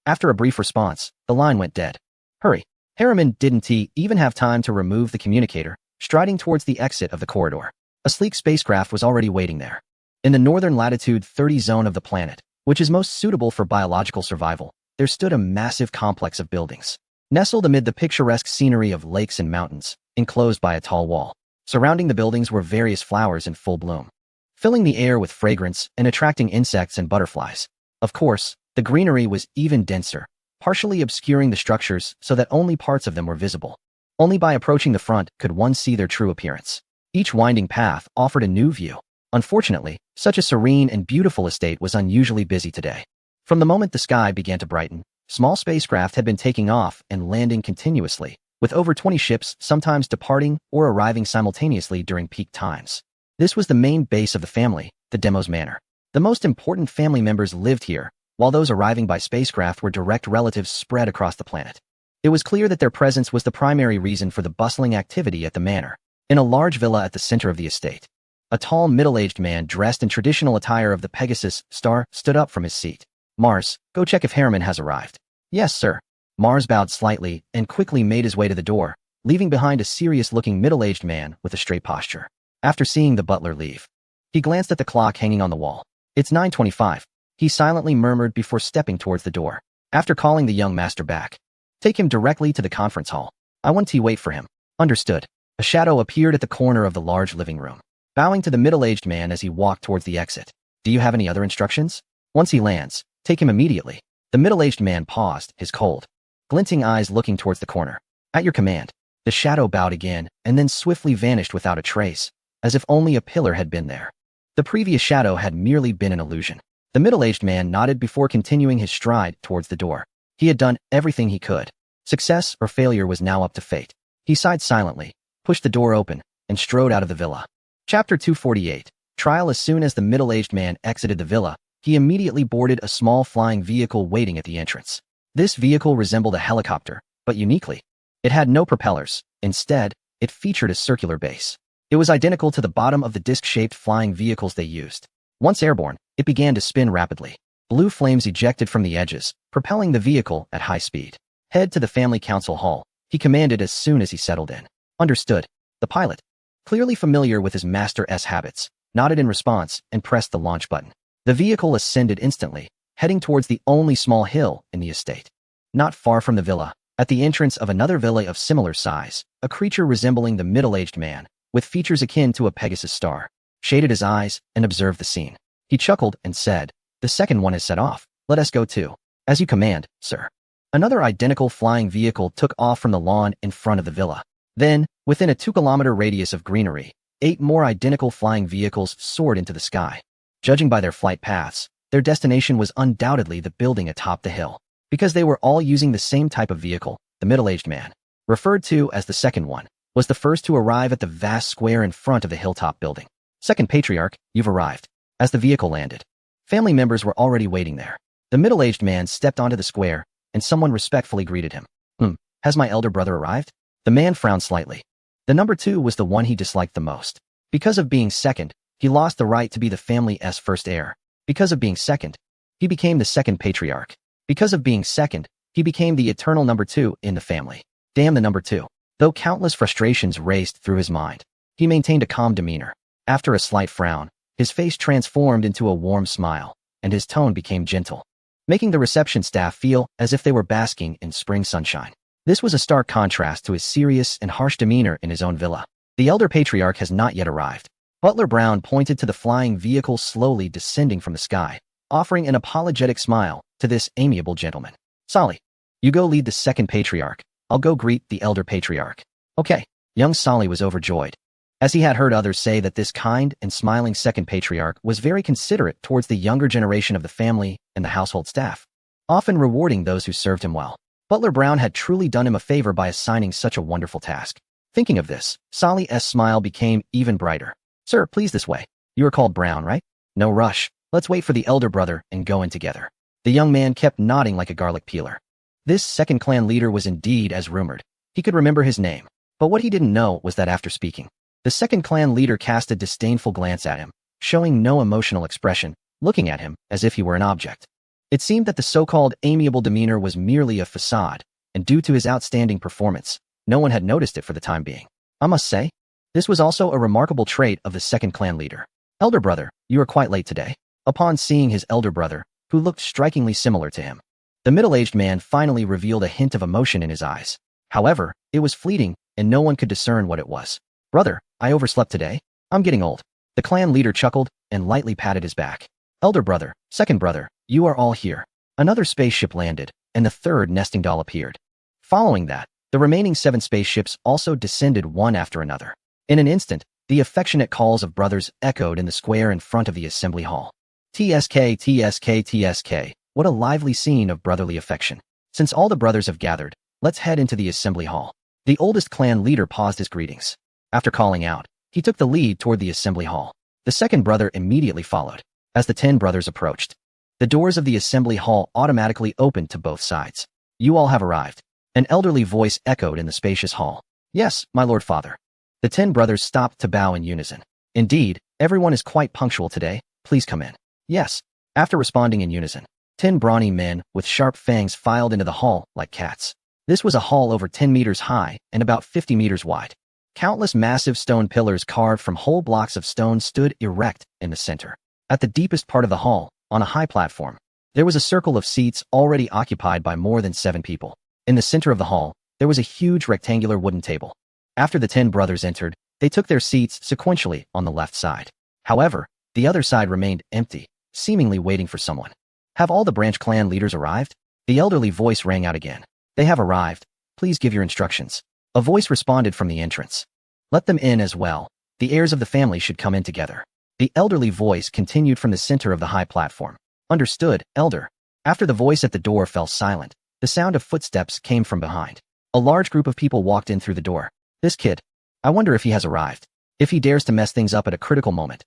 After a brief response, the line went dead. Hurry. Harriman didn't even have time to remove the communicator, striding towards the exit of the corridor. A sleek spacecraft was already waiting there. In the northern latitude 30 zone of the planet, which is most suitable for biological survival, there stood a massive complex of buildings, nestled amid the picturesque scenery of lakes and mountains, enclosed by a tall wall. Surrounding the buildings were various flowers in full bloom, filling the air with fragrance and attracting insects and butterflies. Of course, the greenery was even denser, partially obscuring the structures so that only parts of them were visible. Only by approaching the front could one see their true appearance. Each winding path offered a new view. Unfortunately, such a serene and beautiful estate was unusually busy today. From the moment the sky began to brighten, small spacecraft had been taking off and landing continuously, with over 20 ships sometimes departing or arriving simultaneously during peak times. This was the main base of the family, the Demos Manor. The most important family members lived here, while those arriving by spacecraft were direct relatives spread across the planet. It was clear that their presence was the primary reason for the bustling activity at the manor. In a large villa at the center of the estate, a tall, middle-aged man dressed in traditional attire of the Pegasus star stood up from his seat. Mars, go check if Harriman has arrived. Yes, sir. Mars bowed slightly and quickly made his way to the door, leaving behind a serious-looking middle-aged man with a straight posture. After seeing the butler leave, he glanced at the clock hanging on the wall. It's 9:25, he silently murmured before stepping towards the door. After calling the young master back, take him directly to the conference hall. I want to wait for him. Understood. A shadow appeared at the corner of the large living room, bowing to the middle-aged man as he walked towards the exit. Do you have any other instructions? Once he lands, take him immediately. The middle-aged man paused, his cold, glinting eyes looking towards the corner. At your command. The shadow bowed again and then swiftly vanished without a trace, as if only a pillar had been there. The previous shadow had merely been an illusion. The middle-aged man nodded before continuing his stride towards the door. He had done everything he could. Success or failure was now up to fate. He sighed silently, pushed the door open, and strode out of the villa. Chapter 248. Trial. As soon as the middle-aged man exited the villa, he immediately boarded a small flying vehicle waiting at the entrance. This vehicle resembled a helicopter, but uniquely. It had no propellers. Instead, it featured a circular base. It was identical to the bottom of the disc-shaped flying vehicles they used. Once airborne, it began to spin rapidly. Blue flames ejected from the edges, propelling the vehicle at high speed. Head to the family council hall, he commanded as soon as he settled in. Understood. The pilot, clearly familiar with his master's habits, nodded in response and pressed the launch button. The vehicle ascended instantly, heading towards the only small hill in the estate. Not far from the villa, at the entrance of another villa of similar size, a creature resembling the middle-aged man, with features akin to a Pegasus star, shaded his eyes and observed the scene. He chuckled and said, "The second one has set off. Let us go too." "As you command, sir." Another identical flying vehicle took off from the lawn in front of the villa. Then, within a 2-kilometer radius of greenery, 8 more identical flying vehicles soared into the sky. Judging by their flight paths, their destination was undoubtedly the building atop the hill. Because they were all using the same type of vehicle, the middle-aged man, referred to as the second one, was the first to arrive at the vast square in front of the hilltop building. "Second Patriarch, you've arrived." As the vehicle landed, family members were already waiting there. The middle-aged man stepped onto the square, and someone respectfully greeted him. Has my elder brother arrived?" The man frowned slightly. The number 2 was the one he disliked the most. Because of being second, he lost the right to be the family's first heir. Because of being second, he became the second patriarch. Because of being second, he became the eternal number 2 in the family. Damn the number 2. Though countless frustrations raced through his mind, he maintained a calm demeanor. After a slight frown, his face transformed into a warm smile, and his tone became gentle, making the reception staff feel as if they were basking in spring sunshine. This was a stark contrast to his serious and harsh demeanor in his own villa. "The elder patriarch has not yet arrived." Butler Brown pointed to the flying vehicle slowly descending from the sky, offering an apologetic smile to this amiable gentleman. "Solly, you go lead the second patriarch. I'll go greet the elder patriarch." "Okay." Young Solly was overjoyed, as he had heard others say that this kind and smiling second patriarch was very considerate towards the younger generation of the family and the household staff, often rewarding those who served him well. Butler Brown had truly done him a favor by assigning such a wonderful task. Thinking of this, Solly's smile became even brighter. "Sir, please this way. You are called Brown, right?" "No rush. Let's wait for the elder brother and go in together." The young man kept nodding like a garlic peeler. This second clan leader was indeed as rumored. He could remember his name, but what he didn't know was that after speaking, the second clan leader cast a disdainful glance at him, showing no emotional expression, looking at him as if he were an object. It seemed that the so-called amiable demeanor was merely a facade, and due to his outstanding performance, no one had noticed it for the time being. I must say, this was also a remarkable trait of the second clan leader. "Elder brother, you are quite late today." Upon seeing his elder brother, who looked strikingly similar to him, the middle-aged man finally revealed a hint of emotion in his eyes. However, it was fleeting, and no one could discern what it was. "Brother, I overslept today. I'm getting old." The clan leader chuckled and lightly patted his back. "Elder brother, second brother, you are all here." Another spaceship landed, and the third nesting doll appeared. Following that, the remaining 7 spaceships also descended one after another. In an instant, the affectionate calls of brothers echoed in the square in front of the assembly hall. TSK, TSK, TSK. What a lively scene of brotherly affection. Since all the brothers have gathered, let's head into the assembly hall. The oldest clan leader paused his greetings. After calling out, he took the lead toward the assembly hall. The second brother immediately followed. As the 10 brothers approached, the doors of the assembly hall automatically opened to both sides. "You all have arrived." An elderly voice echoed in the spacious hall. "Yes, my lord father." The 10 brothers stopped to bow in unison. "Indeed, everyone is quite punctual today. Please come in." "Yes." After responding in unison, 10 brawny men with sharp fangs filed into the hall like cats. This was a hall over 10 meters high and about 50 meters wide. Countless massive stone pillars carved from whole blocks of stone stood erect in the center. At the deepest part of the hall, on a high platform, there was a circle of seats already occupied by more than 7 people. In the center of the hall, there was a huge rectangular wooden table. After the 10 brothers entered, they took their seats sequentially on the left side. However, the other side remained empty, seemingly waiting for someone. Have all the branch clan leaders arrived? The elderly voice rang out again. They have arrived. Please give your instructions. A voice responded from the entrance. Let them in as well. The heirs of the family should come in together. The elderly voice continued from the center of the high platform. Understood, elder. After the voice at the door fell silent, the sound of footsteps came from behind. A large group of people walked in through the door. This kid. I wonder if he has arrived. If he dares to mess things up at a critical moment.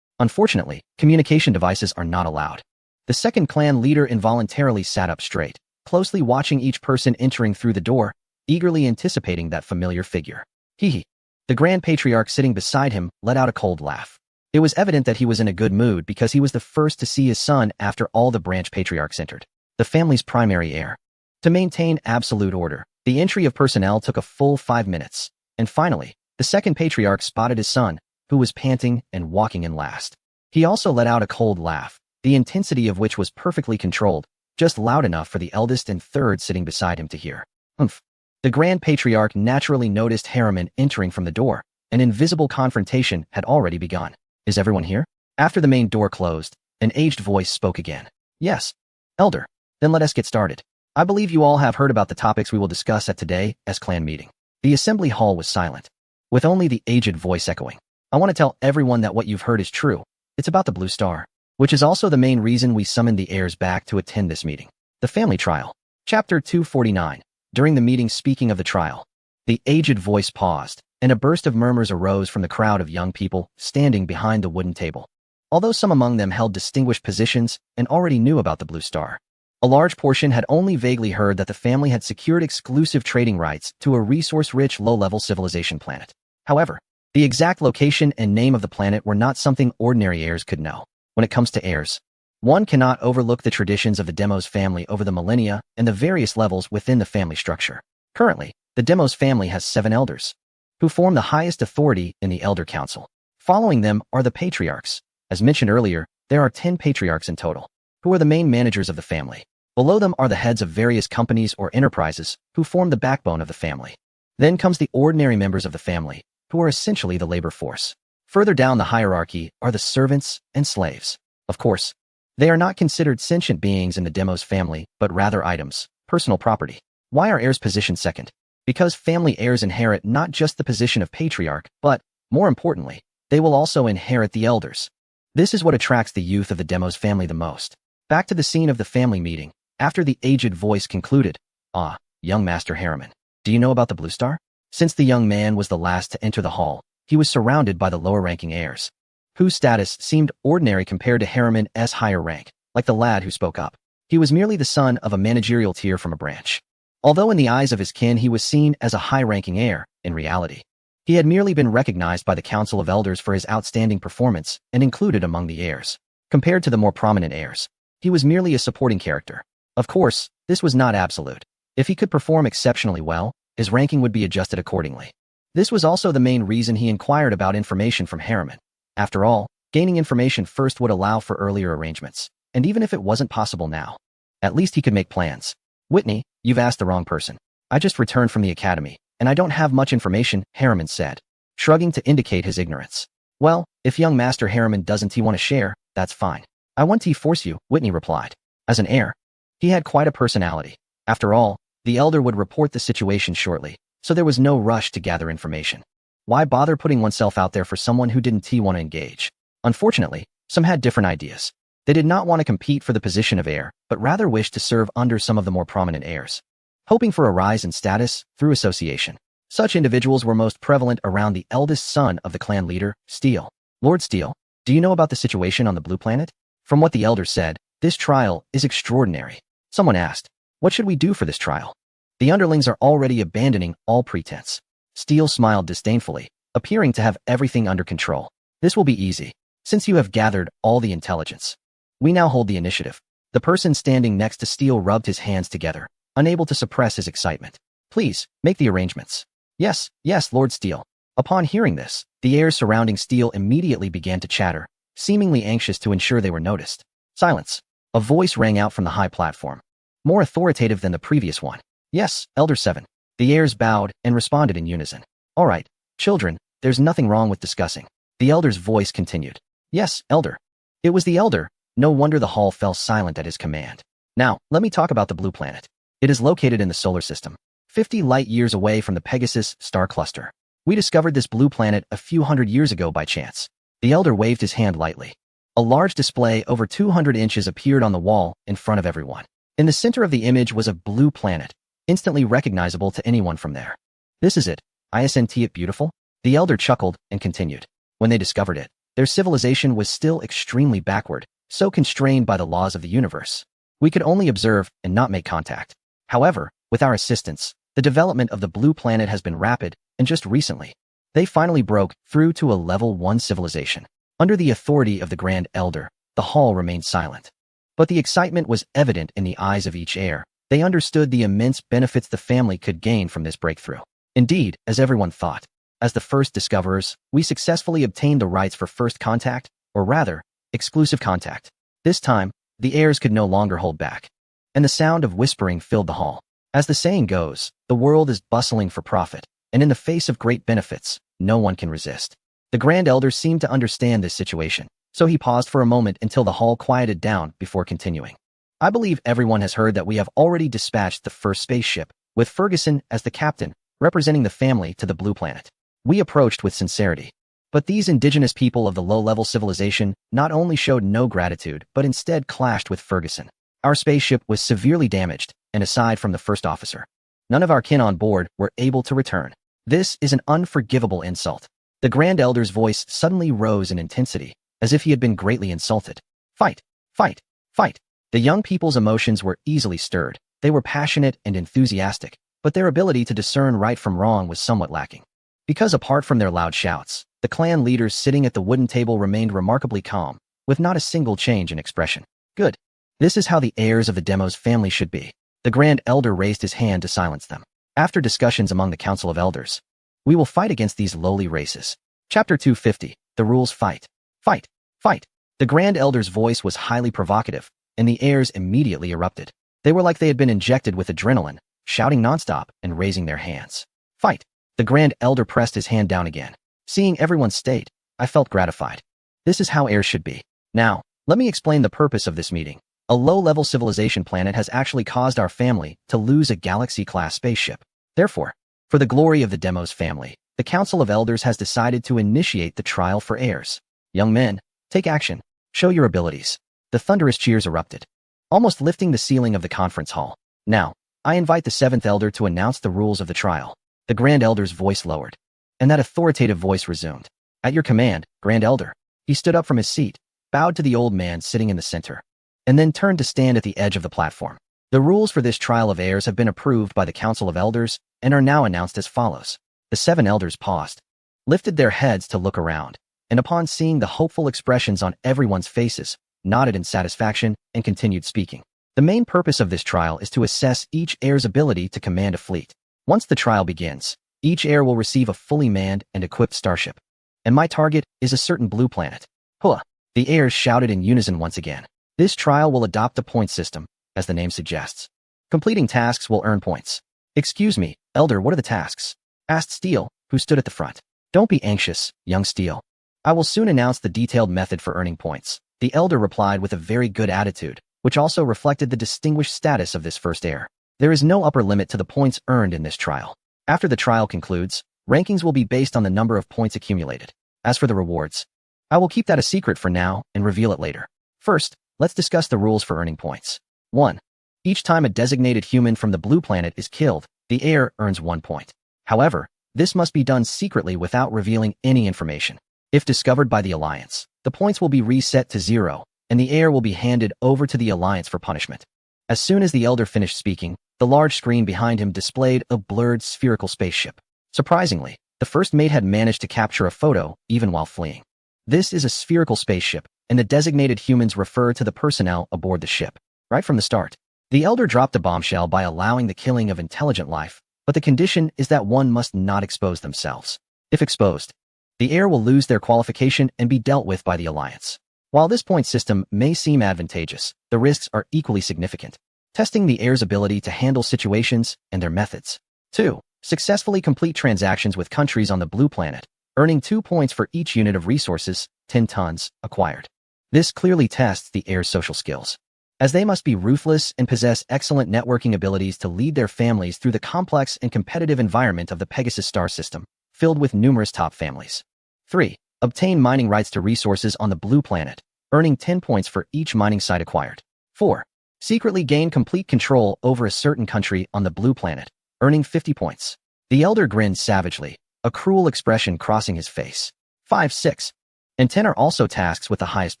Unfortunately, communication devices are not allowed. The second clan leader involuntarily sat up straight, closely watching each person entering through the door, eagerly anticipating that familiar figure. Hee. The Grand Patriarch sitting beside him let out a cold laugh. It was evident that he was in a good mood because he was the first to see his son after all the branch patriarchs entered, the family's primary heir. To maintain absolute order, the entry of personnel took a full 5 minutes, and finally, the second patriarch spotted his son, who was panting and walking in last. He also let out a cold laugh, the intensity of which was perfectly controlled, just loud enough for the eldest and third sitting beside him to hear. The Grand Patriarch naturally noticed Harriman entering from the door. An invisible confrontation had already begun. Is everyone here? After the main door closed, an aged voice spoke again. Yes. Elder. Then let us get started. I believe you all have heard about the topics we will discuss at today's clan meeting. The assembly hall was silent, with only the aged voice echoing. I want to tell everyone that what you've heard is true. It's about the Blue Star, which is also the main reason we summoned the heirs back to attend this meeting. The family trial. Chapter 249. During the meeting speaking of the trial, the aged voice paused, and a burst of murmurs arose from the crowd of young people standing behind the wooden table. Although some among them held distinguished positions and already knew about the Blue Star, a large portion had only vaguely heard that the family had secured exclusive trading rights to a resource-rich low-level civilization planet. However, the exact location and name of the planet were not something ordinary heirs could know. When it comes to heirs, one cannot overlook the traditions of the Demos family over the millennia and the various levels within the family structure. Currently, the Demos family has 7 elders, who form the highest authority in the Elder Council. Following them are the patriarchs. As mentioned earlier, there are 10 patriarchs in total, who are the main managers of the family. Below them are the heads of various companies or enterprises, who form the backbone of the family. Then comes the ordinary members of the family, who are essentially the labor force. Further down the hierarchy are the servants and slaves. Of course, they are not considered sentient beings in the Demos family, but rather items, personal property. Why are heirs positioned second? Because family heirs inherit not just the position of patriarch, but, more importantly, they will also inherit the elders. This is what attracts the youth of the Demos family the most. Back to the scene of the family meeting, after the aged voice concluded. Ah, young Master Harriman, do you know about the Blue Star? Since the young man was the last to enter the hall, he was surrounded by the lower-ranking heirs, whose status seemed ordinary compared to Harriman's higher rank, like the lad who spoke up. He was merely the son of a managerial tier from a branch. Although in the eyes of his kin he was seen as a high-ranking heir, in reality, he had merely been recognized by the Council of Elders for his outstanding performance and included among the heirs. Compared to the more prominent heirs, he was merely a supporting character. Of course, this was not absolute. If he could perform exceptionally well, his ranking would be adjusted accordingly. This was also the main reason he inquired about information from Harriman. After all, gaining information first would allow for earlier arrangements, and even if it wasn't possible now, at least he could make plans. Whitney, you've asked the wrong person. I just returned from the academy, and I don't have much information, Harriman said, shrugging to indicate his ignorance. Well, if young Master Harriman doesn't want to share, that's fine. I won't force you, Whitney replied. As an heir, he had quite a personality. After all, the elder would report the situation shortly, so there was no rush to gather information. Why bother putting oneself out there for someone who didn't want to engage? Unfortunately, some had different ideas. They did not want to compete for the position of heir, but rather wished to serve under some of the more prominent heirs, hoping for a rise in status through association. Such individuals were most prevalent around the eldest son of the clan leader, Steele. Lord Steele, do you know about the situation on the Blue Planet? From what the elder said, this trial is extraordinary. Someone asked, what should we do for this trial? The underlings are already abandoning all pretense. Steele smiled disdainfully, appearing to have everything under control. This will be easy, since you have gathered all the intelligence. We now hold the initiative. The person standing next to Steele rubbed his hands together, unable to suppress his excitement. Please, make the arrangements. Yes, yes, Lord Steele. Upon hearing this, the heirs surrounding Steele immediately began to chatter, seemingly anxious to ensure they were noticed. Silence. A voice rang out from the high platform, more authoritative than the previous one. Yes, Elder 7. The heirs bowed and responded in unison. All right, children, there's nothing wrong with discussing. The elder's voice continued. Yes, Elder. It was the elder. No wonder the hall fell silent at his command. Now, let me talk about the blue planet. It is located in the solar system, 50 light-years away from the Pegasus star cluster. We discovered this blue planet a few hundred years ago by chance. The elder waved his hand lightly. A large display over 200 inches appeared on the wall in front of everyone. In the center of the image was a blue planet, instantly recognizable to anyone from there. This is it. Isn't it beautiful? The elder chuckled and continued. When they discovered it, their civilization was still extremely backward, so constrained by the laws of the universe. We could only observe and not make contact. However, with our assistance, the development of the blue planet has been rapid, and just recently, they finally broke through to a level 1 civilization. Under the authority of the Grand Elder, the hall remained silent. But the excitement was evident in the eyes of each heir. They understood the immense benefits the family could gain from this breakthrough. Indeed, as everyone thought, as the first discoverers, we successfully obtained the rights for first contact, or rather, exclusive contact. This time, the heirs could no longer hold back. And the sound of whispering filled the hall. As the saying goes, the world is bustling for profit, and in the face of great benefits, no one can resist. The Grand Elder seemed to understand this situation, so he paused for a moment until the hall quieted down before continuing. I believe everyone has heard that we have already dispatched the first spaceship, with Ferguson as the captain, representing the family to the blue planet. We approached with sincerity. But these indigenous people of the low-level civilization not only showed no gratitude, but instead clashed with Ferguson. Our spaceship was severely damaged, and aside from the first officer, none of our kin on board were able to return. This is an unforgivable insult. The Grand Elder's voice suddenly rose in intensity, as if he had been greatly insulted. Fight! Fight! Fight! The young people's emotions were easily stirred. They were passionate and enthusiastic, but their ability to discern right from wrong was somewhat lacking. Because apart from their loud shouts, the clan leaders sitting at the wooden table remained remarkably calm, with not a single change in expression. Good. This is how the heirs of the Demos family should be. The Grand Elder raised his hand to silence them. After discussions among the Council of Elders, we will fight against these lowly races. Chapter 250. The Rules. Fight. Fight. Fight. The Grand Elder's voice was highly provocative, and the heirs immediately erupted. They were like they had been injected with adrenaline, shouting nonstop and raising their hands. Fight. The Grand Elder pressed his hand down again. Seeing everyone's state, I felt gratified. This is how heirs should be. Now, let me explain the purpose of this meeting. A low-level civilization planet has actually caused our family to lose a Galaxy-class spaceship. Therefore, for the glory of the Demos family, the Council of Elders has decided to initiate the trial for heirs. Young men, take action. Show your abilities. The thunderous cheers erupted, almost lifting the ceiling of the conference hall. Now, I invite the 7th Elder to announce the rules of the trial. The Grand Elder's voice lowered, and that authoritative voice resumed. At your command, Grand Elder. He stood up from his seat, bowed to the old man sitting in the center, and then turned to stand at the edge of the platform. The rules for this trial of heirs have been approved by the Council of Elders and are now announced as follows. The 7 elders paused, lifted their heads to look around, and upon seeing the hopeful expressions on everyone's faces, nodded in satisfaction and continued speaking. The main purpose of this trial is to assess each heir's ability to command a fleet. Once the trial begins, each heir will receive a fully manned and equipped starship. And my target is a certain blue planet. Huh! The heirs shouted in unison once again. This trial will adopt a point system, as the name suggests. Completing tasks will earn points. Excuse me, Elder, what are the tasks? Asked Steele, who stood at the front. Don't be anxious, young Steele. I will soon announce the detailed method for earning points. The Elder replied with a very good attitude, which also reflected the distinguished status of this first heir. There is no upper limit to the points earned in this trial. After the trial concludes, rankings will be based on the number of points accumulated. As for the rewards, I will keep that a secret for now and reveal it later. First, let's discuss the rules for earning points. 1. Each time a designated human from the blue planet is killed, the heir earns 1 point. However, this must be done secretly without revealing any information. If discovered by the Alliance, the points will be reset to 0, and the heir will be handed over to the Alliance for punishment. As soon as the Elder finished speaking, the large screen behind him displayed a blurred spherical spaceship. Surprisingly, the first mate had managed to capture a photo even while fleeing. This is a spherical spaceship, and the designated humans refer to the personnel aboard the ship. Right from the start, The elder dropped a bombshell by allowing the killing of intelligent life, but the condition is that one must not expose themselves. If exposed, the heir will lose their qualification and be dealt with by the Alliance. While this point system may seem advantageous, the risks are equally significant. Testing the heir's ability to handle situations and their methods. 2. Successfully complete transactions with countries on the blue planet, earning 2 points for each unit of resources, 10 tons, acquired. This clearly tests the heir's social skills, as they must be ruthless and possess excellent networking abilities to lead their families through the complex and competitive environment of the Pegasus star system, filled with numerous top families. 3. Obtain mining rights to resources on the blue planet, earning 10 points for each mining site acquired. 4. Secretly gain complete control over a certain country on the blue planet, earning 50 points. The elder grinned savagely, a cruel expression crossing his face. 5, 6, and 10 are also tasks with the highest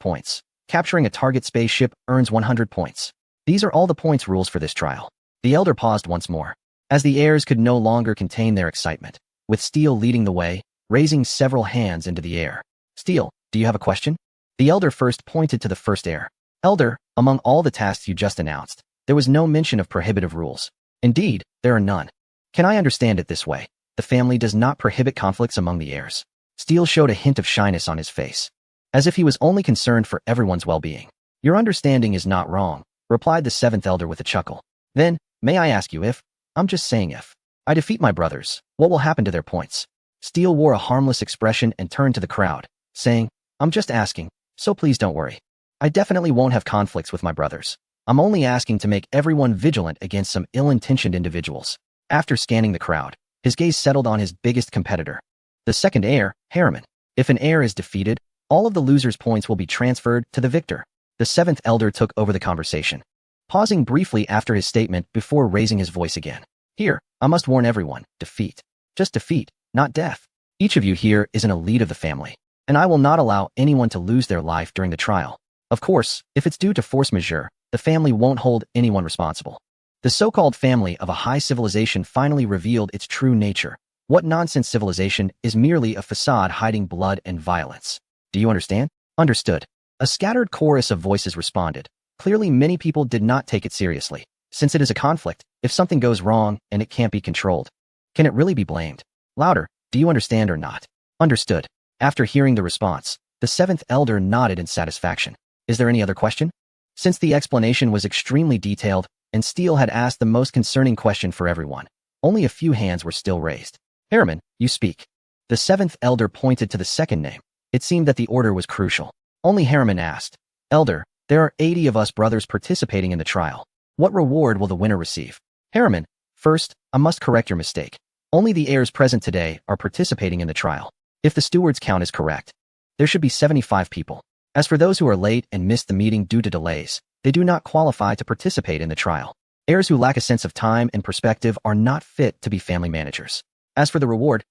points. Capturing a target spaceship earns 100 points. These are all the points rules for this trial. The elder paused once more, as the heirs could no longer contain their excitement, with Steele leading the way, raising several hands into the air. Steele, do you have a question? The elder first pointed to the first heir. Elder, among all the tasks you just announced, there was no mention of prohibitive rules. Indeed, there are none. Can I understand it this way? The family does not prohibit conflicts among the heirs. Steele showed a hint of shyness on his face, as if he was only concerned for everyone's well-being. Your understanding is not wrong, replied the seventh elder with a chuckle. Then, may I ask you if, I'm just saying if, I defeat my brothers, what will happen to their points? Steele wore a harmless expression and turned to the crowd, saying, I'm just asking, so please don't worry. I definitely won't have conflicts with my brothers. I'm only asking to make everyone vigilant against some ill-intentioned individuals. After scanning the crowd, his gaze settled on his biggest competitor, the second heir, Harriman. If an heir is defeated, all of the loser's points will be transferred to the victor. The seventh elder took over the conversation, pausing briefly after his statement before raising his voice again. Here, I must warn everyone, defeat. Just defeat, not death. Each of you here is an elite of the family, and I will not allow anyone to lose their life during the trial. Of course, if it's due to force majeure, the family won't hold anyone responsible. The so-called family of a high civilization finally revealed its true nature. What nonsense civilization is merely a facade hiding blood and violence. Do you understand? Understood. A scattered chorus of voices responded. Clearly many people did not take it seriously, since it is a conflict. If something goes wrong and it can't be controlled, can it really be blamed? Louder, do you understand or not? Understood. After hearing the response, the seventh elder nodded in satisfaction. Is there any other question? Since the explanation was extremely detailed, and Steele had asked the most concerning question for everyone, only a few hands were still raised. Harriman, you speak. The seventh elder pointed to the second name. It seemed that the order was crucial. Only Harriman asked, Elder, there are 80 of us brothers participating in the trial. What reward will the winner receive? Harriman, first, I must correct your mistake. Only the heirs present today are participating in the trial. If the steward's count is correct, there should be 75 people. As for those who are late and missed the meeting due to delays, they do not qualify to participate in the trial. Heirs who lack a sense of time and perspective are not fit to be family managers. As for the reward,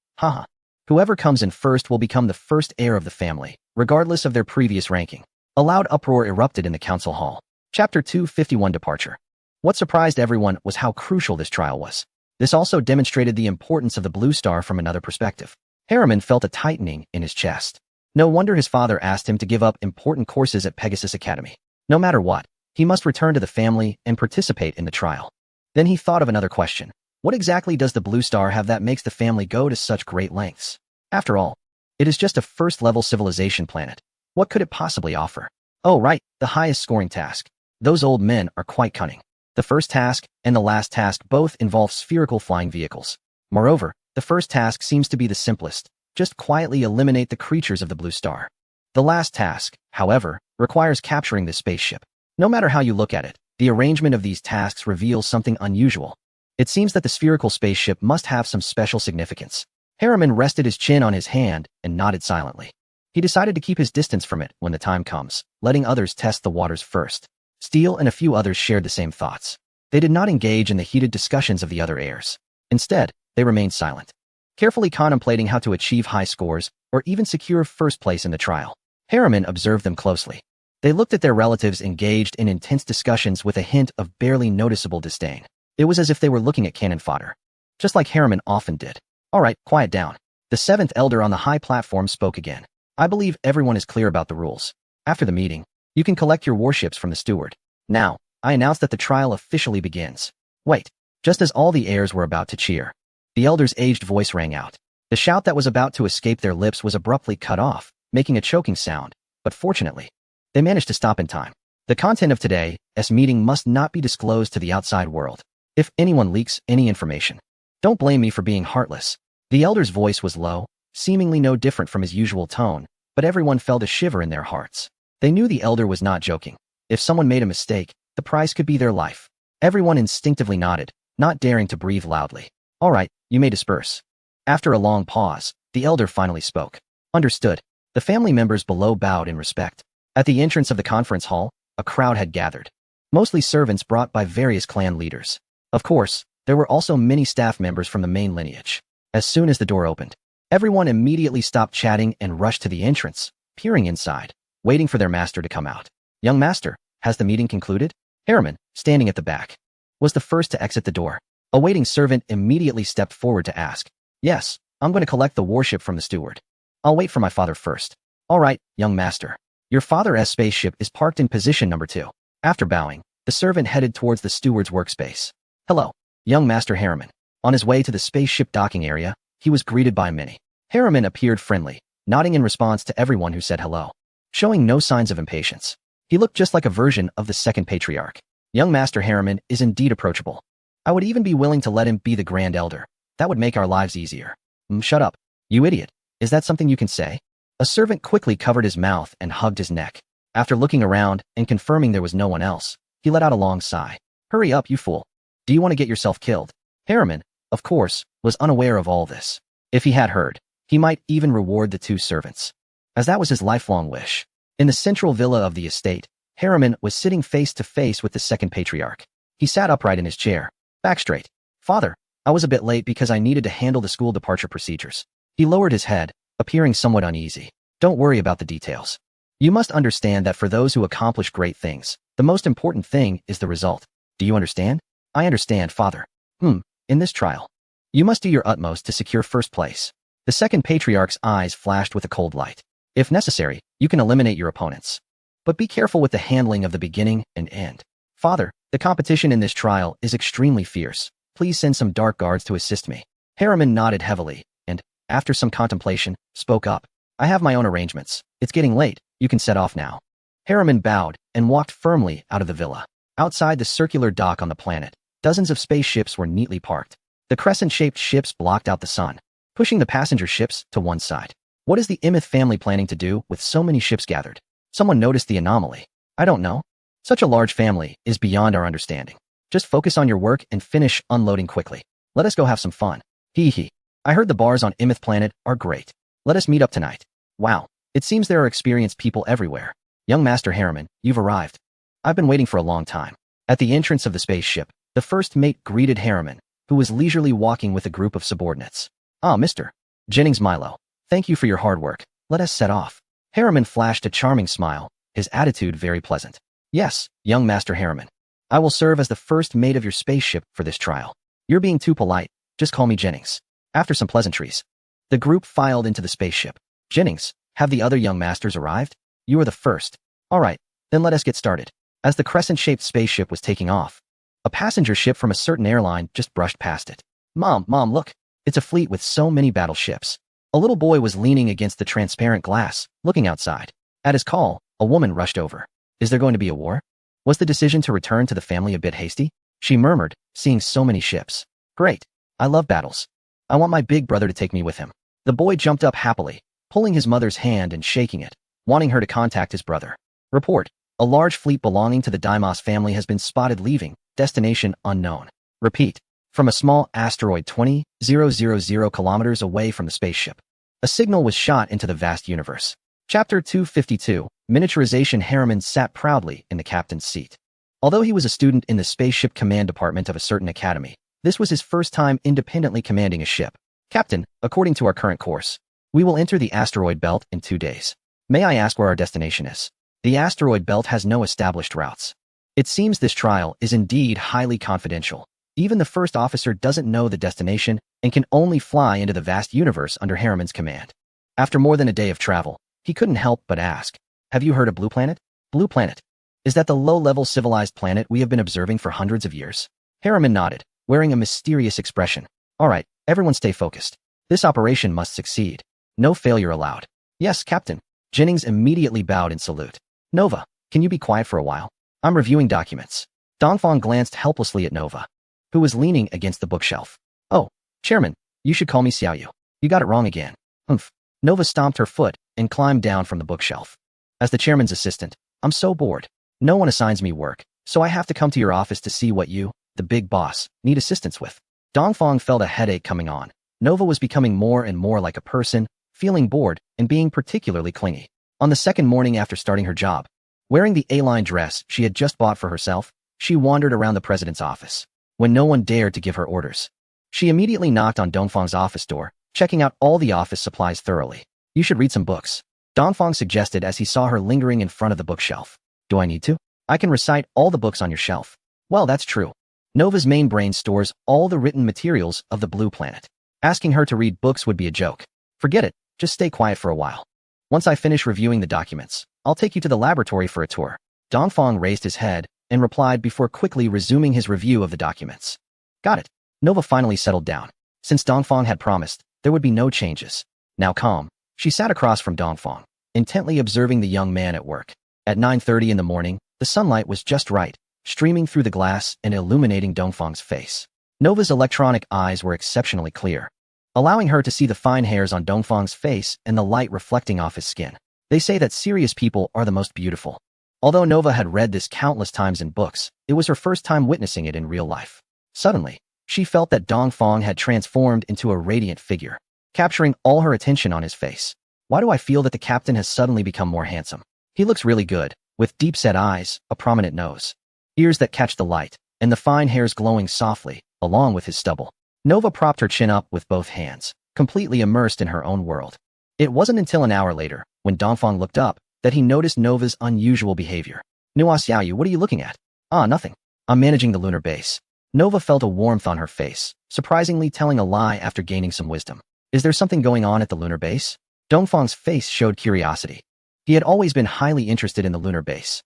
whoever comes in first will become the first heir of the family, regardless of their previous ranking. A loud uproar erupted in the council hall. Chapter 251 Departure. What surprised everyone was how crucial this trial was. This also demonstrated the importance of the Blue Star from another perspective. Harriman felt a tightening in his chest. No wonder his father asked him to give up important courses at Pegasus Academy. No matter what, he must return to the family and participate in the trial. Then he thought of another question. What exactly does the Blue Star have that makes the family go to such great lengths? After all, it is just a first-level civilization planet. What could it possibly offer? Oh right, the highest scoring task. Those old men are quite cunning. The first task and the last task both involve spherical flying vehicles. Moreover, the first task seems to be the simplest. Just quietly eliminate the creatures of the Blue Star. The last task, however, requires capturing the spaceship. No matter how you look at it, the arrangement of these tasks reveals something unusual. It seems that the spherical spaceship must have some special significance. Harriman rested his chin on his hand and nodded silently. He decided to keep his distance from it when the time comes, letting others test the waters first. Steele and a few others shared the same thoughts. They did not engage in the heated discussions of the other heirs. Instead, they remained silent, carefully contemplating how to achieve high scores or even secure first place in the trial. Harriman observed them closely. They looked at their relatives engaged in intense discussions with a hint of barely noticeable disdain. It was as if they were looking at cannon fodder, just like Harriman often did. All right, quiet down. The seventh elder on the high platform spoke again. I believe everyone is clear about the rules. After the meeting, you can collect your warships from the steward. Now, I announce that the trial officially begins. Wait, just as all the heirs were about to cheer, the elder's aged voice rang out. The shout that was about to escape their lips was abruptly cut off, making a choking sound, but fortunately, they managed to stop in time. The content of today's meeting must not be disclosed to the outside world. If anyone leaks any information, don't blame me for being heartless. The elder's voice was low, seemingly no different from his usual tone, but everyone felt a shiver in their hearts. They knew the elder was not joking. If someone made a mistake, the price could be their life. Everyone instinctively nodded, not daring to breathe loudly. All right, you may disperse. After a long pause, the elder finally spoke. Understood. The family members below bowed in respect. At the entrance of the conference hall, a crowd had gathered, mostly servants brought by various clan leaders. Of course, there were also many staff members from the main lineage. As soon as the door opened, everyone immediately stopped chatting and rushed to the entrance, peering inside, waiting for their master to come out. Young master, has the meeting concluded? Harriman, standing at the back, was the first to exit the door. A waiting servant immediately stepped forward to ask, Yes, I'm going to collect the warship from the steward. I'll wait for my father first. All right, young master. Your father's spaceship is parked in position number 2. After bowing, the servant headed towards the steward's workspace. Hello, young Master Harriman. On his way to the spaceship docking area, he was greeted by many. Harriman appeared friendly, nodding in response to everyone who said hello, showing no signs of impatience. He looked just like a version of the second patriarch. Young Master Harriman is indeed approachable. I would even be willing to let him be the Grand Elder. That would make our lives easier. Shut up, you idiot. Is that something you can say? A servant quickly covered his mouth and hugged his neck. After looking around and confirming there was no one else, he let out a long sigh. Hurry up, you fool. Do you want to get yourself killed? Harriman, of course, was unaware of all this. If he had heard, he might even reward the 2 servants, as that was his lifelong wish. In the central villa of the estate, Harriman was sitting face to face with the second patriarch. He sat upright in his chair, back straight. Father, I was a bit late because I needed to handle the school departure procedures. He lowered his head, appearing somewhat uneasy. Don't worry about the details. You must understand that for those who accomplish great things, the most important thing is the result. Do you understand? I understand, father. In this trial, you must do your utmost to secure first place. The second patriarch's eyes flashed with a cold light. If necessary, you can eliminate your opponents. But be careful with the handling of the beginning and end. Father, the competition in this trial is extremely fierce. Please send some dark guards to assist me. Harriman nodded heavily, and, after some contemplation, spoke up. I have my own arrangements. It's getting late. You can set off now. Harriman bowed and walked firmly out of the villa. Outside the circular dock on the planet, dozens of spaceships were neatly parked. The crescent-shaped ships blocked out the sun, pushing the passenger ships to one side. What is the Imith family planning to do with so many ships gathered? Someone noticed the anomaly. I don't know. Such a large family is beyond our understanding. Just focus on your work and finish unloading quickly. Let us go have some fun. Hee hee. I heard the bars on Imith planet are great. Let us meet up tonight. Wow. It seems there are experienced people everywhere. Young Master Harriman, you've arrived. I've been waiting for a long time. At the entrance of the spaceship, the first mate greeted Harriman, who was leisurely walking with a group of subordinates. Ah, Mr. Jennings Milo. Thank you for your hard work. Let us set off. Harriman flashed a charming smile, his attitude very pleasant. Yes, young Master Harriman. I will serve as the first mate of your spaceship for this trial. You're being too polite. Just call me Jennings. After some pleasantries, the group filed into the spaceship. Jennings, have the other young masters arrived? You are the first. All right, then let us get started. As the crescent-shaped spaceship was taking off, a passenger ship from a certain airline just brushed past it. Mom, look. It's a fleet with so many battleships. A little boy was leaning against the transparent glass, looking outside. At his call, a woman rushed over. Is there going to be a war? Was the decision to return to the family a bit hasty? She murmured, seeing so many ships. Great. I love battles. I want my big brother to take me with him. The boy jumped up happily, pulling his mother's hand and shaking it, wanting her to contact his brother. Report. A large fleet belonging to the Deimos family has been spotted leaving, destination unknown. Repeat. From a small asteroid 20,000 kilometers away from the spaceship. A signal was shot into the vast universe. Chapter 252, Miniaturization. Harriman sat proudly in the captain's seat. Although he was a student in the spaceship command department of a certain academy, this was his first time independently commanding a ship. Captain, according to our current course, we will enter the asteroid belt in 2 days. May I ask where our destination is? The asteroid belt has no established routes. It seems this trial is indeed highly confidential. Even the first officer doesn't know the destination and can only fly into the vast universe under Harriman's command. After more than a day of travel, he couldn't help but ask, have you heard of Blue Planet? Blue Planet. Is that the low-level civilized planet we have been observing for hundreds of years? Harriman nodded, wearing a mysterious expression. All right, everyone stay focused. This operation must succeed. No failure allowed. Yes, Captain. Jennings immediately bowed in salute. Nova, can you be quiet for a while? I'm reviewing documents. Dongfang glanced helplessly at Nova, who was leaning against the bookshelf. Oh, Chairman, you should call me Xiaoyu. You got it wrong again. Humph. Nova stomped her foot and climbed down from the bookshelf. As the chairman's assistant, I'm so bored. No one assigns me work, so I have to come to your office to see what you, the big boss, need assistance with. Dongfang felt a headache coming on. Nova was becoming more and more like a person, feeling bored and being particularly clingy. On the second morning after starting her job, wearing the A-line dress she had just bought for herself, she wandered around the president's office. When no one dared to give her orders, she immediately knocked on Dongfang's office door, checking out all the office supplies thoroughly. You should read some books, Dongfang suggested as he saw her lingering in front of the bookshelf. Do I need to? I can recite all the books on your shelf. Well, that's true. Nova's main brain stores all the written materials of the blue planet. Asking her to read books would be a joke. Forget it, just stay quiet for a while. Once I finish reviewing the documents, I'll take you to the laboratory for a tour. Dongfang raised his head and replied before quickly resuming his review of the documents. Got it. Nova finally settled down. Since Dongfang had promised, there would be no changes. Now calm, she sat across from Dongfang, intently observing the young man at work. At 9:30 in the morning, the sunlight was just right, streaming through the glass and illuminating Dongfang's face. Nova's electronic eyes were exceptionally clear, allowing her to see the fine hairs on Dongfang's face and the light reflecting off his skin. They say that serious people are the most beautiful. Although Nova had read this countless times in books, it was her first time witnessing it in real life. Suddenly, she felt that Dongfang had transformed into a radiant figure, capturing all her attention on his face. Why do I feel that the captain has suddenly become more handsome? He looks really good, with deep-set eyes, a prominent nose, ears that catch the light, and the fine hairs glowing softly, along with his stubble. Nova propped her chin up with both hands, completely immersed in her own world. It wasn't until an hour later, when Dongfang looked up, that he noticed Nova's unusual behavior. Nua Xiaoyu, what are you looking at? Ah, nothing. I'm managing the lunar base. Nova felt a warmth on her face, surprisingly telling a lie after gaining some wisdom. Is there something going on at the lunar base? Dongfang's face showed curiosity. He had always been highly interested in the lunar base.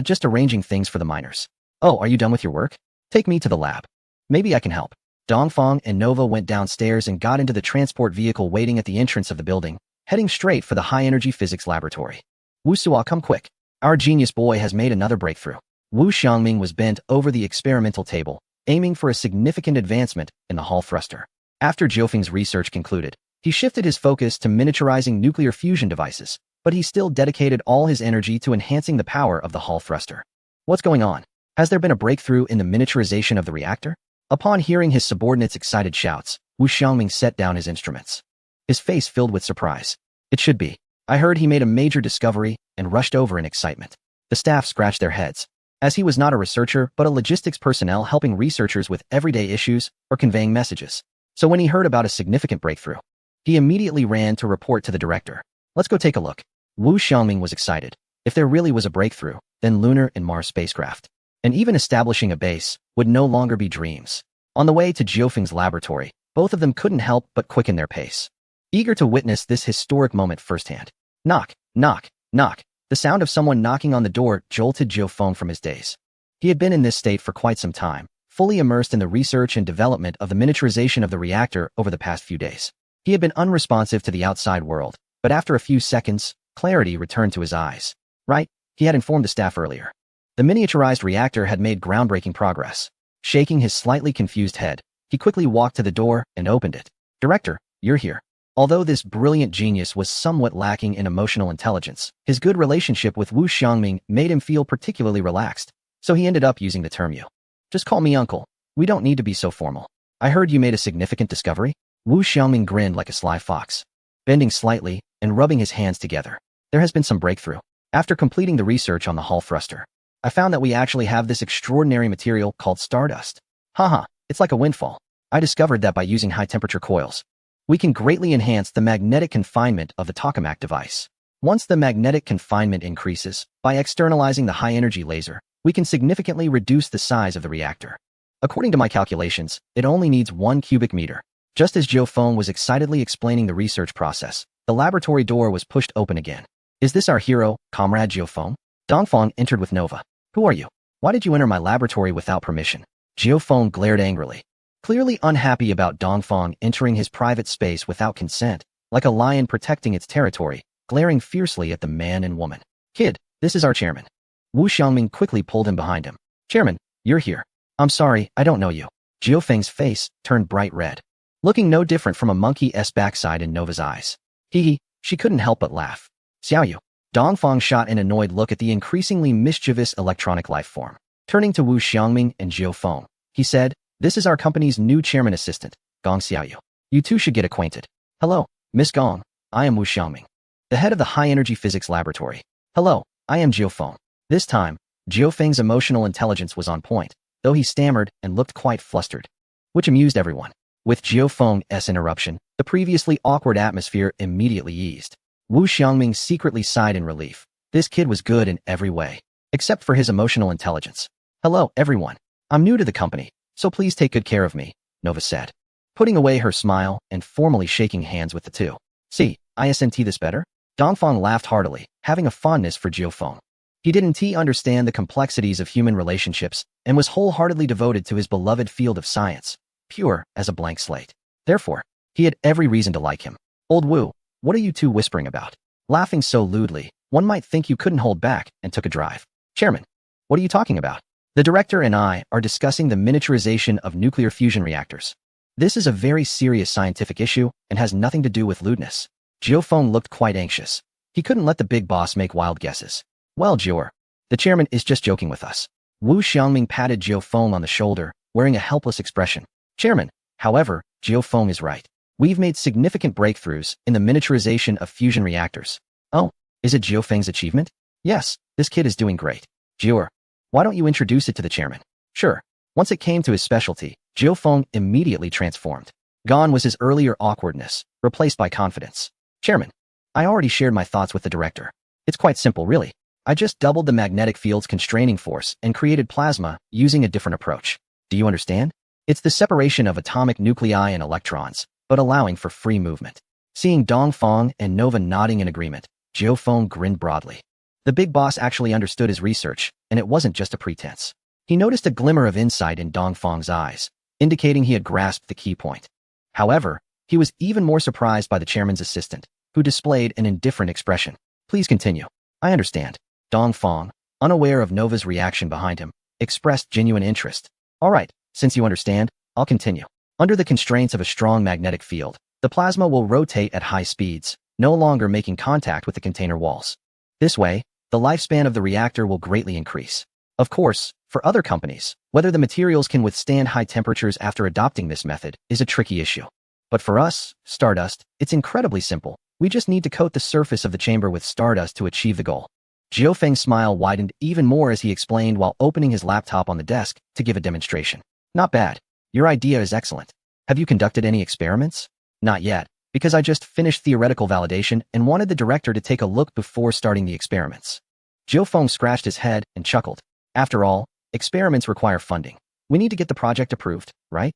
Just arranging things for the miners. Oh, are you done with your work? Take me to the lab. Maybe I can help. Dongfang and Nova went downstairs and got into the transport vehicle waiting at the entrance of the building, heading straight for the high-energy physics laboratory. Wu Suo, come quick. Our genius boy has made another breakthrough. Wu Xiangming was bent over the experimental table, aiming for a significant advancement in the Hall thruster. After Jiufeng's research concluded, he shifted his focus to miniaturizing nuclear fusion devices, but he still dedicated all his energy to enhancing the power of the Hall thruster. What's going on? Has there been a breakthrough in the miniaturization of the reactor? Upon hearing his subordinates' excited shouts, Wu Xiangming set down his instruments. His face filled with surprise. It should be. I heard he made a major discovery and rushed over in excitement. The staff scratched their heads, as he was not a researcher but a logistics personnel helping researchers with everyday issues or conveying messages. So when he heard about a significant breakthrough, he immediately ran to report to the director. Let's go take a look. Wu Xiangming was excited. If there really was a breakthrough, then lunar and Mars spacecraft, and even establishing a base, would no longer be dreams. On the way to Jiufeng's laboratory, both of them couldn't help but quicken their pace, eager to witness this historic moment firsthand. Knock, knock, knock. The sound of someone knocking on the door jolted Jiufeng from his daze. He had been in this state for quite some time, fully immersed in the research and development of the miniaturization of the reactor over the past few days. He had been unresponsive to the outside world, but after a few seconds, clarity returned to his eyes. Right, he had informed the staff earlier. The miniaturized reactor had made groundbreaking progress. Shaking his slightly confused head, he quickly walked to the door and opened it. Director, you're here. Although this brilliant genius was somewhat lacking in emotional intelligence, his good relationship with Wu Xiangming made him feel particularly relaxed, so he ended up using the term you. Just call me uncle. We don't need to be so formal. I heard you made a significant discovery? Wu Xiangming grinned like a sly fox, bending slightly and rubbing his hands together. There has been some breakthrough. After completing the research on the Hall thruster, I found that we actually have this extraordinary material called stardust. Haha, it's like a windfall. I discovered that by using high-temperature coils, we can greatly enhance the magnetic confinement of the tokamak device. Once the magnetic confinement increases, by externalizing the high-energy laser, we can significantly reduce the size of the reactor. According to my calculations, it only needs 1 cubic meter. Just as Jiufeng was excitedly explaining the research process, the laboratory door was pushed open again. Is this our hero, Comrade Jiufeng? Dongfang entered with Nova. Who are you? Why did you enter my laboratory without permission? Jiao Feng glared angrily. Clearly unhappy about Dongfang entering his private space without consent, like a lion protecting its territory, glaring fiercely at the man and woman. Kid, this is our chairman. Wu Xiangming quickly pulled him behind him. Chairman, you're here. I'm sorry, I don't know you. Jiao Feng's face turned bright red, looking no different from a monkey's backside in Nova's eyes. She couldn't help but laugh. Xiaoyu. Dongfang shot an annoyed look at the increasingly mischievous electronic life form. Turning to Wu Xiangming and Jiao Feng, he said, this is our company's new chairman assistant, Gong Xiaoyu. You two should get acquainted. Hello, Miss Gong. I am Wu Xiangming, the head of the high-energy physics laboratory. Hello, I am Jiao Feng. This time, Jiao Feng's emotional intelligence was on point, though he stammered and looked quite flustered, which amused everyone. With Jiao Feng's interruption, the previously awkward atmosphere immediately eased. Wu Xiangming secretly sighed in relief. This kid was good in every way, except for his emotional intelligence. Hello, everyone. I'm new to the company, so please take good care of me, Nova said, putting away her smile and formally shaking hands with the two. See, isn't this better? Dongfang laughed heartily, having a fondness for Jiao Feng. He didn't understand the complexities of human relationships and was wholeheartedly devoted to his beloved field of science, pure as a blank slate. Therefore, he had every reason to like him. Old Wu, what are you two whispering about? Laughing so lewdly, one might think you couldn't hold back and took a drive. Chairman, what are you talking about? The director and I are discussing the miniaturization of nuclear fusion reactors. This is a very serious scientific issue and has nothing to do with lewdness. Jiao Feng looked quite anxious. He couldn't let the big boss make wild guesses. Well, Jiao, the chairman is just joking with us. Wu Xiangming patted Jiao Feng on the shoulder, wearing a helpless expression. Chairman, however, Jiao Feng is right. We've made significant breakthroughs in the miniaturization of fusion reactors. Oh, is it Jiao Feng's achievement? Yes, this kid is doing great. Jiao, why don't you introduce it to the chairman? Sure. Once it came to his specialty, Jiao Feng immediately transformed. Gone was his earlier awkwardness, replaced by confidence. Chairman, I already shared my thoughts with the director. It's quite simple, really. I just doubled the magnetic field's constraining force and created plasma using a different approach. Do you understand? It's the separation of atomic nuclei and electrons, but allowing for free movement. Seeing Dongfang and Nova nodding in agreement, Jiao Feng grinned broadly. The big boss actually understood his research, and it wasn't just a pretense. He noticed a glimmer of insight in Dongfang's eyes, indicating he had grasped the key point. However, he was even more surprised by the chairman's assistant, who displayed an indifferent expression. Please continue. I understand. Dongfang, unaware of Nova's reaction behind him, expressed genuine interest. All right, since you understand, I'll continue. Under the constraints of a strong magnetic field, the plasma will rotate at high speeds, no longer making contact with the container walls. This way, the lifespan of the reactor will greatly increase. Of course, for other companies, whether the materials can withstand high temperatures after adopting this method is a tricky issue. But for us, Stardust, it's incredibly simple. We just need to coat the surface of the chamber with Stardust to achieve the goal. Jiao Feng's smile widened even more as he explained while opening his laptop on the desk to give a demonstration. Not bad. Your idea is excellent. Have you conducted any experiments? Not yet, because I just finished theoretical validation and wanted the director to take a look before starting the experiments. Jiao Feng scratched his head and chuckled. After all, experiments require funding. We need to get the project approved, right?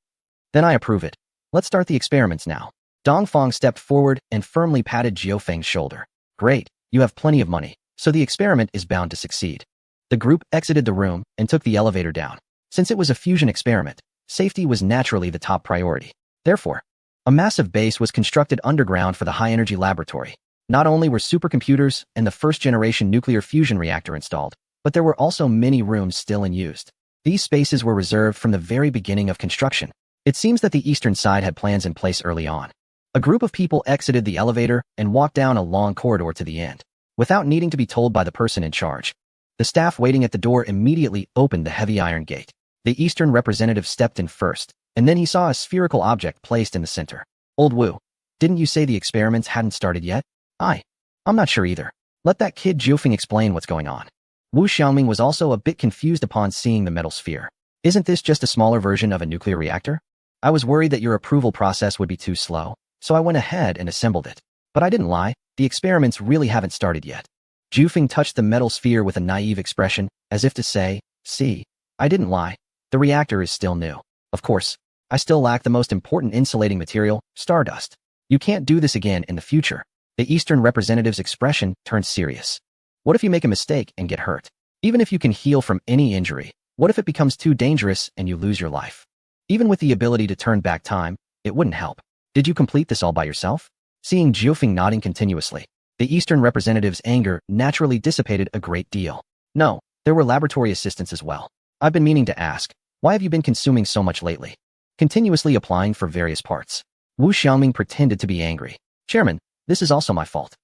Then I approve it. Let's start the experiments now. Dongfang stepped forward and firmly patted Jiao Feng's shoulder. Great, you have plenty of money, so the experiment is bound to succeed. The group exited the room and took the elevator down. Since it was a fusion experiment, safety was naturally the top priority. Therefore, a massive base was constructed underground for the high-energy laboratory. Not only were supercomputers and the first-generation nuclear fusion reactor installed, but there were also many rooms still unused. These spaces were reserved from the very beginning of construction. It seems that the eastern side had plans in place early on. A group of people exited the elevator and walked down a long corridor to the end, without needing to be told by the person in charge. The staff waiting at the door immediately opened the heavy iron gate. The Eastern representative stepped in first, and then he saw a spherical object placed in the center. Old Wu, didn't you say the experiments hadn't started yet? I'm not sure either. Let that kid Jiao Feng explain what's going on. Wu Xiangming was also a bit confused upon seeing the metal sphere. Isn't this just a smaller version of a nuclear reactor? I was worried that your approval process would be too slow, so I went ahead and assembled it. But I didn't lie, the experiments really haven't started yet. Jiao Feng touched the metal sphere with a naive expression, as if to say, see, I didn't lie. The reactor is still new. Of course, I still lack the most important insulating material, Stardust. You can't do this again in the future. The Eastern representative's expression turned serious. What if you make a mistake and get hurt? Even if you can heal from any injury, what if it becomes too dangerous and you lose your life? Even with the ability to turn back time, it wouldn't help. Did you complete this all by yourself? Seeing Jiufeng nodding continuously, the Eastern representative's anger naturally dissipated a great deal. No, there were laboratory assistants as well. I've been meaning to ask, why have you been consuming so much lately? Continuously applying for various parts. Wu Xiaoming pretended to be angry. Chairman, this is also my fault.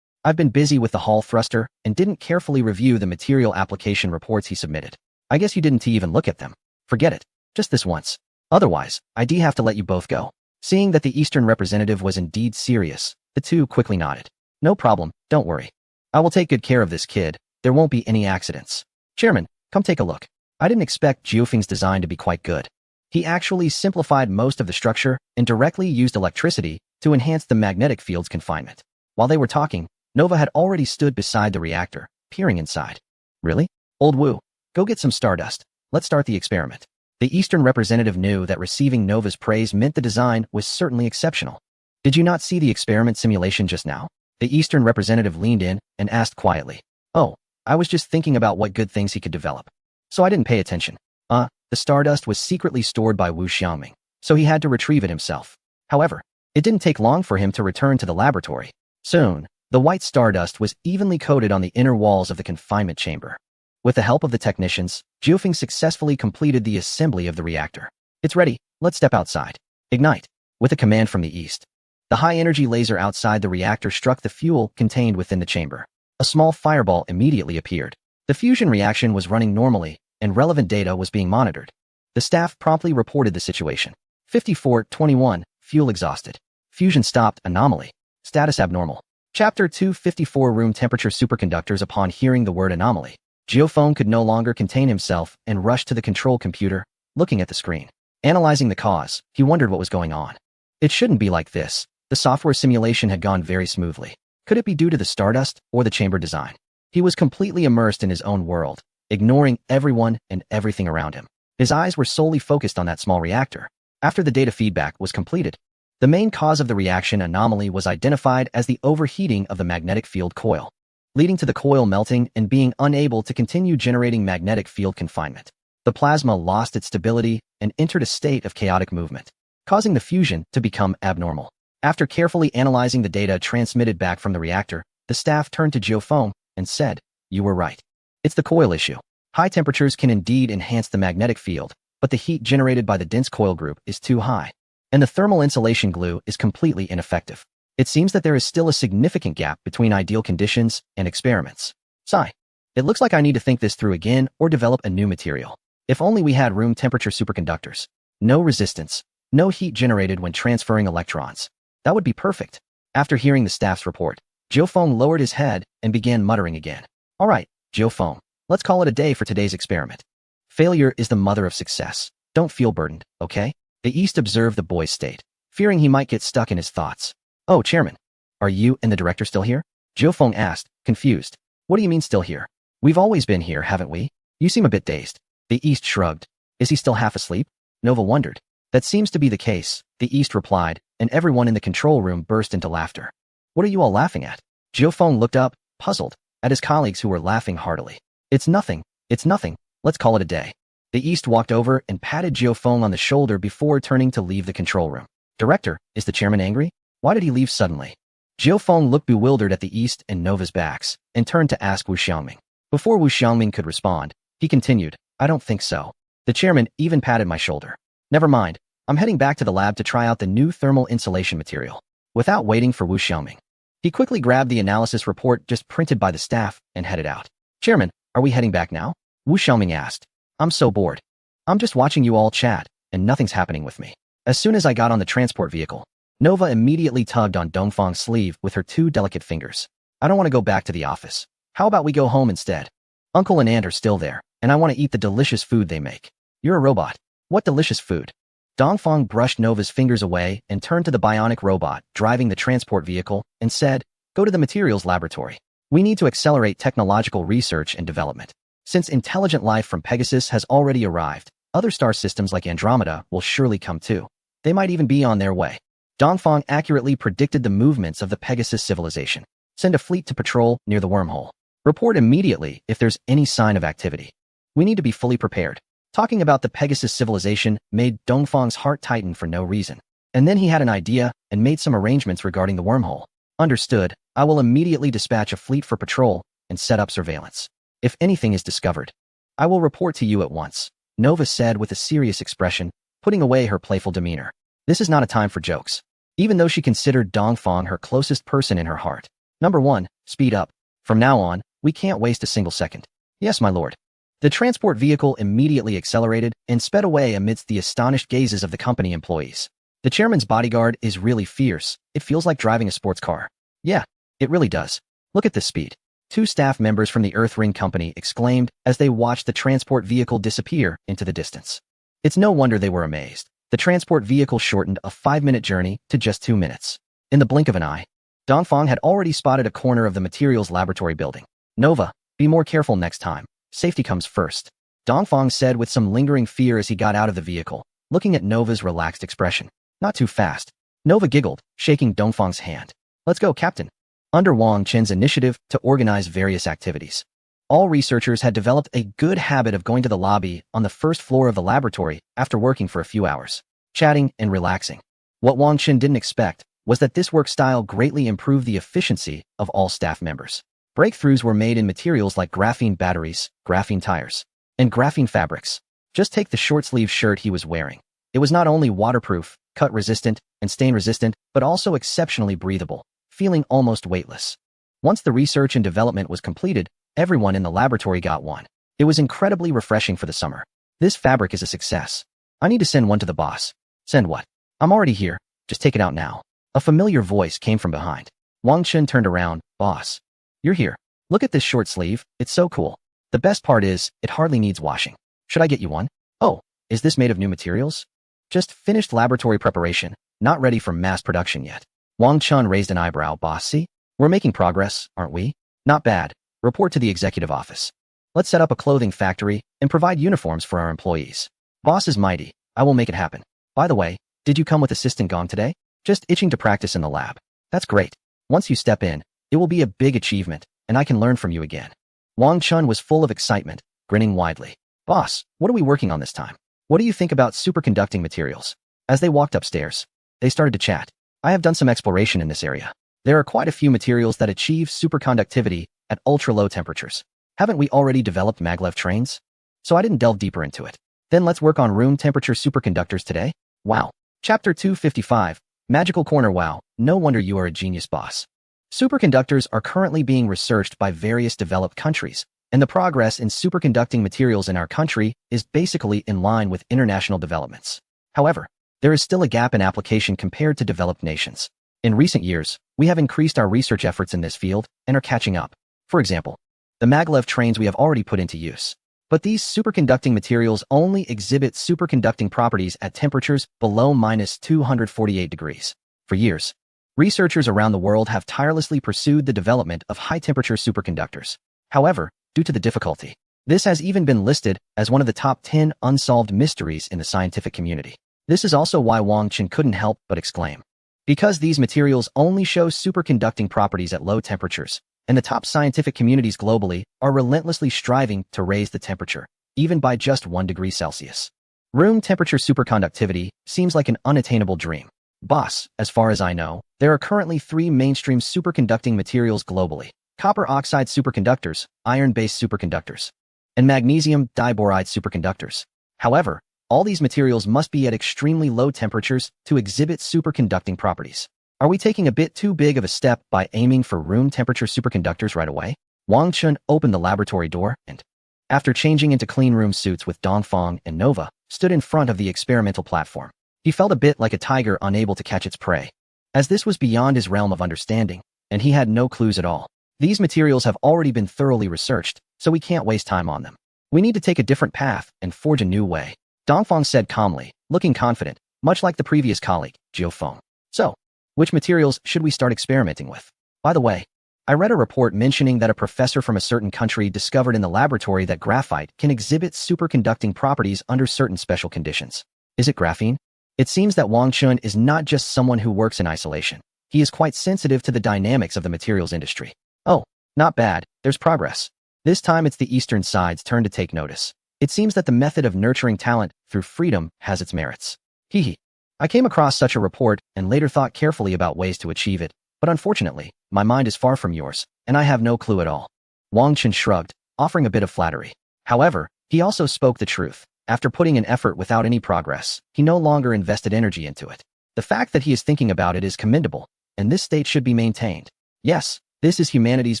I've been busy with the hall thruster and didn't carefully review the material application reports he submitted. I guess you didn't even look at them. Forget it. Just this once. Otherwise, I'd have to let you both go. Seeing that the Eastern representative was indeed serious, the two quickly nodded. No problem, don't worry. I will take good care of this kid. There won't be any accidents. Chairman, come take a look. I didn't expect Jiufeng's design to be quite good. He actually simplified most of the structure and directly used electricity to enhance the magnetic field's confinement. While they were talking, Nova had already stood beside the reactor, peering inside. Really? Old Wu, go get some stardust. Let's start the experiment. The Eastern representative knew that receiving Nova's praise meant the design was certainly exceptional. Did you not see the experiment simulation just now? The Eastern representative leaned in and asked quietly. Oh, I was just thinking about what good things he could develop. So I didn't pay attention. The stardust was secretly stored by Wu Xiaoming, so he had to retrieve it himself. However, it didn't take long for him to return to the laboratory. Soon, the white stardust was evenly coated on the inner walls of the confinement chamber. With the help of the technicians, Jiufeng successfully completed the assembly of the reactor. It's ready, let's step outside. Ignite. With a command from the east. The high-energy laser outside the reactor struck the fuel contained within the chamber. A small fireball immediately appeared. The fusion reaction was running normally, and relevant data was being monitored. The staff promptly reported the situation. 5421, fuel exhausted. Fusion stopped, anomaly. Status abnormal. Chapter 254 room temperature superconductors. Upon hearing the word anomaly, Jiufeng could no longer contain himself and rushed to the control computer, looking at the screen. Analyzing the cause, he wondered what was going on. It shouldn't be like this. The software simulation had gone very smoothly. Could it be due to the stardust or the chamber design? He was completely immersed in his own world, ignoring everyone and everything around him. His eyes were solely focused on that small reactor. After the data feedback was completed, the main cause of the reaction anomaly was identified as the overheating of the magnetic field coil, leading to the coil melting and being unable to continue generating magnetic field confinement. The plasma lost its stability and entered a state of chaotic movement, causing the fusion to become abnormal. After carefully analyzing the data transmitted back from the reactor, the staff turned to Jiufeng and said, "You were right. It's the coil issue. High temperatures can indeed enhance the magnetic field, but the heat generated by the dense coil group is too high, and the thermal insulation glue is completely ineffective. It seems that there is still a significant gap between ideal conditions and experiments. Sigh. It looks like I need to think this through again or develop a new material. If only we had room temperature superconductors. No resistance, no heat generated when transferring electrons. That would be perfect." After hearing the staff's report, Jiufeng lowered his head and began muttering again. "All right, Jiufeng, let's call it a day for today's experiment. Failure is the mother of success. Don't feel burdened, okay?" The East observed the boy's state, fearing he might get stuck in his thoughts. "Oh, Chairman, are you and the director still here?" Jiufeng asked, confused. "What do you mean still here? We've always been here, haven't we? You seem a bit dazed." The East shrugged. "Is he still half asleep?" Nova wondered. "That seems to be the case," the East replied, and everyone in the control room burst into laughter. "What are you all laughing at?" Jiufeng looked up, puzzled, at his colleagues who were laughing heartily. It's nothing. Let's call it a day." The East walked over and patted Jiufeng on the shoulder before turning to leave the control room. "Director, is the chairman angry? Why did he leave suddenly?" Jiufeng looked bewildered at the East and Nova's backs, and turned to ask Wu Xiaoming. Before Wu Xiaoming could respond, he continued, "I don't think so. The chairman even patted my shoulder. Never mind, I'm heading back to the lab to try out the new thermal insulation material." Without waiting for Wu Xiaoming, he quickly grabbed the analysis report just printed by the staff and headed out. "Chairman, are we heading back now?" Wu Xiaoming asked. "I'm so bored. I'm just watching you all chat, and nothing's happening with me." As soon as I got on the transport vehicle, Nova immediately tugged on Dongfang's sleeve with her two delicate fingers. "I don't want to go back to the office. How about we go home instead? Uncle and Aunt are still there, and I want to eat the delicious food they make." "You're a robot. What delicious food?" Dongfang brushed Nova's fingers away and turned to the bionic robot driving the transport vehicle and said, "Go to the materials laboratory. We need to accelerate technological research and development. Since intelligent life from Pegasus has already arrived, other star systems like Andromeda will surely come too. They might even be on their way." Dongfang accurately predicted the movements of the Pegasus civilization. "Send a fleet to patrol near the wormhole. Report immediately if there's any sign of activity. We need to be fully prepared. Talking about the Pegasus civilization made Dongfang's heart tighten for no reason. And then he had an idea and made some arrangements regarding the wormhole. Understood. I will immediately dispatch a fleet for patrol and set up surveillance. If anything is discovered, I will report to you at once, Nova said with a serious expression, putting away her playful demeanor. This is not a time for jokes. Even though she considered Dongfang her closest person in her heart. Number 1, speed up. From now on, we can't waste a single second. Yes, my lord. The transport vehicle immediately accelerated and sped away amidst the astonished gazes of the company employees. The chairman's bodyguard is really fierce. It feels like driving a sports car. Yeah, it really does. Look at this speed. 2 staff members from the Earthring Company exclaimed as they watched the transport vehicle disappear into the distance. It's no wonder they were amazed. The transport vehicle shortened a 5-minute journey to just 2 minutes. In the blink of an eye, Dongfang had already spotted a corner of the materials laboratory building. Nova, be more careful next time. Safety comes first, Dongfang said with some lingering fear as he got out of the vehicle, looking at Nova's relaxed expression. Not too fast. Nova giggled, shaking Dongfang's hand. Let's go, Captain. Under Wang Chen's initiative to organize various activities, all researchers had developed a good habit of going to the lobby on the first floor of the laboratory after working for a few hours, chatting and relaxing. What Wang Chen didn't expect was that this work style greatly improved the efficiency of all staff members. Breakthroughs were made in materials like graphene batteries, graphene tires, and graphene fabrics. Just take the short-sleeve shirt he was wearing. It was not only waterproof, cut-resistant, and stain-resistant, but also exceptionally breathable, feeling almost weightless. Once the research and development was completed, everyone in the laboratory got one. It was incredibly refreshing for the summer. This fabric is a success. I need to send one to the boss. Send what? I'm already here. Just take it out now. A familiar voice came from behind. Wang Chen turned around. Boss. You're here. Look at this short sleeve. It's so cool. The best part is, it hardly needs washing. Should I get you one? Oh, is this made of new materials? Just finished laboratory preparation, not ready for mass production yet. Wang Chen raised an eyebrow. Boss, see? We're making progress, aren't we? Not bad. Report to the executive office. Let's set up a clothing factory and provide uniforms for our employees. Boss is mighty. I will make it happen. By the way, did you come with Assistant Gong today? Just itching to practice in the lab. That's great. Once you step in, it will be a big achievement, and I can learn from you again. Wang Chen was full of excitement, grinning widely. Boss, what are we working on this time? What do you think about superconducting materials? As they walked upstairs, they started to chat. I have done some exploration in this area. There are quite a few materials that achieve superconductivity at ultra-low temperatures. Haven't we already developed maglev trains? So I didn't delve deeper into it. Then let's work on room temperature superconductors today? Wow. Chapter 255, Magical Corner. Wow, no wonder you are a genius, boss. Superconductors are currently being researched by various developed countries, and the progress in superconducting materials in our country is basically in line with international developments. However, there is still a gap in application compared to developed nations. In recent years, we have increased our research efforts in this field and are catching up. For example, the maglev trains we have already put into use. But these superconducting materials only exhibit superconducting properties at temperatures below -248 degrees. For years, researchers around the world have tirelessly pursued the development of high-temperature superconductors. However, due to the difficulty, this has even been listed as one of the top 10 unsolved mysteries in the scientific community. This is also why Wang Chen couldn't help but exclaim. Because these materials only show superconducting properties at low temperatures, and the top scientific communities globally are relentlessly striving to raise the temperature, even by just 1 degree Celsius. Room temperature superconductivity seems like an unattainable dream. Boss, as far as I know, there are currently 3 mainstream superconducting materials globally: copper oxide superconductors, iron-based superconductors, and magnesium diboride superconductors. However, all these materials must be at extremely low temperatures to exhibit superconducting properties. Are we taking a bit too big of a step by aiming for room temperature superconductors right away? Wang Chen opened the laboratory door and, after changing into clean room suits with Dongfang and Nova, stood in front of the experimental platform. He felt a bit like a tiger unable to catch its prey, as this was beyond his realm of understanding, and he had no clues at all. These materials have already been thoroughly researched, so we can't waste time on them. We need to take a different path and forge a new way, Dongfang said calmly, looking confident, much like the previous colleague, Jiu Feng. So, which materials should we start experimenting with? By the way, I read a report mentioning that a professor from a certain country discovered in the laboratory that graphite can exhibit superconducting properties under certain special conditions. Is it graphene? It seems that Wang Chen is not just someone who works in isolation. He is quite sensitive to the dynamics of the materials industry. Oh, Not bad, there's progress. This time it's the Eastern Side's turn to take notice. It seems that the method of nurturing talent through freedom has its merits. Hehe. I came across such a report and later thought carefully about ways to achieve it, but unfortunately, my mind is far from yours, and I have no clue at all. Wang Chen shrugged, offering a bit of flattery. However, he also spoke the truth. After putting in effort without any progress, he no longer invested energy into it. The fact that he is thinking about it is commendable, and this state should be maintained. Yes, this is humanity's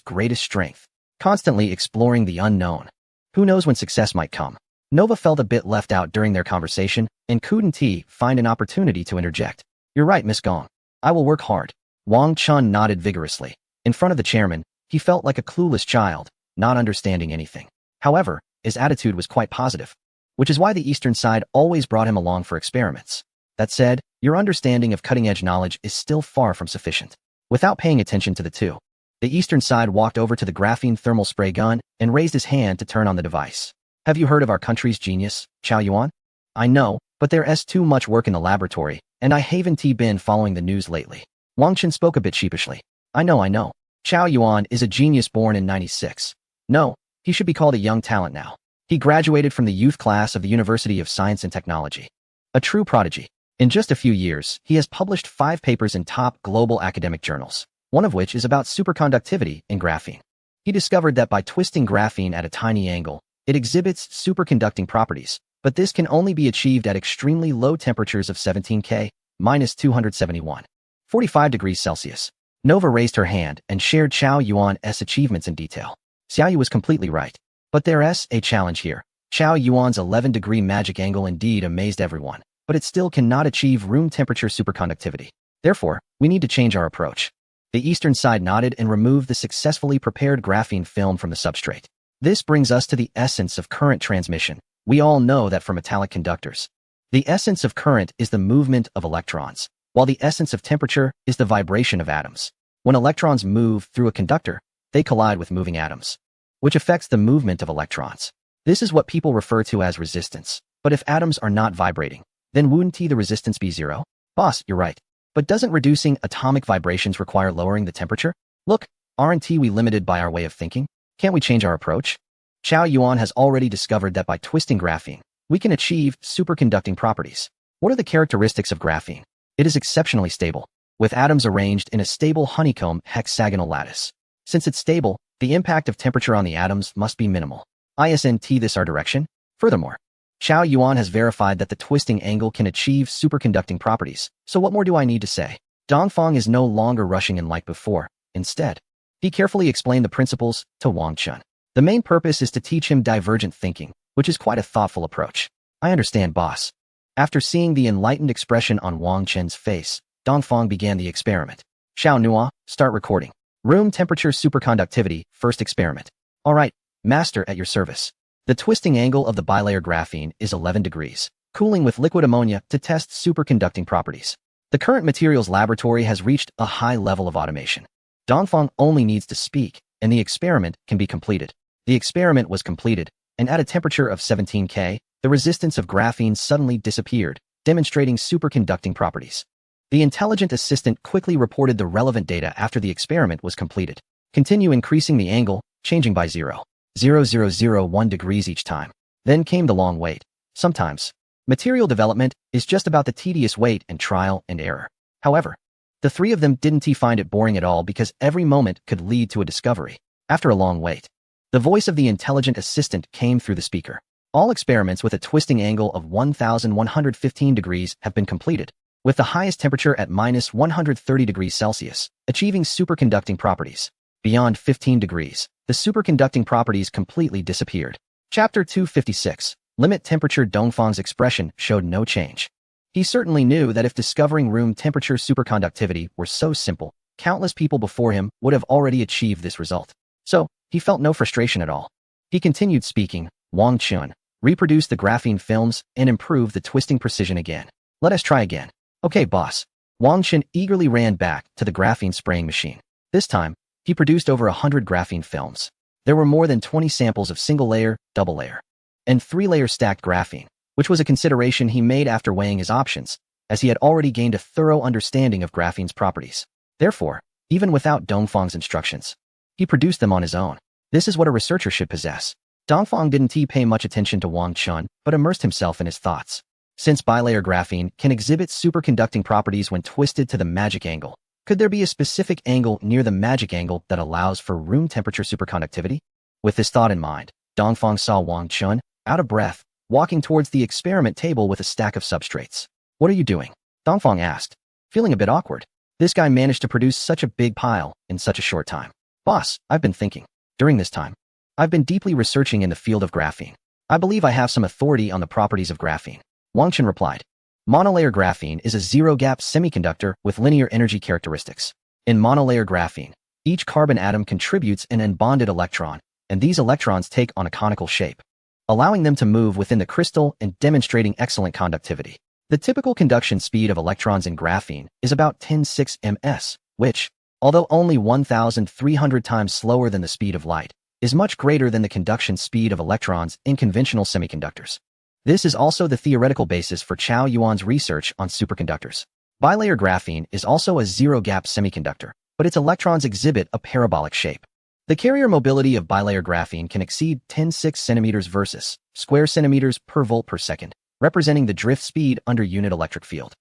greatest strength, constantly exploring the unknown. Who knows when success might come? Nova felt a bit left out during their conversation, and couldn't find an opportunity to interject. You're right, Miss Gong. I will work hard. Wang Chun nodded vigorously. In front of the chairman, he felt like a clueless child, not understanding anything. However, his attitude was quite positive, which is why the Eastern Side always brought him along for experiments. That said, your understanding of cutting-edge knowledge is still far from sufficient. Without paying attention to the two, the Eastern Side walked over to the graphene thermal spray gun and raised his hand to turn on the device. Have you heard of our country's genius, Chao Yuan? I know, but there's too much work in the laboratory, and I haven't been following the news lately. Wang Chen spoke a bit sheepishly. I know. Chao Yuan is a genius born in 96. No, he should be called a young talent now. He graduated from the youth class of the University of Science and Technology. A true prodigy. In just a few years, he has published 5 papers in top global academic journals, one of which is about superconductivity in graphene. He discovered that by twisting graphene at a tiny angle, it exhibits superconducting properties, but this can only be achieved at extremely low temperatures of 17 K, minus 271. 45 degrees Celsius. Nova raised her hand and shared Chao Yuan's achievements in detail. Xiaoyu was completely right. But there's a challenge here. Chao Yuan's 11-degree magic angle indeed amazed everyone, but it still cannot achieve room temperature superconductivity. Therefore, we need to change our approach. The Eastern Side nodded and removed the successfully prepared graphene film from the substrate. This brings us to the essence of current transmission. We all know that for metallic conductors, the essence of current is the movement of electrons, while the essence of temperature is the vibration of atoms. When electrons move through a conductor, they collide with moving atoms, which affects the movement of electrons. This is what people refer to as resistance. But if atoms are not vibrating, then wouldn't the resistance be zero? Boss, you're right. But doesn't reducing atomic vibrations require lowering the temperature? Look, aren't we limited by our way of thinking? Can't we change our approach? Chao Yuan has already discovered that by twisting graphene, we can achieve superconducting properties. What are the characteristics of graphene? It is exceptionally stable, with atoms arranged in a stable honeycomb hexagonal lattice. Since it's stable, the impact of temperature on the atoms must be minimal. Isn't this our direction? Furthermore, Chao Yuan has verified that the twisting angle can achieve superconducting properties, so what more do I need to say? Dongfang is no longer rushing in like before. Instead, he carefully explained the principles to Wang Chun. The main purpose is to teach him divergent thinking, which is quite a thoughtful approach. I understand, boss. After seeing the enlightened expression on Wang Chen's face, Dongfang began the experiment. Xiao Nua, start recording. Room temperature superconductivity, first experiment. All right, master at your service. The twisting angle of the bilayer graphene is 11 degrees, cooling with liquid ammonia to test superconducting properties. The current materials laboratory has reached a high level of automation. Dongfang only needs to speak, and the experiment can be completed. The experiment was completed, and at a temperature of 17 K, the resistance of graphene suddenly disappeared, demonstrating superconducting properties. The intelligent assistant quickly reported the relevant data after the experiment was completed. Continue increasing the angle, changing by 0.0001 degrees each time. Then came the long wait. Sometimes, material development is just about the tedious wait and trial and error. However, the three of them didn't find it boring at all because every moment could lead to a discovery. After a long wait, the voice of the intelligent assistant came through the speaker. All experiments with a twisting angle of 1115 degrees have been completed, with the highest temperature at minus 130 degrees Celsius, achieving superconducting properties. Beyond 15 degrees, the superconducting properties completely disappeared. Chapter 256. Limit temperature. Dongfang's expression showed no change. He certainly knew that if discovering room temperature superconductivity were so simple, countless people before him would have already achieved this result. So, he felt no frustration at all. He continued speaking. Wang Chun, reproduce the graphene films and improve the twisting precision again. Let us try again. Okay, boss. Wang Chun eagerly ran back to the graphene spraying machine. This time, he produced over 100 graphene films. There were more than 20 samples of single-layer, double-layer, and 3-layer stacked graphene, which was a consideration he made after weighing his options, as he had already gained a thorough understanding of graphene's properties. Therefore, even without Dongfang's instructions, He produced them on his own. This is what a researcher should possess. Dongfang didn't pay much attention to Wang Chun, but immersed himself in his thoughts. Since bilayer graphene can exhibit superconducting properties when twisted to the magic angle, could there be a specific angle near the magic angle that allows for room temperature superconductivity? With this thought in mind, Dongfang saw Wang Chun, out of breath, walking towards the experiment table with a stack of substrates. What are you doing? Dongfang asked, feeling a bit awkward. This guy managed to produce such a big pile in such a short time. Boss, I've been thinking. During this time, I've been deeply researching in the field of graphene. I believe I have some authority on the properties of graphene. Wang Chun replied. Monolayer graphene is a zero-gap semiconductor with linear energy characteristics. In monolayer graphene, each carbon atom contributes an unbonded electron, and these electrons take on a conical shape, allowing them to move within the crystal and demonstrating excellent conductivity. The typical conduction speed of electrons in graphene is about 10⁶ ms, which, although only 1,300 times slower than the speed of light, is much greater than the conduction speed of electrons in conventional semiconductors. This is also the theoretical basis for Chao Yuan's research on superconductors. Bilayer graphene is also a zero-gap semiconductor, but its electrons exhibit a parabolic shape. The carrier mobility of bilayer graphene can exceed 10⁶ centimeters versus square centimeters per volt per second, representing the drift speed under unit electric field.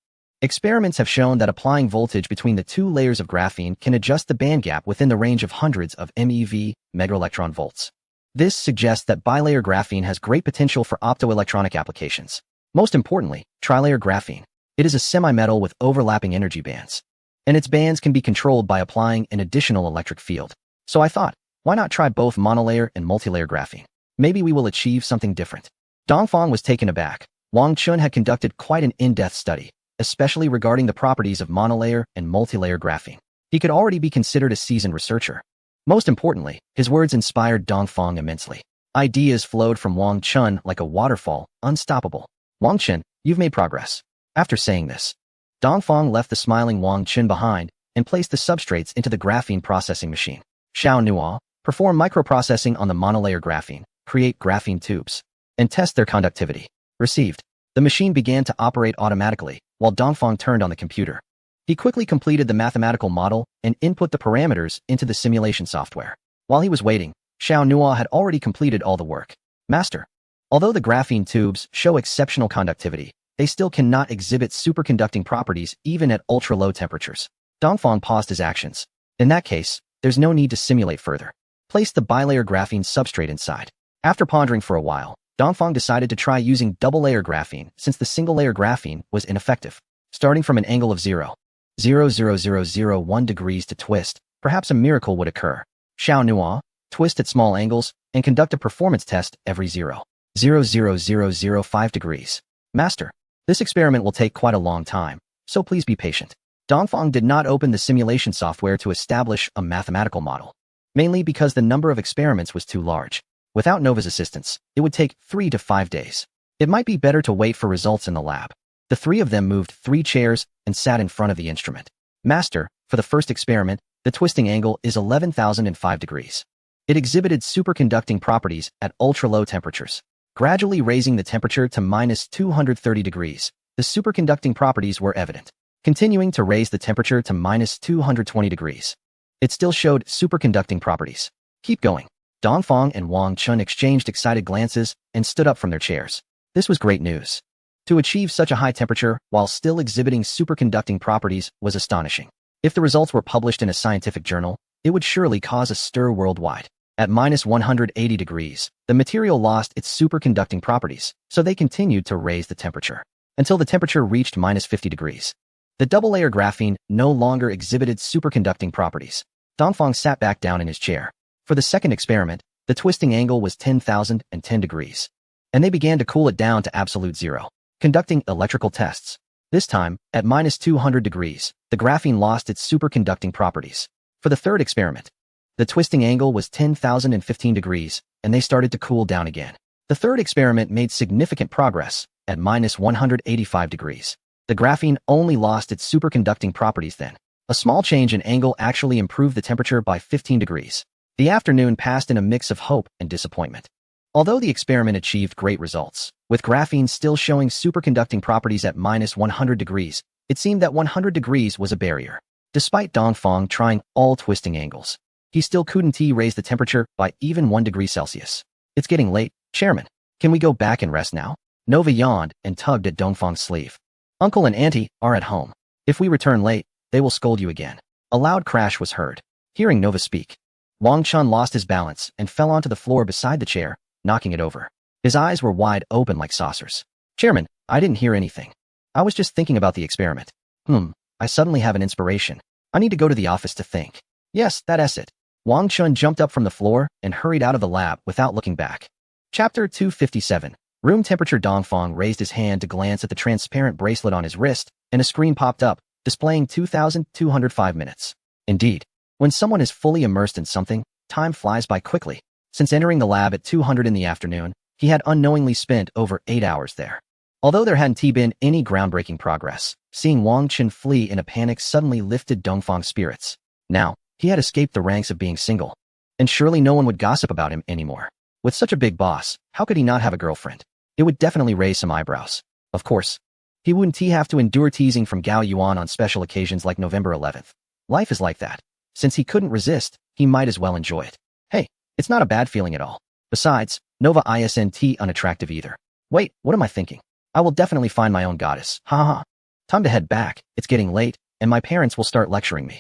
Experiments have shown that applying voltage between the two layers of graphene can adjust the band gap within the range of hundreds of MeV, megaelectron volts. This suggests that bilayer graphene has great potential for optoelectronic applications. Most importantly, trilayer graphene. It is a semi-metal with overlapping energy bands, and its bands can be controlled by applying an additional electric field. So I thought, why not try both monolayer and multilayer graphene? Maybe we will achieve something different. Dongfang was taken aback. Wang Chun had conducted quite an in-depth study, especially regarding the properties of monolayer and multilayer graphene. He could already be considered a seasoned researcher. Most importantly, his words inspired Dongfang immensely. Ideas flowed from Wang Chun like a waterfall, unstoppable. Wang Chun, you've made progress. After saying this, Dongfang left the smiling Wang Chun behind and placed the substrates into the graphene processing machine. Xiao Nuo, perform microprocessing on the monolayer graphene, create graphene tubes, and test their conductivity. Received. The machine began to operate automatically, while Dongfang turned on the computer. He quickly completed the mathematical model and input the parameters into the simulation software. While he was waiting, Xiao Nuo had already completed all the work. Master, although the graphene tubes show exceptional conductivity, they still cannot exhibit superconducting properties even at ultra-low temperatures. Dongfang paused his actions. In that case, there's no need to simulate further. Place the bilayer graphene substrate inside. After pondering for a while, Dongfang decided to try using double-layer graphene since the single-layer graphene was ineffective. Starting from an angle of 0.00001 degrees to twist, perhaps a miracle would occur. Xiao Nuo, twist at small angles and conduct a performance test every 0.00005 degrees. Master, this experiment will take quite a long time, so please be patient. Dongfang did not open the simulation software to establish a mathematical model, mainly because the number of experiments was too large. Without Nova's assistance, it would take 3 to 5 days. It might be better to wait for results in the lab. The three of them moved 3 chairs and sat in front of the instrument. Master, for the first experiment, the twisting angle is 11,005 degrees. It exhibited superconducting properties at ultra-low temperatures. Gradually raising the temperature to -230 degrees, the superconducting properties were evident. Continuing to raise the temperature to -220 degrees. It still showed superconducting properties. Keep going. Dongfang and Wang Chun exchanged excited glances and stood up from their chairs. This was great news. To achieve such a high temperature while still exhibiting superconducting properties was astonishing. If the results were published in a scientific journal, it would surely cause a stir worldwide. At -180 degrees, the material lost its superconducting properties, so they continued to raise the temperature until the temperature reached -50 degrees. The double-layer graphene no longer exhibited superconducting properties. Dongfang sat back down in his chair. For the second experiment, the twisting angle was 10,010 degrees, and they began to cool it down to absolute zero, conducting electrical tests. This time, at -200 degrees, the graphene lost its superconducting properties. For the third experiment, the twisting angle was 10,015 degrees, and they started to cool down again. The third experiment made significant progress. At -185 degrees, the graphene only lost its superconducting properties then. A small change in angle actually improved the temperature by 15 degrees. The afternoon passed in a mix of hope and disappointment. Although the experiment achieved great results, with graphene still showing superconducting properties at -100 degrees, it seemed that 100 degrees was a barrier. Despite Dongfang trying all twisting angles, He still couldn't raise the temperature by even 1 degree Celsius. It's getting late, Chairman. Can we go back and rest now? Nova yawned and tugged at Dongfang's sleeve. Uncle and Auntie are at home. If we return late, they will scold you again. A loud crash was heard. Hearing Nova speak, Wang Chun lost his balance and fell onto the floor beside the chair, knocking it over. His eyes were wide open like saucers. Chairman, I didn't hear anything. I was just thinking about the experiment. I suddenly have an inspiration. I need to go to the office to think. Yes, that's it. Wang Chun jumped up from the floor and hurried out of the lab without looking back. Chapter 257. Room temperature. Dongfang raised his hand to glance at the transparent bracelet on his wrist, and a screen popped up, displaying 2,205 minutes. Indeed, when someone is fully immersed in something, time flies by quickly. Since entering the lab at 200 in the afternoon, he had unknowingly spent over 8 hours there. Although there hadn't been any groundbreaking progress, seeing Wang Chun flee in a panic suddenly lifted Dongfang's spirits. Now, he had escaped the ranks of being single. And surely no one would gossip about him anymore. With such a big boss, how could he not have a girlfriend? It would definitely raise some eyebrows. Of course, he wouldn't have to endure teasing from Gao Yuan on special occasions like November 11th. Life is like that. Since he couldn't resist, he might as well enjoy it. Hey, it's not a bad feeling at all. Besides, Nova isn't unattractive either. Wait, what am I thinking? I will definitely find my own goddess. Ha ha. Time to head back. It's getting late, and my parents will start lecturing me.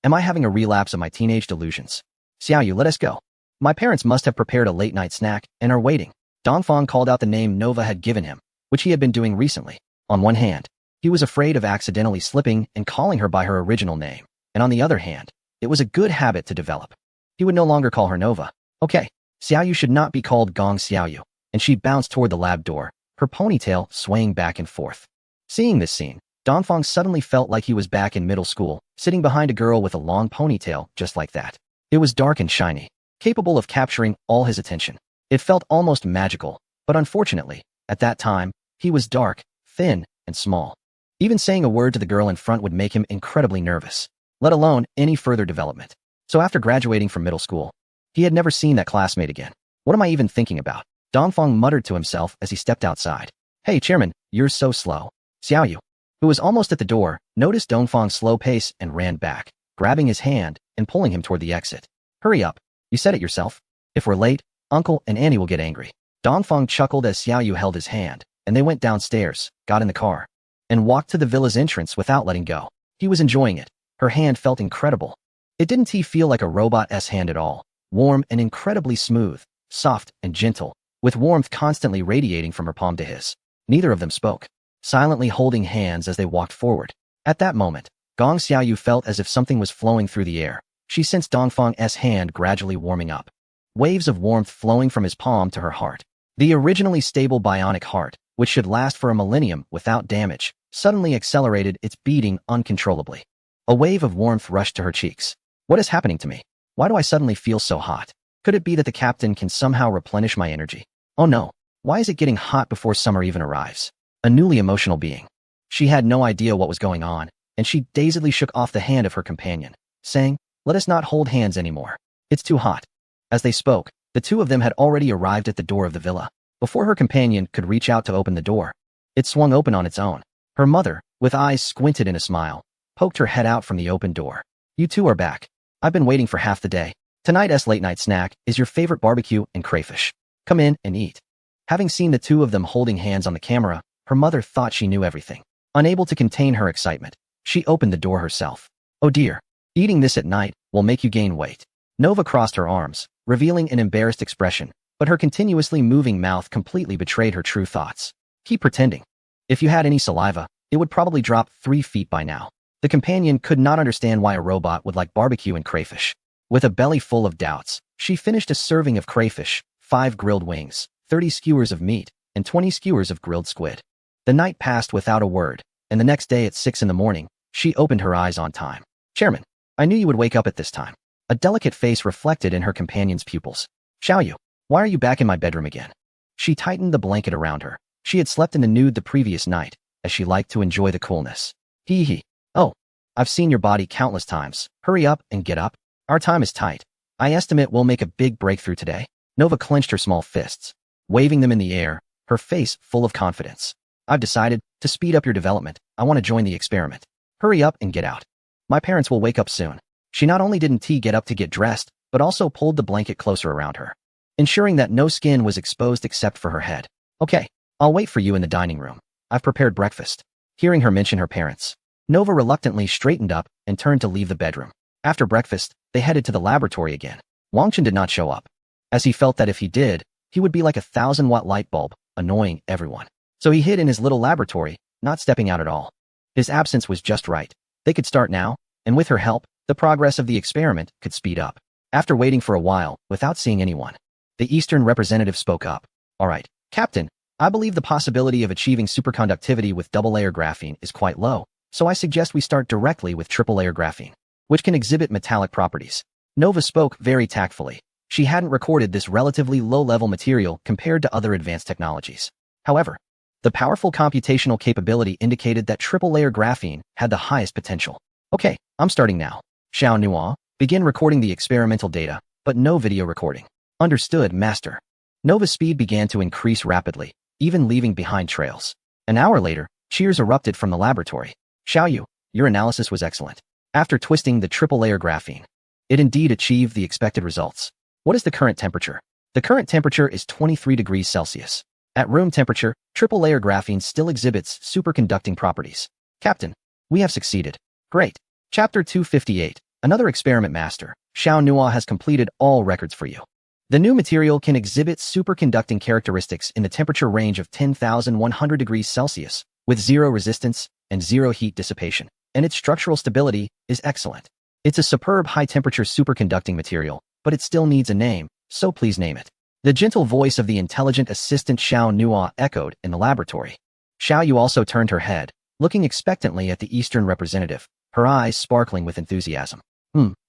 Am I having a relapse of my teenage delusions? Xiaoyu, let us go. My parents must have prepared a late-night snack and are waiting. Dongfang called out the name Nova had given him, which he had been doing recently. On one hand, he was afraid of accidentally slipping and calling her by her original name, and on the other hand, it was a good habit to develop. He would no longer call her Nova. Okay, Xiaoyu should not be called Gong Xiaoyu, and she bounced toward the lab door, her ponytail swaying back and forth. Seeing this scene, Dongfang suddenly felt like he was back in middle school, sitting behind a girl with a long ponytail just like that. It was dark and shiny, capable of capturing all his attention. It felt almost magical, but unfortunately, at that time, he was dark, thin, and small. Even saying a word to the girl in front would make him incredibly nervous, let alone any further development. So after graduating from middle school, he had never seen that classmate again. What am I even thinking about? Dongfang muttered to himself as he stepped outside. Hey, Chairman, you're so slow. Xiaoyu, who was almost at the door, noticed Dongfang's slow pace and ran back, grabbing his hand and pulling him toward the exit. Hurry up. You said it yourself. If we're late, Uncle and Annie will get angry. Dongfang chuckled as Xiaoyu held his hand, and they went downstairs, got in the car, and walked to the villa's entrance without letting go. He was enjoying it. Her hand felt incredible. It didn't feel like a robot's hand at all, warm and incredibly smooth, soft and gentle, with warmth constantly radiating from her palm to his. Neither of them spoke, silently holding hands as they walked forward. At that moment, Gong Xiaoyu felt as if something was flowing through the air. She sensed Dongfang's hand gradually warming up. Waves of warmth flowing from his palm to her heart. The originally stable bionic heart, which should last for a millennium without damage, suddenly accelerated its beating uncontrollably. A wave of warmth rushed to her cheeks. What is happening to me? Why do I suddenly feel so hot? Could it be that the captain can somehow replenish my energy? Oh no, why is it getting hot before summer even arrives? A newly emotional being. She had no idea what was going on, and she dazedly shook off the hand of her companion, saying, "Let us not hold hands anymore. It's too hot." As they spoke, the two of them had already arrived at the door of the villa. Before her companion could reach out to open the door, it swung open on its own. Her mother, with eyes squinted in a smile, poked her head out from the open door. "You two are back. I've been waiting for half the day. Tonight's late-night snack is your favorite barbecue and crayfish. Come in and eat." Having seen the two of them holding hands on the camera, her mother thought she knew everything. Unable to contain her excitement, she opened the door herself. "Oh dear, eating this at night will make you gain weight." Nova crossed her arms, revealing an embarrassed expression, but her continuously moving mouth completely betrayed her true thoughts. "Keep pretending. If you had any saliva, it would probably drop 3 feet by now." The companion could not understand why a robot would like barbecue and crayfish. With a belly full of doubts, she finished a serving of crayfish, 5 grilled wings, 30 skewers of meat, and 20 skewers of grilled squid. The night passed without a word, and the next day at 6 in the morning, she opened her eyes on time. "Chairman, I knew you would wake up at this time." A delicate face reflected in her companion's pupils. "Xiaoyu, why are you back in my bedroom again?" She tightened the blanket around her. She had slept in the nude the previous night, as she liked to enjoy the coolness. Hee hee. "Oh, I've seen your body countless times. Hurry up and get up. Our time is tight. I estimate we'll make a big breakthrough today." Nova clenched her small fists, waving them in the air, her face full of confidence. "I've decided to speed up your development. I want to join the experiment. Hurry up and get out. My parents will wake up soon." She not only didn't get up to get dressed, but also pulled the blanket closer around her, ensuring that no skin was exposed except for her head. Okay, I'll wait for you in the dining room. I've prepared breakfast. Hearing her mention her parents, Nova reluctantly straightened up and turned to leave the bedroom. After breakfast, they headed to the laboratory again. Wangchen did not show up, as he felt that if he did, he would be like a 1,000-watt light bulb, annoying everyone. So he hid in his little laboratory, not stepping out at all. His absence was just right. They could start now, and with her help, the progress of the experiment could speed up. After waiting for a while, without seeing anyone, the Eastern representative spoke up. All right, Captain, I believe the possibility of achieving superconductivity with double-layer graphene is quite low, so I suggest we start directly with triple-layer graphene, which can exhibit metallic properties. Nova spoke very tactfully. She hadn't recorded this relatively low-level material compared to other advanced technologies. However, the powerful computational capability indicated that triple-layer graphene had the highest potential. Okay, I'm starting now. Xiao Nuo, begin recording the experimental data, but no video recording. Understood, Master. Nova's speed began to increase rapidly, even leaving behind trails. An hour later, cheers erupted from the laboratory. Xiao Yu, your analysis was excellent. After twisting the triple-layer graphene, it indeed achieved the expected results. What is the current temperature? The current temperature is 23 degrees Celsius. At room temperature, triple-layer graphene still exhibits superconducting properties. Captain, we have succeeded. Great. Chapter 258. Another experiment master. Xiao Nuo has completed all records for you. The new material can exhibit superconducting characteristics in the temperature range of 10,100 degrees Celsius, with zero resistance and zero heat dissipation, and its structural stability is excellent. It's a superb high-temperature superconducting material, but it still needs a name, so please name it. The gentle voice of the intelligent assistant Xiao Nuo echoed in the laboratory. Xiao Yu also turned her head, looking expectantly at the Eastern representative, her eyes sparkling with enthusiasm.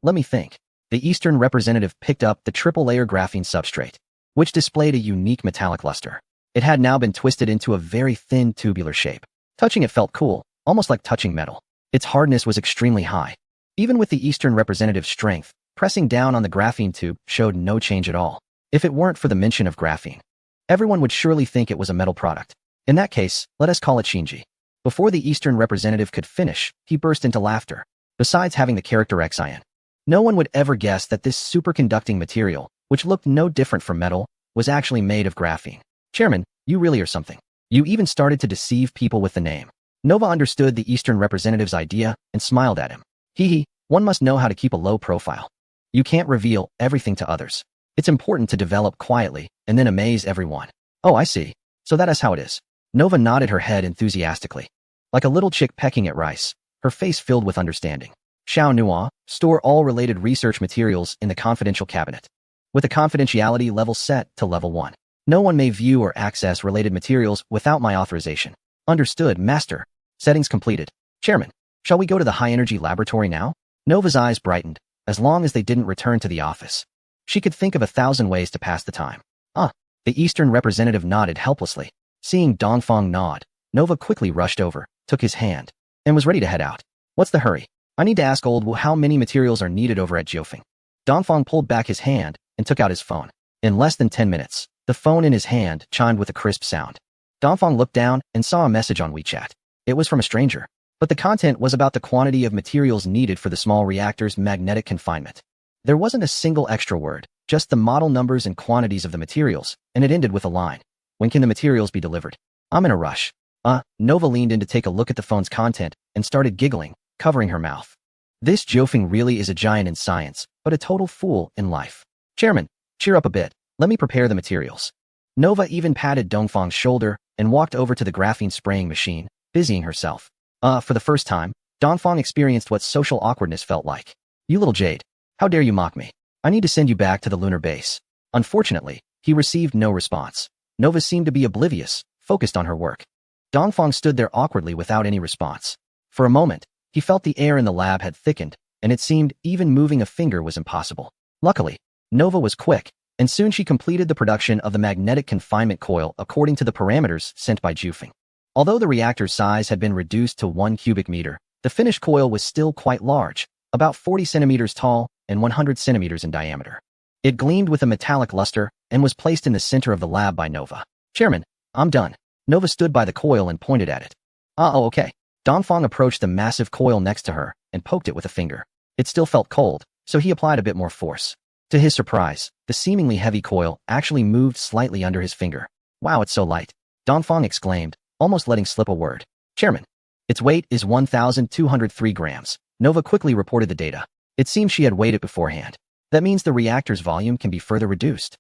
Let me think. The Eastern representative picked up the triple-layer graphene substrate, which displayed a unique metallic luster. It had now been twisted into a very thin tubular shape. Touching it felt cool, almost like touching metal. Its hardness was extremely high. Even with the Eastern representative's strength, pressing down on the graphene tube showed no change at all. If it weren't for the mention of graphene, everyone would surely think it was a metal product. In that case, let us call it Shinji. Before the Eastern representative could finish, he burst into laughter. Besides having the character Xian, no one would ever guess that this superconducting material, which looked no different from metal, was actually made of graphene. Chairman, you really are something. You even started to deceive people with the name. Nova understood the Eastern representative's idea and smiled at him. Hee, one must know how to keep a low profile. You can't reveal everything to others. It's important to develop quietly and then amaze everyone. Oh, I see. So that is how it is. Nova nodded her head enthusiastically. Like a little chick pecking at rice, her face filled with understanding. Xiao Nuo, store all related research materials in the confidential cabinet, with a confidentiality level set to level 1. No one may view or access related materials without my authorization. Understood, Master. Settings completed. Chairman, shall we go to the high-energy laboratory now? Nova's eyes brightened, as long as they didn't return to the office. She could think of 1,000 ways to pass the time. The Eastern representative nodded helplessly. Seeing Dongfang nod, Nova quickly rushed over, took his hand, and was ready to head out. What's the hurry? I need to ask Old Wu how many materials are needed over at Jiufeng. Dongfang pulled back his hand and took out his phone. In less than 10 minutes, the phone in his hand chimed with a crisp sound. Dongfang looked down and saw a message on WeChat. It was from a stranger, but the content was about the quantity of materials needed for the small reactor's magnetic confinement. There wasn't a single extra word, just the model numbers and quantities of the materials, and it ended with a line. When can the materials be delivered? I'm in a rush. Nova leaned in to take a look at the phone's content and started giggling, covering her mouth. This Jiufeng really is a giant in science, but a total fool in life. Chairman, cheer up a bit. Let me prepare the materials. Nova even patted Dongfang's shoulder and walked over to the graphene spraying machine, busying herself. For the first time, Dongfang experienced what social awkwardness felt like. You little jade. How dare you mock me? I need to send you back to the lunar base. Unfortunately, he received no response. Nova seemed to be oblivious, focused on her work. Dongfang stood there awkwardly without any response. For a moment, he felt the air in the lab had thickened, and it seemed even moving a finger was impossible. Luckily, Nova was quick, and soon she completed the production of the magnetic confinement coil according to the parameters sent by Jiufeng. Although the reactor's size had been reduced to 1 cubic meter, the finished coil was still quite large, about 40 centimeters tall and 100 centimeters in diameter. It gleamed with a metallic luster and was placed in the center of the lab by Nova. Chairman, I'm done. Nova stood by the coil and pointed at it. Okay. Dongfang approached the massive coil next to her and poked it with a finger. It still felt cold, so he applied a bit more force. To his surprise, the seemingly heavy coil actually moved slightly under his finger. Wow, it's so light. Dongfang exclaimed, almost letting slip a word. Chairman. Its weight is 1,203 grams. Nova quickly reported the data. It seems she had weighed it beforehand. That means the reactor's volume can be further reduced.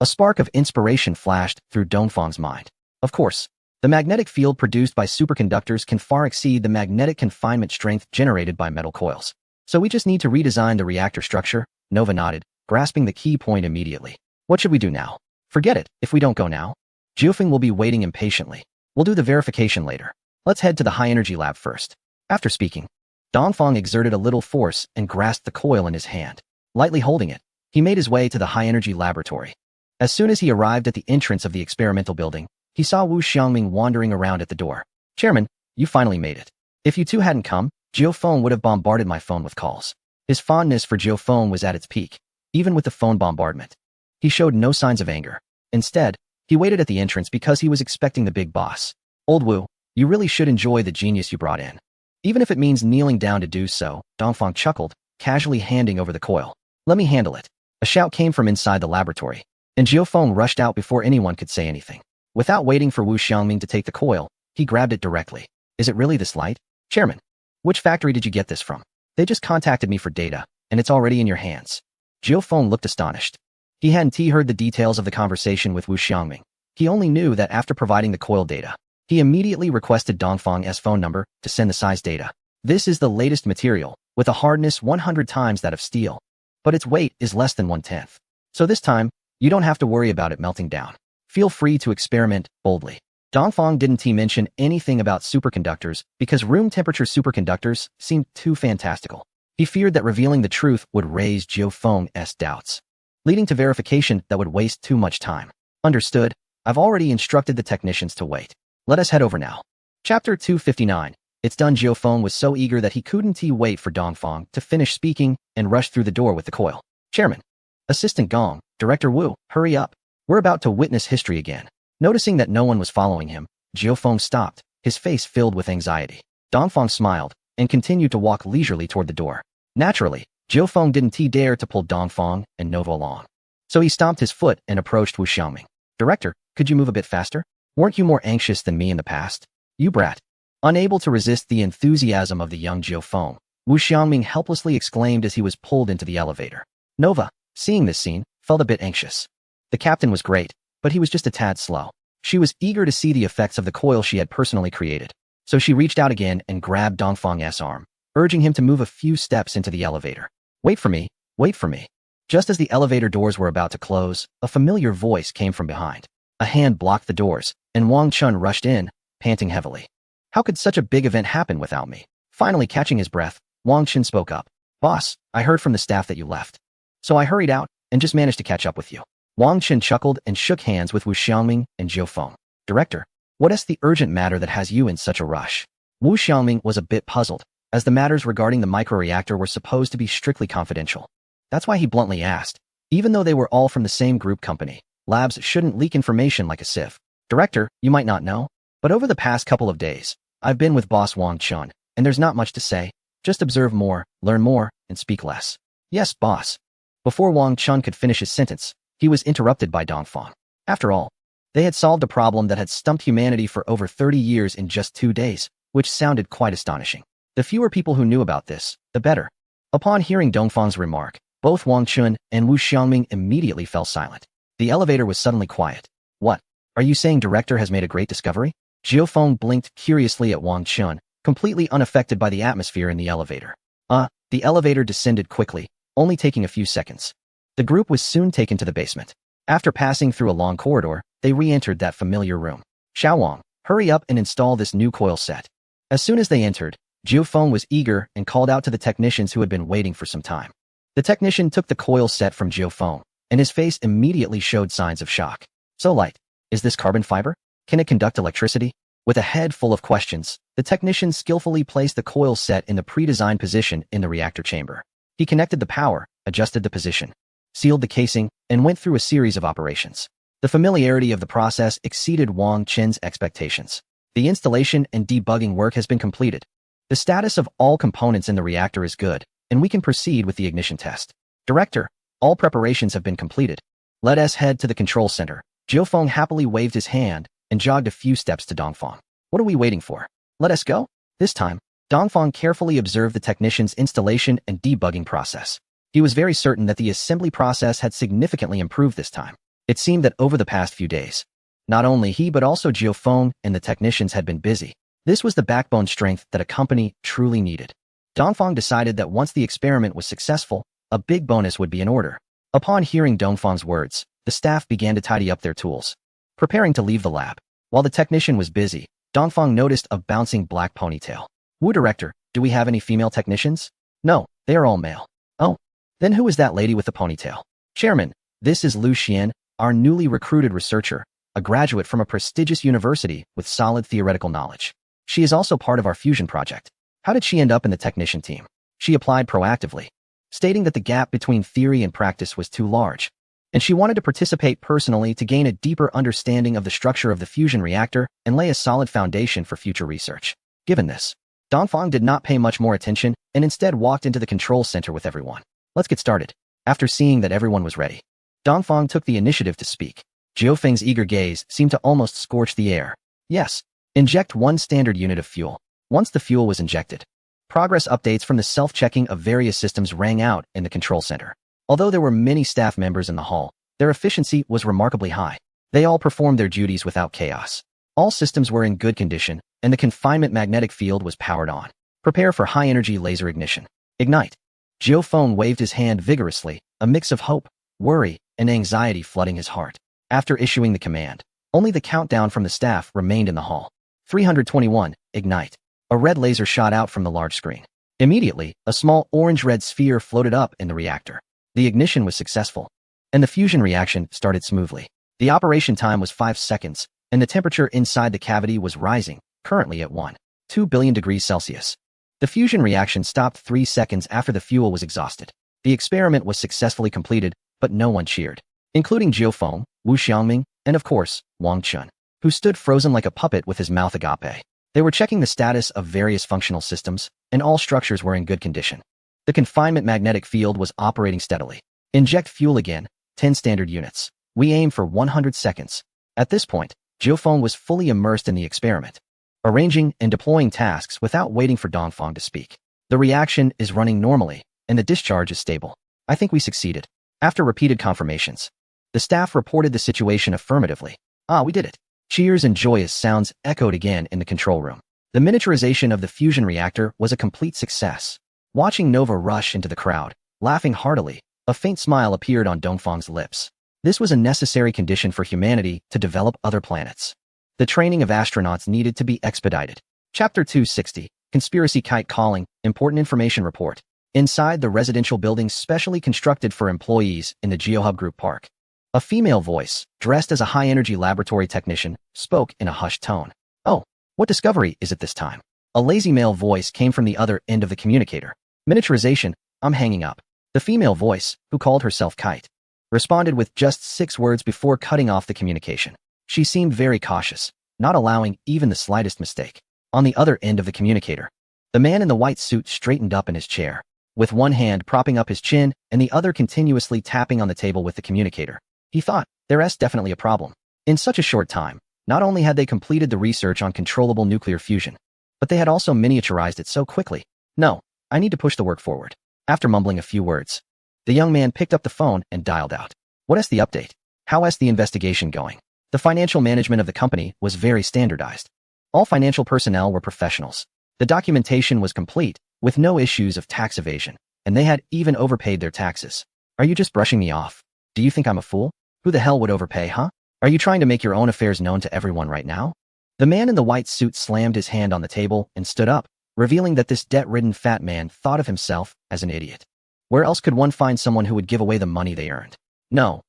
A spark of inspiration flashed through Dongfang's mind. Of course, the magnetic field produced by superconductors can far exceed the magnetic confinement strength generated by metal coils. So we just need to redesign the reactor structure, Nova nodded, grasping the key point immediately. What should we do now? Forget it, if we don't go now. Jiufeng will be waiting impatiently. We'll do the verification later. Let's head to the high-energy lab first. After speaking, Dongfang exerted a little force and grasped the coil in his hand. Lightly holding it, he made his way to the high-energy laboratory. As soon as he arrived at the entrance of the experimental building, he saw Wu Xiangming wandering around at the door. Chairman, you finally made it. If you two hadn't come, Jiufeng would have bombarded my phone with calls. His fondness for Jiufeng was at its peak, even with the phone bombardment. He showed no signs of anger. Instead, he waited at the entrance because he was expecting the big boss. Old Wu, you really should enjoy the genius you brought in. Even if it means kneeling down to do so, Dongfang chuckled, casually handing over the coil. Let me handle it. A shout came from inside the laboratory, and Jiufeng rushed out before anyone could say anything. Without waiting for Wu Xiangming to take the coil, he grabbed it directly. Is it really this light? Chairman, which factory did you get this from? They just contacted me for data, and it's already in your hands. Jiufeng looked astonished. He hadn't heard the details of the conversation with Wu Xiangming. He only knew that after providing the coil data, he immediately requested Dongfang's phone number to send the size data. This is the latest material, with a hardness 100 times that of steel. But its weight is less than 1/10. So this time, you don't have to worry about it melting down. Feel free to experiment boldly. Dongfang didn't mention anything about superconductors because room temperature superconductors seemed too fantastical. He feared that revealing the truth would raise Jiufeng's doubts, leading to verification that would waste too much time. Understood. I've already instructed the technicians to wait. Let us head over now. Chapter 259. It's done. Jiufeng was so eager that he couldn't wait for Dongfang to finish speaking and rushed through the door with the coil. Chairman. Assistant Gong, Director Wu, hurry up. We're about to witness history again. Noticing that no one was following him, Jiufeng stopped, his face filled with anxiety. Dongfang smiled and continued to walk leisurely toward the door. Naturally, Jiufeng didn't dare to pull Dongfang and Nova along. So he stomped his foot and approached Wu Xiangming. Director, could you move a bit faster? Weren't you more anxious than me in the past? You brat. Unable to resist the enthusiasm of the young Jiufeng, Wu Xiangming helplessly exclaimed as he was pulled into the elevator. Nova, seeing this scene, felt a bit anxious. The captain was great, but he was just a tad slow. She was eager to see the effects of the coil she had personally created. So she reached out again and grabbed Dongfang's arm, urging him to move a few steps into the elevator. Wait for me, wait for me. Just as the elevator doors were about to close, a familiar voice came from behind. A hand blocked the doors, and Wang Chun rushed in, panting heavily. How could such a big event happen without me? Finally catching his breath, Wang Chun spoke up. Boss, I heard from the staff that you left. So I hurried out, and just managed to catch up with you. Wang Chun chuckled and shook hands with Wu Xiangming and Jiufeng. Director, what is the urgent matter that has you in such a rush? Wu Xiangming was a bit puzzled, as the matters regarding the microreactor were supposed to be strictly confidential. That's why he bluntly asked. Even though they were all from the same group company, labs shouldn't leak information like a sieve. Director, you might not know, but over the past couple of days, I've been with Boss Wang Chun, and there's not much to say. Just observe more, learn more, and speak less. Yes, boss. Before Wang Chun could finish his sentence, he was interrupted by Dongfang. After all, they had solved a problem that had stumped humanity for over 30 years in just 2 days, which sounded quite astonishing. The fewer people who knew about this, the better. Upon hearing Dongfang's remark, both Wang Chun and Wu Xiangming immediately fell silent. The elevator was suddenly quiet. What? Are you saying Director has made a great discovery? Jiufeng blinked curiously at Wang Chun, completely unaffected by the atmosphere in the elevator. The elevator descended quickly, only taking a few seconds. The group was soon taken to the basement. After passing through a long corridor, they re-entered that familiar room. Xiaowang, hurry up and install this new coil set. As soon as they entered, Jiufeng was eager and called out to the technicians who had been waiting for some time. The technician took the coil set from Jiufeng, and his face immediately showed signs of shock. So light. Is this carbon fiber? Can it conduct electricity? With a head full of questions, the technician skillfully placed the coil set in the pre-designed position in the reactor chamber. He connected the power, adjusted the position, sealed the casing, and went through a series of operations. The familiarity of the process exceeded Wang Chun's expectations. The installation and debugging work has been completed. The status of all components in the reactor is good, and we can proceed with the ignition test. Director, all preparations have been completed. Let us head to the control center. Jiufeng happily waved his hand and jogged a few steps to Dongfang. What are we waiting for? Let us go. This time, Dongfang carefully observed the technician's installation and debugging process. He was very certain that the assembly process had significantly improved this time. It seemed that over the past few days, not only he but also Jiufeng and the technicians had been busy. This was the backbone strength that a company truly needed. Dongfang decided that once the experiment was successful, a big bonus would be in order. Upon hearing Dongfang's words, the staff began to tidy up their tools, preparing to leave the lab. While the technician was busy, Dongfang noticed a bouncing black ponytail. Wu director, do we have any female technicians? No, they are all male. Oh, then who is that lady with the ponytail? Chairman, this is Lu Xian, our newly recruited researcher, a graduate from a prestigious university with solid theoretical knowledge. She is also part of our fusion project. How did she end up in the technician team? She applied proactively, stating that the gap between theory and practice was too large, and she wanted to participate personally to gain a deeper understanding of the structure of the fusion reactor and lay a solid foundation for future research. Given this, Dongfang did not pay much more attention and instead walked into the control center with everyone. Let's get started. After seeing that everyone was ready, Dongfang took the initiative to speak. Jiufeng's eager gaze seemed to almost scorch the air. Yes, inject 1 standard unit of fuel. Once the fuel was injected, progress updates from the self-checking of various systems rang out in the control center. Although there were many staff members in the hall, their efficiency was remarkably high. They all performed their duties without chaos. All systems were in good condition, and the confinement magnetic field was powered on. Prepare for high-energy laser ignition. Ignite. Jiufeng waved his hand vigorously, a mix of hope, worry, and anxiety flooding his heart. After issuing the command, only the countdown from the staff remained in the hall. 321, ignite. A red laser shot out from the large screen. Immediately, a small orange-red sphere floated up in the reactor. The ignition was successful, and the fusion reaction started smoothly. The operation time was 5 seconds, and the temperature inside the cavity was rising, currently at 1.2 billion degrees Celsius. The fusion reaction stopped 3 seconds after the fuel was exhausted. The experiment was successfully completed, but no one cheered, including Jiufeng, Wu Xiangming, and of course, Wang Chun, who stood frozen like a puppet with his mouth agape. They were checking the status of various functional systems, and all structures were in good condition. The confinement magnetic field was operating steadily. Inject fuel again, 10 standard units. We aim for 100 seconds. At this point, Jiufeng was fully immersed in the experiment, arranging and deploying tasks without waiting for Dongfang to speak. The reaction is running normally, and the discharge is stable. I think we succeeded. After repeated confirmations, the staff reported the situation affirmatively. Ah, we did it. Cheers and joyous sounds echoed again in the control room. The miniaturization of the fusion reactor was a complete success. Watching Nova rush into the crowd, laughing heartily, a faint smile appeared on Dongfang's lips. This was a necessary condition for humanity to develop other planets. The training of astronauts needed to be expedited. Chapter 260, Conspiracy Kite Calling, Important Information Report. Inside the residential building specially constructed for employees in the GeoHub Group Park, a female voice, dressed as a high-energy laboratory technician, spoke in a hushed tone. Oh, what discovery is it this time? A lazy male voice came from the other end of the communicator. Miniaturization, I'm hanging up. The female voice, who called herself Kite, responded with just 6 words before cutting off the communication. She seemed very cautious, not allowing even the slightest mistake. On the other end of the communicator, the man in the white suit straightened up in his chair, with one hand propping up his chin and the other continuously tapping on the table with the communicator. He thought, there's definitely a problem. In such a short time, not only had they completed the research on controllable nuclear fusion, but they had also miniaturized it so quickly. No, I need to push the work forward. After mumbling a few words, the young man picked up the phone and dialed out. What is the update? How is the investigation going? The financial management of the company was very standardized. All financial personnel were professionals. The documentation was complete, with no issues of tax evasion, and they had even overpaid their taxes. Are you just brushing me off? Do you think I'm a fool? Who the hell would overpay, huh? Are you trying to make your own affairs known to everyone right now? The man in the white suit slammed his hand on the table and stood up, revealing that this debt-ridden fat man thought of himself as an idiot. Where else could one find someone who would give away the money they earned? No,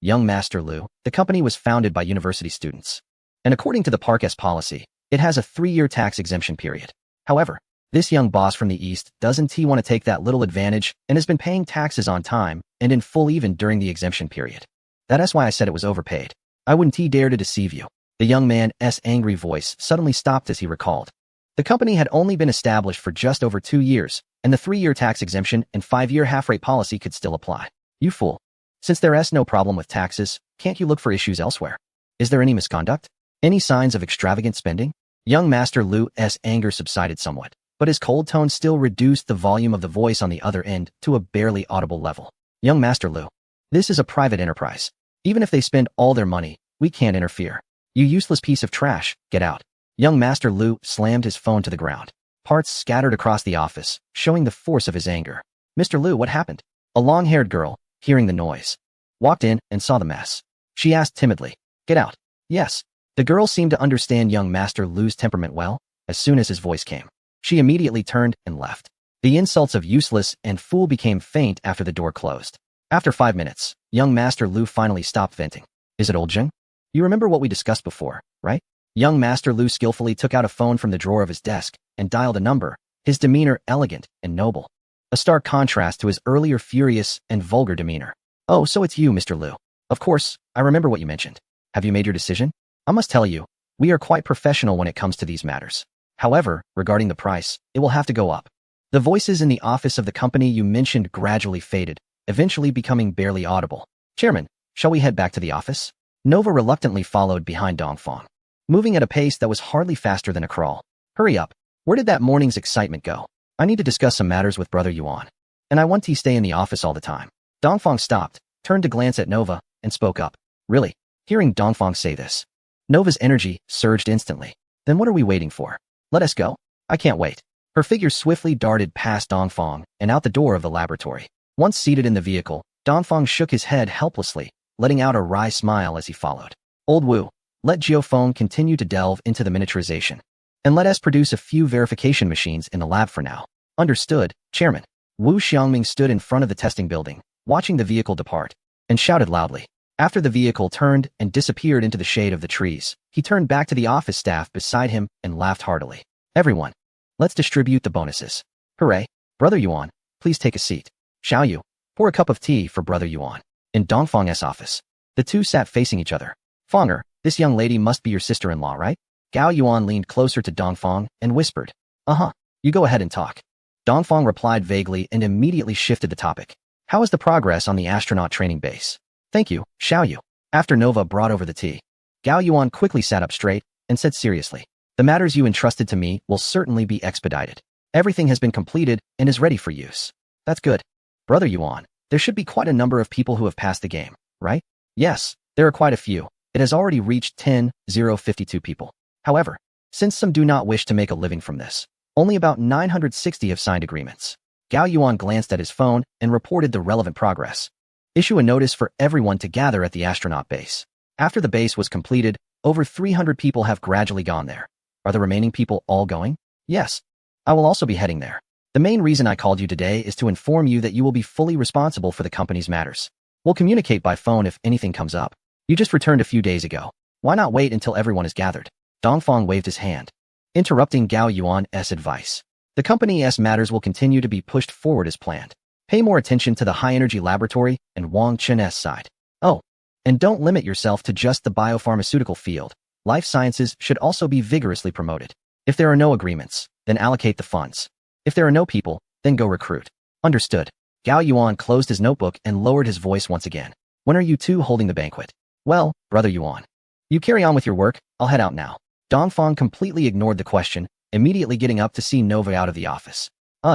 young Master Lu, the company was founded by university students. And according to the Park's policy, it has a 3-year tax exemption period. However, this young boss from the East doesn't want to take that little advantage and has been paying taxes on time and in full even during the exemption period. That's why I said it was overpaid. I wouldn't dare to deceive you. The young man's angry voice suddenly stopped as he recalled. The company had only been established for just over 2 years, and the 3-year tax exemption and 5-year half-rate policy could still apply. You fool. Since there's no problem with taxes, can't you look for issues elsewhere? Is there any misconduct? Any signs of extravagant spending? Young Master Lu's anger subsided somewhat, but his cold tone still reduced the volume of the voice on the other end to a barely audible level. Young Master Lu, this is a private enterprise. Even if they spend all their money, we can't interfere. You useless piece of trash, get out. Young Master Lu slammed his phone to the ground. Parts scattered across the office, showing the force of his anger. Mr. Lu, what happened? A long-haired girl, hearing the noise, walked in and saw the mess. She asked timidly, get out. Yes. The girl seemed to understand young Master Lu's temperament well. As soon as his voice came, she immediately turned and left. The insults of useless and fool became faint after the door closed. After 5 minutes, young Master Lu finally stopped venting. Is it old Zheng? You remember what we discussed before, right? Young Master Lu skillfully took out a phone from the drawer of his desk and dialed a number, his demeanor elegant and noble. A stark contrast to his earlier furious and vulgar demeanor. Oh, so it's you, Mr. Lu. Of course, I remember what you mentioned. Have you made your decision? I must tell you, we are quite professional when it comes to these matters. However, regarding the price, it will have to go up. The voices in the office of the company you mentioned gradually faded, eventually becoming barely audible. Chairman, shall we head back to the office? Nova reluctantly followed behind Dongfang, moving at a pace that was hardly faster than a crawl. Hurry up. Where did that morning's excitement go? I need to discuss some matters with Brother Yuan. And I want to stay in the office all the time. Dongfang stopped, turned to glance at Nova, and spoke up. Really? Hearing Dongfang say this, Nova's energy surged instantly. Then what are we waiting for? Let us go. I can't wait. Her figure swiftly darted past Dongfang and out the door of the laboratory. Once seated in the vehicle, Dongfang shook his head helplessly, letting out a wry smile as he followed. Old Wu, let Geofeng continue to delve into the miniaturization. And let us produce a few verification machines in the lab for now. Understood, Chairman. Wu Xiangming stood in front of the testing building, watching the vehicle depart, and shouted loudly. After the vehicle turned and disappeared into the shade of the trees, he turned back to the office staff beside him and laughed heartily. Everyone, let's distribute the bonuses. Hooray. Brother Yuan, please take a seat. Xiaoyu, pour a cup of tea for Brother Yuan. In Dongfang's office, the two sat facing each other. Fanger, this young lady must be your sister-in-law, right? Gao Yuan leaned closer to Dongfang and whispered. Uh-huh. You go ahead and talk. Dongfang replied vaguely and immediately shifted the topic. How is the progress on the astronaut training base? Thank you, Xiaoyu. After Nova brought over the tea, Gao Yuan quickly sat up straight and said seriously, the matters you entrusted to me will certainly be expedited. Everything has been completed and is ready for use. That's good. Brother Yuan, there should be quite a number of people who have passed the game, right? Yes, there are quite a few. It has already reached 10,052 people. However, since some do not wish to make a living from this, only about 960 have signed agreements. Gao Yuan glanced at his phone and reported the relevant progress. Issue a notice for everyone to gather at the astronaut base. After the base was completed, over 300 people have gradually gone there. Are the remaining people all going? Yes. I will also be heading there. The main reason I called you today is to inform you that you will be fully responsible for the company's matters. We'll communicate by phone if anything comes up. You just returned a few days ago. Why not wait until everyone is gathered? Dongfang waved his hand, interrupting Gao Yuan's advice. The company's matters will continue to be pushed forward as planned. Pay more attention to the high-energy laboratory and Wang Chen's side. Oh, and don't limit yourself to just the biopharmaceutical field. Life sciences should also be vigorously promoted. If there are no agreements, then allocate the funds. If there are no people, then go recruit. Understood. Gao Yuan closed his notebook and lowered his voice once again. When are you two holding the banquet? Well, Brother Yuan, you carry on with your work, I'll head out now. Dongfang completely ignored the question, immediately getting up to see Nova out of the office.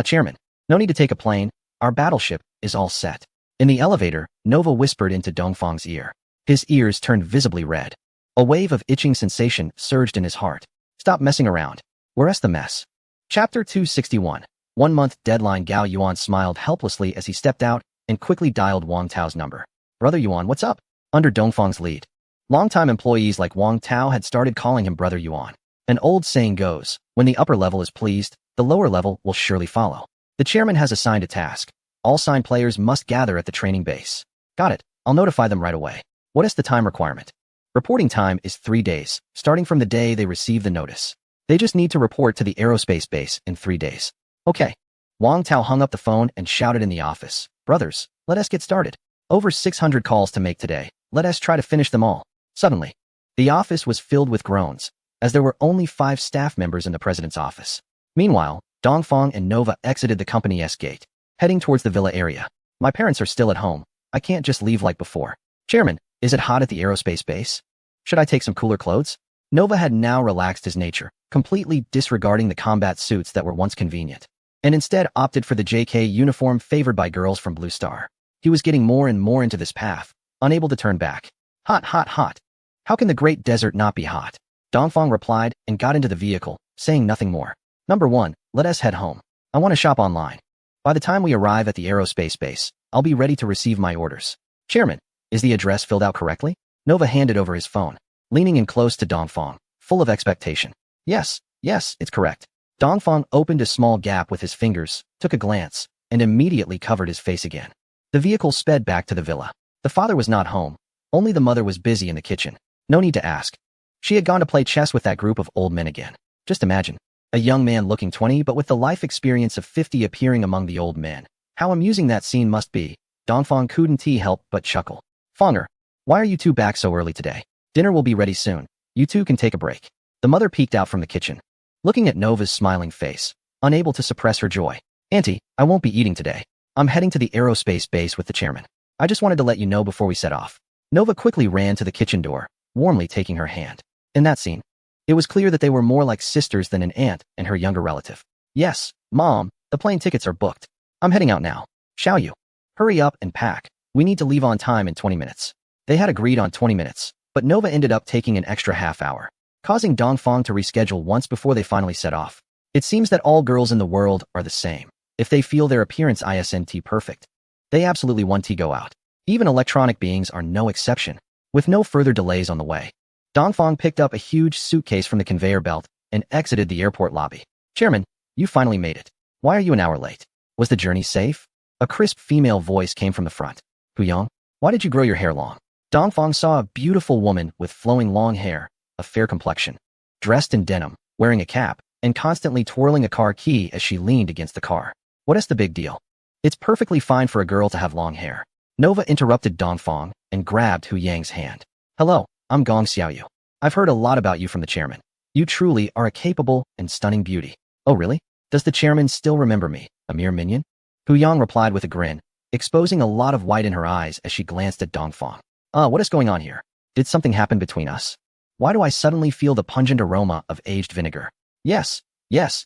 Chairman, no need to take a plane. Our battleship is all set. In the elevator, Nova whispered into Dongfang's ear. His ears turned visibly red. A wave of itching sensation surged in his heart. Stop messing around. Where's the mess? Chapter 261. 1 month deadline. Gao Yuan smiled helplessly as he stepped out and quickly dialed Wang Tao's number. Brother Yuan, what's up? Under Dongfang's lead, longtime employees like Wang Tao had started calling him Brother Yuan. An old saying goes, when the upper level is pleased, the lower level will surely follow. The chairman has assigned a task. All signed players must gather at the training base. Got it. I'll notify them right away. What is the time requirement? Reporting time is 3 days, starting from the day they receive the notice. They just need to report to the aerospace base in 3 days. Okay. Wang Tao hung up the phone and shouted in the office. Brothers, let us get started. Over 600 calls to make today. Let us try to finish them all. Suddenly, the office was filled with groans, as there were only 5 staff members in the president's office. Meanwhile, Dongfang and Nova exited the company's gate, heading towards the villa area. My parents are still at home. I can't just leave like before. Chairman, is it hot at the aerospace base? Should I take some cooler clothes? Nova had now relaxed his nature, completely disregarding the combat suits that were once convenient, and instead opted for the JK uniform favored by girls from Blue Star. He was getting more and more into this path, unable to turn back. Hot, hot, hot. How can the great desert not be hot? Dongfang replied and got into the vehicle, saying nothing more. Number 1, let us head home. I want to shop online. By the time we arrive at the aerospace base, I'll be ready to receive my orders. Chairman, is the address filled out correctly? Nova handed over his phone, leaning in close to Dongfang, full of expectation. Yes, it's correct. Dongfang opened a small gap with his fingers, took a glance, and immediately covered his face again. The vehicle sped back to the villa. The father was not home. Only the mother was busy in the kitchen. No need to ask. She had gone to play chess with that group of old men again. Just imagine. A young man looking 20 but with the life experience of 50 appearing among the old men. How amusing that scene must be. Dongfang couldn't help but chuckle. Fonger, why are you two back so early today? Dinner will be ready soon. You two can take a break. The mother peeked out from the kitchen, looking at Nova's smiling face, unable to suppress her joy. Auntie, I won't be eating today. I'm heading to the aerospace base with the chairman. I just wanted to let you know before we set off. Nova quickly ran to the kitchen door, warmly taking her hand. In that scene, it was clear that they were more like sisters than an aunt and her younger relative. Yes, Mom, the plane tickets are booked. I'm heading out now. Xiaoyu, hurry up and pack. We need to leave on time in 20 minutes. They had agreed on 20 minutes, but Nova ended up taking an extra half hour, causing Dongfang to reschedule once before they finally set off. It seems that all girls in the world are the same. If they feel their appearance isn't perfect, they absolutely want to go out. Even electronic beings are no exception. With no further delays on the way, Dongfang picked up a huge suitcase from the conveyor belt and exited the airport lobby. Chairman, you finally made it. Why are you an hour late? Was the journey safe? A crisp female voice came from the front. Huyang, why did you grow your hair long? Dongfang saw a beautiful woman with flowing long hair, a fair complexion, dressed in denim, wearing a cap, and constantly twirling a car key as she leaned against the car. What is the big deal? It's perfectly fine for a girl to have long hair. Nova interrupted Dongfang and grabbed Hu Yang's hand. Hello, I'm Gong Xiaoyu. I've heard a lot about you from the chairman. You truly are a capable and stunning beauty. Oh really? Does the chairman still remember me, a mere minion? Hu Yang replied with a grin, exposing a lot of white in her eyes as she glanced at Dongfang. What is going on here? Did something happen between us? Why do I suddenly feel the pungent aroma of aged vinegar? Yes,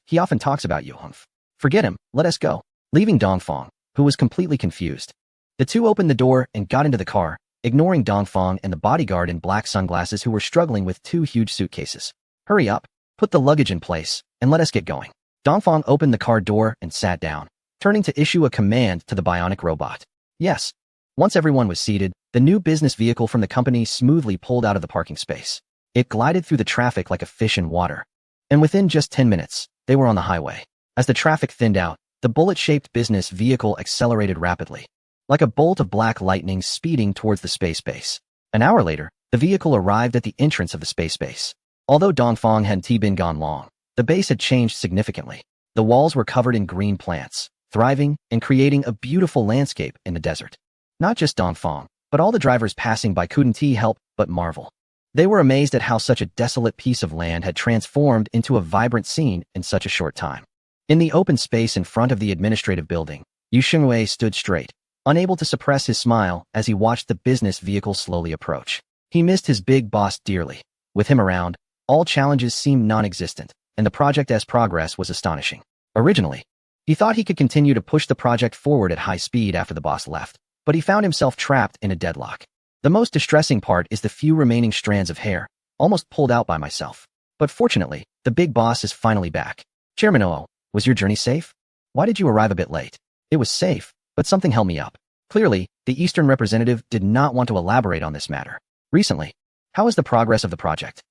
he often talks about you, Humph. Forget him, let us go. Leaving Dongfang, who was completely confused. The two opened the door and got into the car, ignoring Dongfang and the bodyguard in black sunglasses who were struggling with 2 huge suitcases. Hurry up, put the luggage in place, and let us get going. Dongfang opened the car door and sat down, turning to issue a command to the bionic robot. Yes. Once everyone was seated, the new business vehicle from the company smoothly pulled out of the parking space. It glided through the traffic like a fish in water. And within just 10 minutes, they were on the highway. As the traffic thinned out, the bullet-shaped business vehicle accelerated rapidly, like a bolt of black lightning speeding towards the space base. An hour later, the vehicle arrived at the entrance of the space base. Although Dongfang hadn't been gone long, the base had changed significantly. The walls were covered in green plants, thriving and creating a beautiful landscape in the desert. Not just Dongfang, but all the drivers passing by couldn't help but marvel. They were amazed at how such a desolate piece of land had transformed into a vibrant scene in such a short time. In the open space in front of the administrative building, Yu Xingwei stood straight, unable to suppress his smile as he watched the business vehicle slowly approach. He missed his big boss dearly. With him around, all challenges seemed non-existent, and the project's progress was astonishing. Originally, he thought he could continue to push the project forward at high speed after the boss left, but he found himself trapped in a deadlock. The most distressing part is the few remaining strands of hair, almost pulled out by myself. But fortunately, the big boss is finally back. Chairman Oo, was your journey safe? Why did you arrive a bit late? It was safe, but something held me up. Clearly, the Eastern representative did not want to elaborate on this matter. Recently, how is the progress of the project?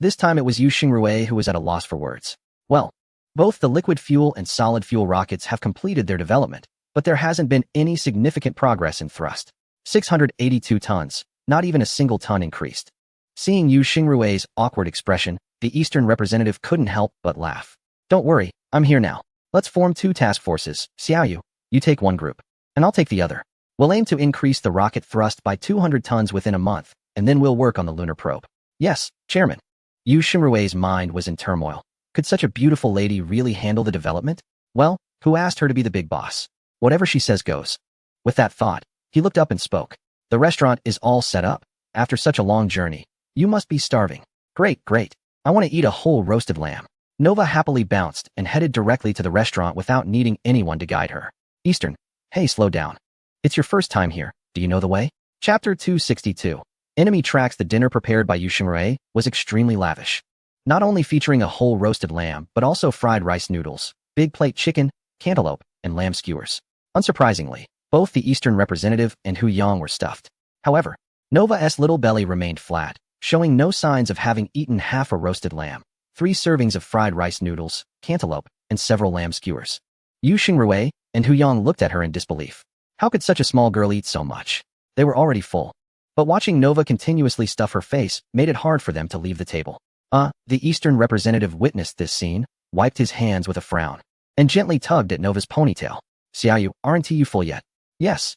This time it was Yu Xingrui who was at a loss for words. Well, both the liquid fuel and solid fuel rockets have completed their development, but there hasn't been any significant progress in thrust. 682 tons, not even a single ton increased. Seeing Yu Xingrui's awkward expression, the Eastern representative couldn't help but laugh. Don't worry, I'm here now. Let's form 2 task forces. Xiaoyu, you take one group, and I'll take the other. We'll aim to increase the rocket thrust by 200 tons within a month, and then we'll work on the lunar probe. Yes, Chairman. Yu Xingrui's mind was in turmoil. Could such a beautiful lady really handle the development? Well, who asked her to be the big boss? Whatever she says goes. With that thought, he looked up and spoke. The restaurant is all set up. After such a long journey, you must be starving. Great, great. I want to eat a whole roasted lamb. Nova happily bounced and headed directly to the restaurant without needing anyone to guide her. Eastern, hey, slow down. It's your first time here. Do you know the way? Chapter 262. Enemy Tracks. The dinner prepared by Yu Xingrui was extremely lavish. Not only featuring a whole roasted lamb, but also fried rice noodles, big plate chicken, cantaloupe, and lamb skewers. Unsurprisingly, both the Eastern representative and Hu Yang were stuffed. However, Nova's little belly remained flat, showing no signs of having eaten half a roasted lamb, 3 servings of fried rice noodles, cantaloupe, and several lamb skewers. Yu Xingrui and Hu Yang looked at her in disbelief. How could such a small girl eat so much? They were already full. But watching Nova continuously stuff her face made it hard for them to leave the table. The Eastern representative witnessed this scene, wiped his hands with a frown, and gently tugged at Nova's ponytail. Xiaoyu, aren't you full yet? Yes,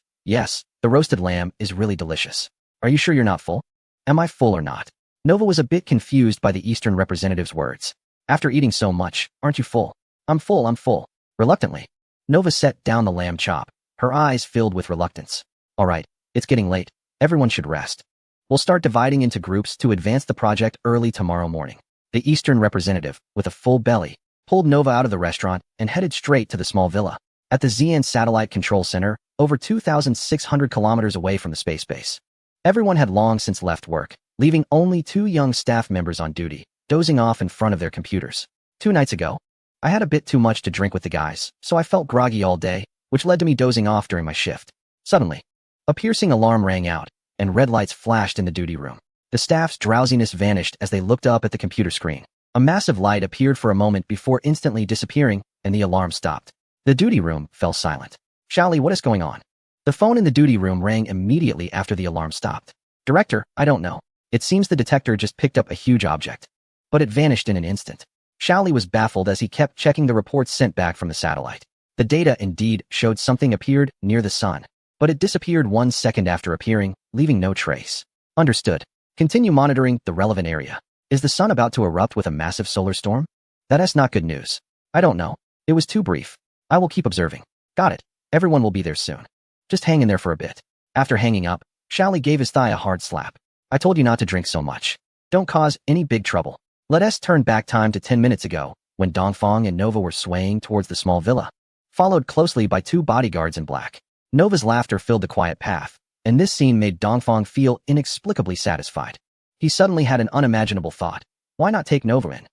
the roasted lamb is really delicious. Are you sure you're not full? Am I full or not? Nova was a bit confused by the Eastern representative's words. After eating so much, aren't you full? I'm full. Reluctantly, Nova set down the lamb chop, her eyes filled with reluctance. All right, it's getting late. Everyone should rest. We'll start dividing into groups to advance the project early tomorrow morning. The Eastern representative, with a full belly, pulled Nova out of the restaurant and headed straight to the small villa at the Xi'an Satellite Control Center, over 2,600 kilometers away from the space base. Everyone had long since left work, leaving only 2 young staff members on duty, dozing off in front of their computers. 2 nights ago, I had a bit too much to drink with the guys, so I felt groggy all day, which led to me dozing off during my shift. Suddenly, a piercing alarm rang out, and red lights flashed in the duty room. The staff's drowsiness vanished as they looked up at the computer screen. A massive light appeared for a moment before instantly disappearing, and the alarm stopped. The duty room fell silent. Xiaoli, what is going on? The phone in the duty room rang immediately after the alarm stopped. Director, I don't know. It seems the detector just picked up a huge object. But it vanished in an instant. Xiaoli was baffled as he kept checking the reports sent back from the satellite. The data indeed showed something appeared near the sun, but it disappeared 1 second after appearing, leaving no trace. Understood. Continue monitoring the relevant area. Is the sun about to erupt with a massive solar storm? That's not good news. I don't know. It was too brief. I will keep observing. Got it. Everyone will be there soon. Just hang in there for a bit. After hanging up, Xiaoli gave his thigh a hard slap. I told you not to drink so much. Don't cause any big trouble. Let us turn back time to 10 minutes ago, when Dongfang and Nova were swaying towards the small villa, followed closely by 2 bodyguards in black. Nova's laughter filled the quiet path, and this scene made Dongfang feel inexplicably satisfied. He suddenly had an unimaginable thought. Why not take Nova in?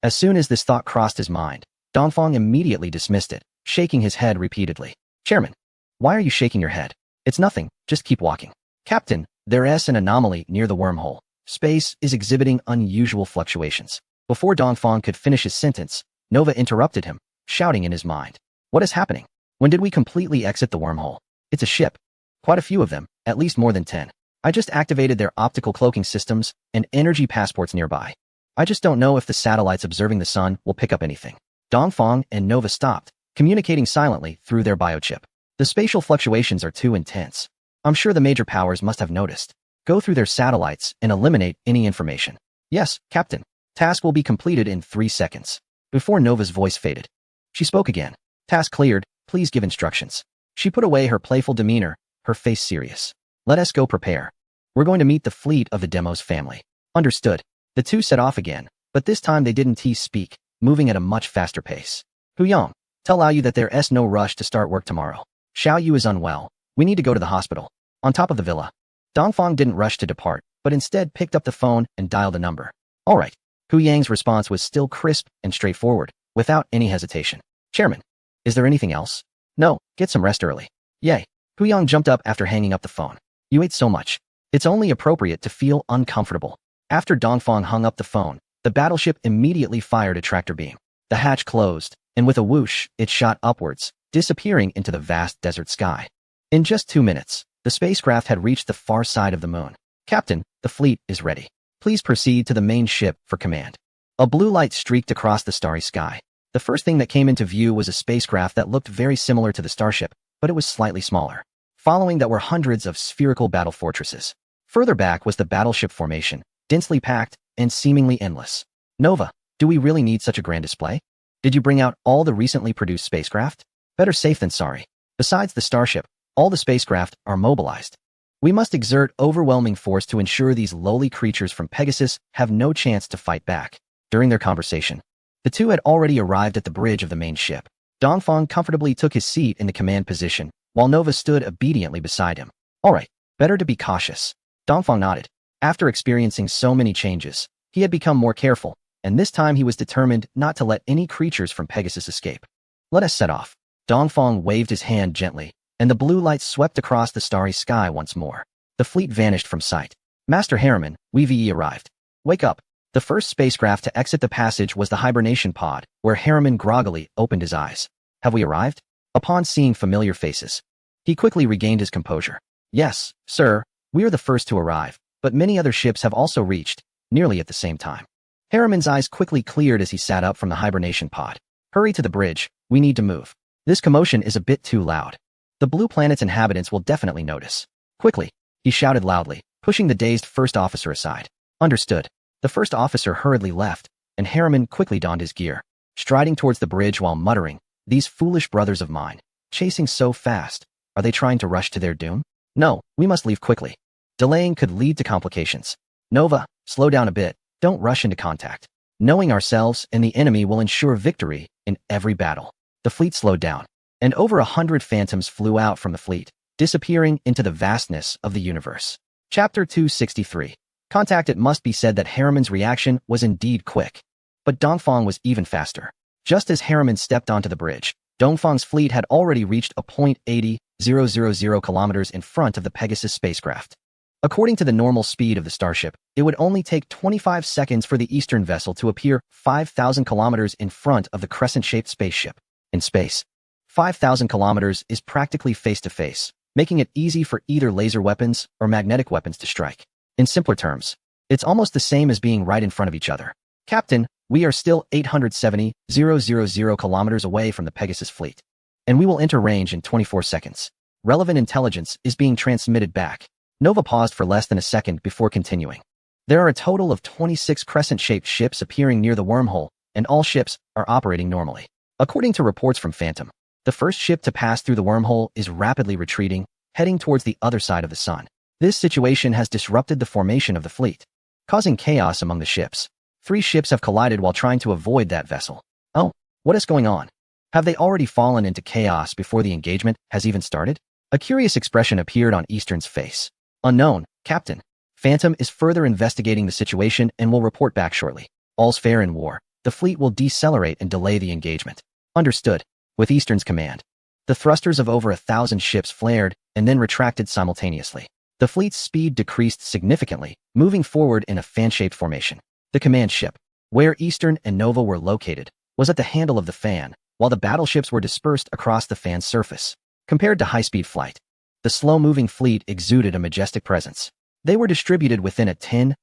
As soon as this thought crossed his mind, Dongfang immediately dismissed it, shaking his head repeatedly. Chairman, why are you shaking your head? It's nothing, just keep walking. Captain, there's an anomaly near the wormhole. Space is exhibiting unusual fluctuations. Before Dongfang could finish his sentence, Nova interrupted him, shouting in his mind. What is happening? When did we completely exit the wormhole? It's a ship. Quite a few of them, at least more than 10. I just activated their optical cloaking systems and energy passports nearby. I just don't know if the satellites observing the sun will pick up anything. Dongfang and Nova stopped, communicating silently through their biochip. The spatial fluctuations are too intense. I'm sure the major powers must have noticed. Go through their satellites and eliminate any information. Yes, Captain. Task will be completed in 3 seconds. Before Nova's voice faded, she spoke again. Task cleared, please give instructions. She put away her playful demeanor, her face serious. Let us go prepare. We're going to meet the fleet of the Demos family. Understood. The 2 set off again, but this time they didn't speak, moving at a much faster pace. Hu Yang, tell Liao Yu that there's no rush to start work tomorrow. Xiao Yu is unwell. We need to go to the hospital. On top of the villa. Dongfang didn't rush to depart, but instead picked up the phone and dialed a number. All right. Hu Yang's response was still crisp and straightforward, without any hesitation. Chairman, is there anything else? No, get some rest early. Yay. Hu Yang jumped up after hanging up the phone. You ate so much. It's only appropriate to feel uncomfortable. After Dongfang hung up the phone, the battleship immediately fired a tractor beam. The hatch closed, and with a whoosh, it shot upwards, disappearing into the vast desert sky. In just 2 minutes, the spacecraft had reached the far side of the moon. Captain, the fleet is ready. Please proceed to the main ship for command. A blue light streaked across the starry sky. The first thing that came into view was a spacecraft that looked very similar to the starship, but it was slightly smaller. Following that were hundreds of spherical battle fortresses. Further back was the battleship formation, densely packed and seemingly endless. Nova, Do we really need such a grand display? Did you bring out all the recently produced spacecraft? Better safe than sorry. Besides the Starship, all the spacecraft are mobilized. We must exert overwhelming force to ensure these lowly creatures from Pegasus have no chance to fight back. During their conversation, the two had already arrived at the bridge of the main ship. Dongfang comfortably took his seat in the command position, while Nova stood obediently beside him. All right, better to be cautious. Dongfang nodded. After experiencing so many changes, he had become more careful, and this time he was determined not to let any creatures from Pegasus escape. Let us set off. Dongfang waved his hand gently, and the blue light swept across the starry sky once more. The fleet vanished from sight. Master Harriman, we arrived. Wake up. The first spacecraft to exit the passage was the hibernation pod, where Harriman groggily opened his eyes. Have we arrived? Upon seeing familiar faces, he quickly regained his composure. Yes, sir, we are the first to arrive, but many other ships have also reached, nearly at the same time. Harriman's eyes quickly cleared as he sat up from the hibernation pod. Hurry to the bridge, we need to move. This commotion is a bit too loud. The blue planet's inhabitants will definitely notice. Quickly, he shouted loudly, pushing the dazed first officer aside. Understood. The first officer hurriedly left, and Harriman quickly donned his gear, striding towards the bridge while muttering, "These foolish brothers of mine, chasing so fast, are they trying to rush to their doom? No, we must leave quickly. Delaying could lead to complications. Nova, slow down a bit, don't rush into contact. Knowing ourselves and the enemy will ensure victory in every battle." The fleet slowed down, and over 100 phantoms flew out from the fleet, disappearing into the vastness of the universe. Chapter 263. Contact. It must be said that Harriman's reaction was indeed quick. But Dongfang was even faster. Just as Harriman stepped onto the bridge, Dongfang's fleet had already reached a point 80,000 kilometers in front of the Pegasus spacecraft. According to the normal speed of the Starship, it would only take 25 seconds for the Eastern vessel to appear 5,000 kilometers in front of the crescent-shaped spaceship. In space, 5,000 kilometers is practically face-to-face, making it easy for either laser weapons or magnetic weapons to strike. In simpler terms, it's almost the same as being right in front of each other. Captain, we are still 870,000 kilometers away from the Pegasus fleet, and we will enter range in 24 seconds. Relevant intelligence is being transmitted back. Nova paused for less than a second before continuing. There are a total of 26 crescent-shaped ships appearing near the wormhole, and all ships are operating normally. According to reports from Phantom, the first ship to pass through the wormhole is rapidly retreating, heading towards the other side of the sun. This situation has disrupted the formation of the fleet, causing chaos among the ships. 3 ships have collided while trying to avoid that vessel. Oh, what is going on? Have they already fallen into chaos before the engagement has even started? A curious expression appeared on Eastern's face. Unknown, Captain. Phantom is further investigating the situation and will report back shortly. All's fair in war. The fleet will decelerate and delay the engagement. Understood. With Eastern's command, the thrusters of over 1,000 ships flared and then retracted simultaneously. The fleet's speed decreased significantly, moving forward in a fan-shaped formation. The command ship, where Eastern and Nova were located, was at the handle of the fan, while the battleships were dispersed across the fan's surface. Compared to high-speed flight, the slow-moving fleet exuded a majestic presence. They were distributed within a 10,000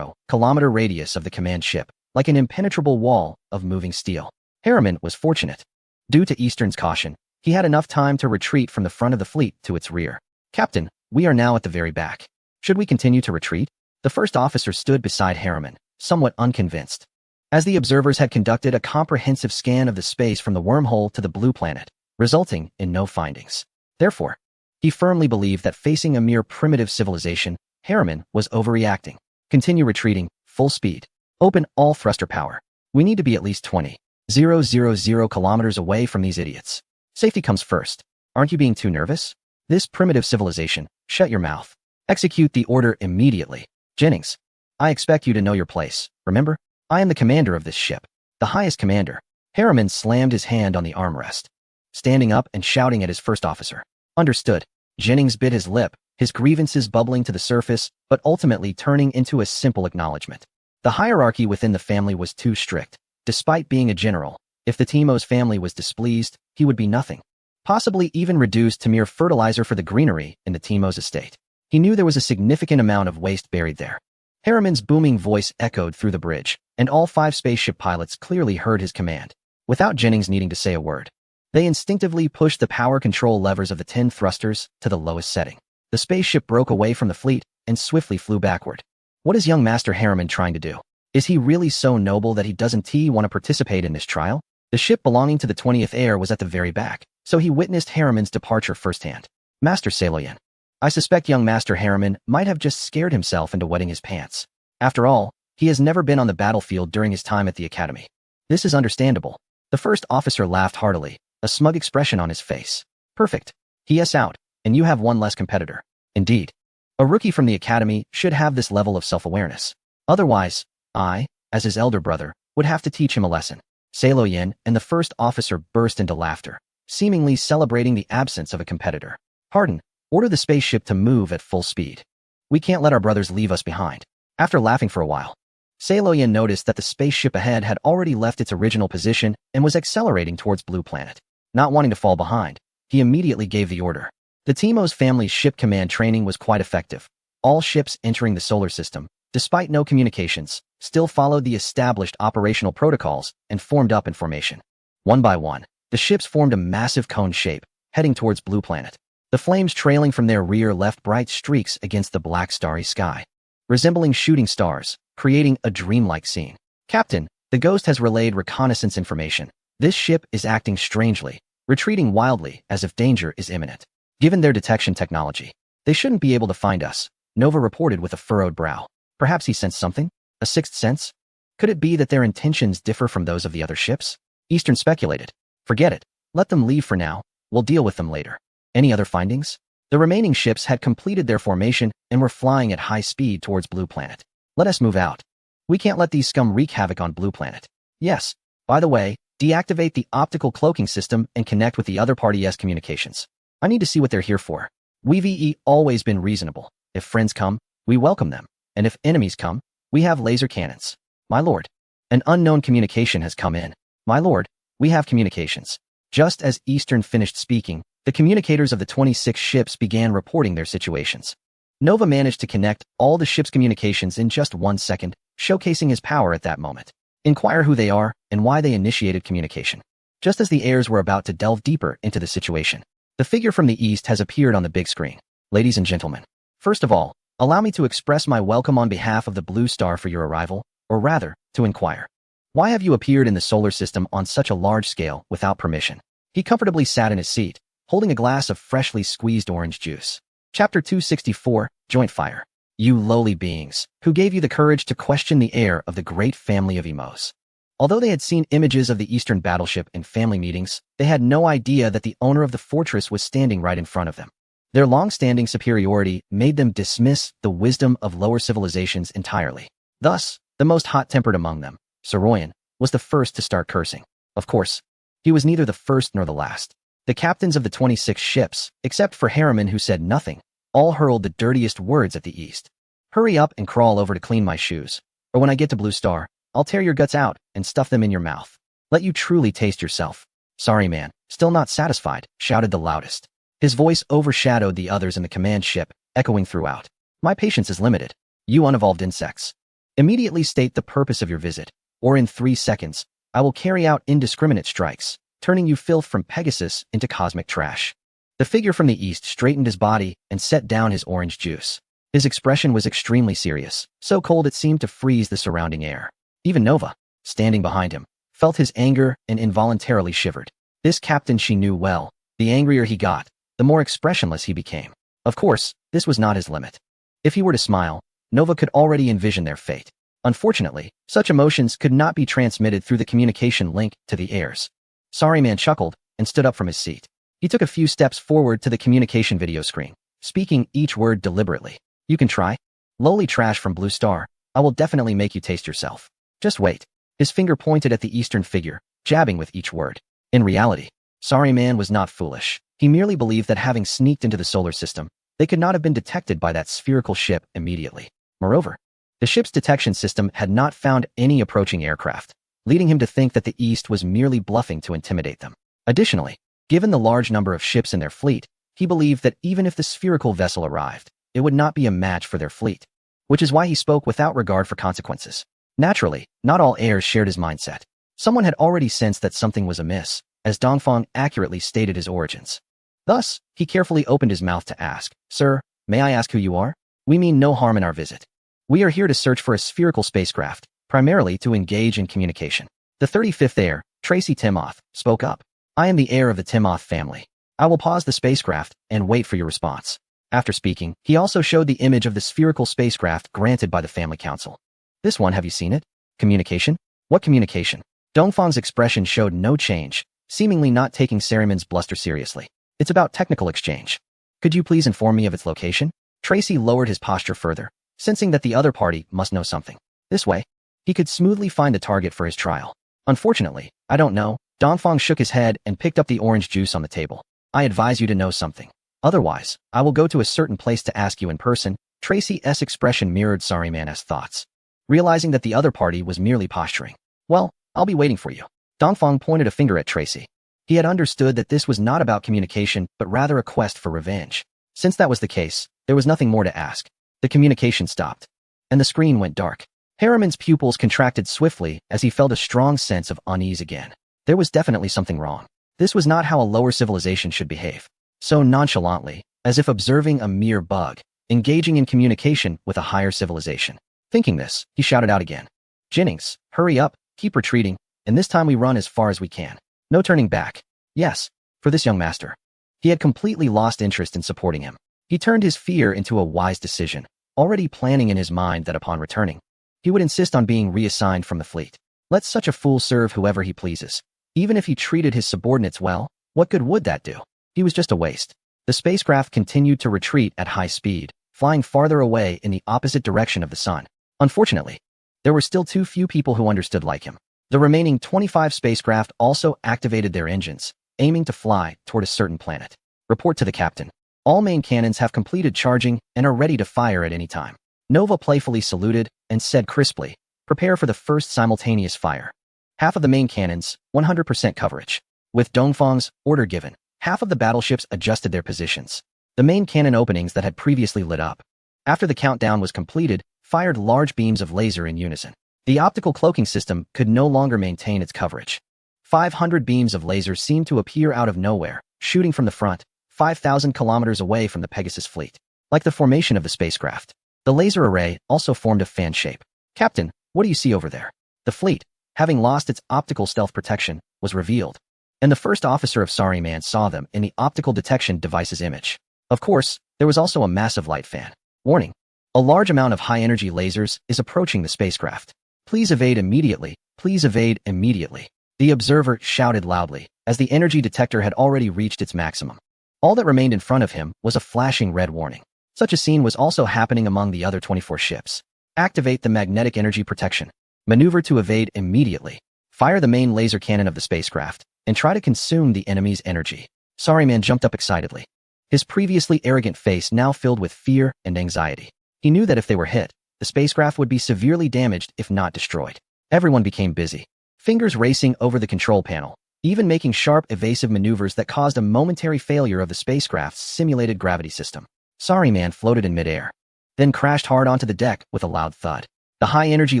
kilometer radius of the command ship, like an impenetrable wall of moving steel. Harriman was fortunate. Due to Eastern's caution, he had enough time to retreat from the front of the fleet to its rear. Captain, we are now at the very back. Should we continue to retreat? The first officer stood beside Harriman, somewhat unconvinced. As the observers had conducted a comprehensive scan of the space from the wormhole to the blue planet, resulting in no findings. Therefore, he firmly believed that facing a mere primitive civilization, Harriman was overreacting. Continue retreating, full speed. Open all thruster power. We need to be at least 20,000 kilometers away from these idiots. Safety comes first. Aren't you being too nervous? This primitive civilization, shut your mouth. Execute the order immediately. Jennings, I expect you to know your place, remember? I am the commander of this ship, the highest commander. Harriman slammed his hand on the armrest, standing up and shouting at his first officer. Understood. Jennings bit his lip, his grievances bubbling to the surface, but ultimately turning into a simple acknowledgement. The hierarchy within the family was too strict. Despite being a general, if the Timos family was displeased, he would be nothing, possibly even reduced to mere fertilizer for the greenery in the Timos estate. He knew there was a significant amount of waste buried there. Harriman's booming voice echoed through the bridge, and all 5 spaceship pilots clearly heard his command. Without Jennings needing to say a word, they instinctively pushed the power control levers of the 10 thrusters to the lowest setting. The spaceship broke away from the fleet and swiftly flew backward. What is young Master Harriman trying to do? Is he really so noble that he doesn't want to participate in this trial? The ship belonging to the 20th heir was at the very back, so he witnessed Harriman's departure firsthand. Master Saloyan. I suspect young Master Harriman might have just scared himself into wetting his pants. After all, he has never been on the battlefield during his time at the academy. This is understandable. The first officer laughed heartily, a smug expression on his face. Perfect. He out, and you have one less competitor. Indeed. A rookie from the academy should have this level of self-awareness. Otherwise, I, as his elder brother, would have to teach him a lesson. Saloyan and the first officer burst into laughter, seemingly celebrating the absence of a competitor. Pardon, order the spaceship to move at full speed. We can't let our brothers leave us behind. After laughing for a while, Saloyan noticed that the spaceship ahead had already left its original position and was accelerating towards Blue Planet. Not wanting to fall behind, he immediately gave the order. The Timos family's ship command training was quite effective. All ships entering the solar system, despite no communications, still followed the established operational protocols and formed up in formation. One by one, the ships formed a massive cone shape, heading towards Blue Planet. The flames trailing from their rear left bright streaks against the black starry sky, resembling shooting stars, creating a dreamlike scene. Captain, the Ghost has relayed reconnaissance information. This ship is acting strangely, retreating wildly as if danger is imminent. Given their detection technology, they shouldn't be able to find us, Nova reported with a furrowed brow. Perhaps he sensed something? A sixth sense? Could it be that their intentions differ from those of the other ships? Eastern speculated. Forget it. Let them leave for now. We'll deal with them later. Any other findings? The remaining ships had completed their formation and were flying at high speed towards Blue Planet. Let us move out. We can't let these scum wreak havoc on Blue Planet. Yes. By the way, deactivate the optical cloaking system and connect with the other party's communications. I need to see what they're here for. We've always been reasonable. If friends come, we welcome them. And if enemies come, we have laser cannons. My lord, an unknown communication has come in. My lord, we have communications. Just as Eastern finished speaking, the communicators of the 26 ships began reporting their situations. Nova managed to connect all the ship's communications in just 1 second, showcasing his power at that moment. Inquire who they are and why they initiated communication. Just as the heirs were about to delve deeper into the situation, the figure from the east has appeared on the big screen. Ladies and gentlemen, first of all, allow me to express my welcome on behalf of the Blue Star for your arrival, or rather, to inquire. Why have you appeared in the solar system on such a large scale without permission? He comfortably sat in his seat, holding a glass of freshly squeezed orange juice. Chapter 264, Joint Fire. You lowly beings, who gave you the courage to question the heir of the great family of Emos. Although they had seen images of the Eastern battleship in family meetings, they had no idea that the owner of the fortress was standing right in front of them. Their long-standing superiority made them dismiss the wisdom of lower civilizations entirely. Thus, the most hot-tempered among them, Soroyan, was the first to start cursing. Of course, he was neither the first nor the last. The captains of the 26 ships, except for Harriman who said nothing, all hurled the dirtiest words at the east. Hurry up and crawl over to clean my shoes, or when I get to Blue Star, I'll tear your guts out and stuff them in your mouth. Let you truly taste yourself. Sorry man, still not satisfied, shouted the loudest. His voice overshadowed the others in the command ship, echoing throughout. My patience is limited. You unevolved insects. Immediately state the purpose of your visit, or in 3 seconds, I will carry out indiscriminate strikes, turning you filth from Pegasus into cosmic trash. The figure from the east straightened his body and set down his orange juice. His expression was extremely serious, so cold it seemed to freeze the surrounding air. Even Nova, standing behind him, felt his anger and involuntarily shivered. This captain she knew well. The angrier he got, the more expressionless he became. Of course, this was not his limit. If he were to smile, Nova could already envision their fate. Unfortunately, such emotions could not be transmitted through the communication link to the heirs. Sorry man chuckled and stood up from his seat. He took a few steps forward to the communication video screen, speaking each word deliberately. You can try. Lowly trash from Blue Star, I will definitely make you taste yourself. Just wait. His finger pointed at the eastern figure, jabbing with each word. In reality, Sorry Man was not foolish. He merely believed that having sneaked into the solar system, they could not have been detected by that spherical ship immediately. Moreover, the ship's detection system had not found any approaching aircraft, leading him to think that the East was merely bluffing to intimidate them. Additionally, given the large number of ships in their fleet, he believed that even if the spherical vessel arrived, it would not be a match for their fleet, which is why he spoke without regard for consequences. Naturally, not all heirs shared his mindset. Someone had already sensed that something was amiss, as Dongfeng accurately stated his origins. Thus, he carefully opened his mouth to ask, Sir, may I ask who you are? We mean no harm in our visit. We are here to search for a spherical spacecraft, primarily to engage in communication. The 35th heir, Tracy Timoth, spoke up. I am the heir of the Timoth family. I will pause the spacecraft and wait for your response. After speaking, he also showed the image of the spherical spacecraft granted by the family council. This one, have you seen it? Communication? What communication? Dongfang's expression showed no change, seemingly not taking Saruman's bluster seriously. It's about technical exchange. Could you please inform me of its location? Tracy lowered his posture further, sensing that the other party must know something. This way, he could smoothly find the target for his trial. Unfortunately, I don't know. Dongfang shook his head and picked up the orange juice on the table. I advise you to know something. Otherwise, I will go to a certain place to ask you in person. Tracy's expression mirrored Saruman's thoughts. Realizing that the other party was merely posturing. Well, I'll be waiting for you. Dongfang pointed a finger at Tracy. He had understood that this was not about communication, but rather a quest for revenge. Since that was the case, there was nothing more to ask. The communication stopped, and the screen went dark. Harriman's pupils contracted swiftly as he felt a strong sense of unease again. There was definitely something wrong. This was not how a lower civilization should behave. So nonchalantly, as if observing a mere bug, engaging in communication with a higher civilization. Thinking this, he shouted out again. Jennings, hurry up, keep retreating, and this time we run as far as we can. No turning back. Yes, for this young master. He had completely lost interest in supporting him. He turned his fear into a wise decision, already planning in his mind that upon returning, he would insist on being reassigned from the fleet. Let such a fool serve whoever he pleases. Even if he treated his subordinates well, what good would that do? He was just a waste. The spacecraft continued to retreat at high speed, flying farther away in the opposite direction of the sun. Unfortunately, there were still too few people who understood like him. The remaining 25 spacecraft also activated their engines, aiming to fly toward a certain planet. Report to the captain. All main cannons have completed charging and are ready to fire at any time. Nova playfully saluted and said crisply, prepare for the first simultaneous fire. Half of the main cannons, 100% coverage. With Dongfang's order given, half of the battleships adjusted their positions. The main cannon openings that had previously lit up, after the countdown was completed, fired large beams of laser in unison. The optical cloaking system could no longer maintain its coverage. 500 beams of laser seemed to appear out of nowhere, shooting from the front, 5,000 kilometers away from the Pegasus fleet. Like the formation of the spacecraft, the laser array also formed a fan shape. Captain, what do you see over there? The fleet, having lost its optical stealth protection, was revealed. And the first officer of Saruman saw them in the optical detection device's image. Of course, there was also a massive light fan. Warning. A large amount of high-energy lasers is approaching the spacecraft. Please evade immediately. Please evade immediately. The observer shouted loudly, as the energy detector had already reached its maximum. All that remained in front of him was a flashing red warning. Such a scene was also happening among the other 24 ships. Activate the magnetic energy protection. Maneuver to evade immediately. Fire the main laser cannon of the spacecraft, and try to consume the enemy's energy. Saruman jumped up excitedly. His previously arrogant face now filled with fear and anxiety. He knew that if they were hit, the spacecraft would be severely damaged if not destroyed. Everyone became busy, fingers racing over the control panel, even making sharp evasive maneuvers that caused a momentary failure of the spacecraft's simulated gravity system. Saruman floated in midair, then crashed hard onto the deck with a loud thud. The high-energy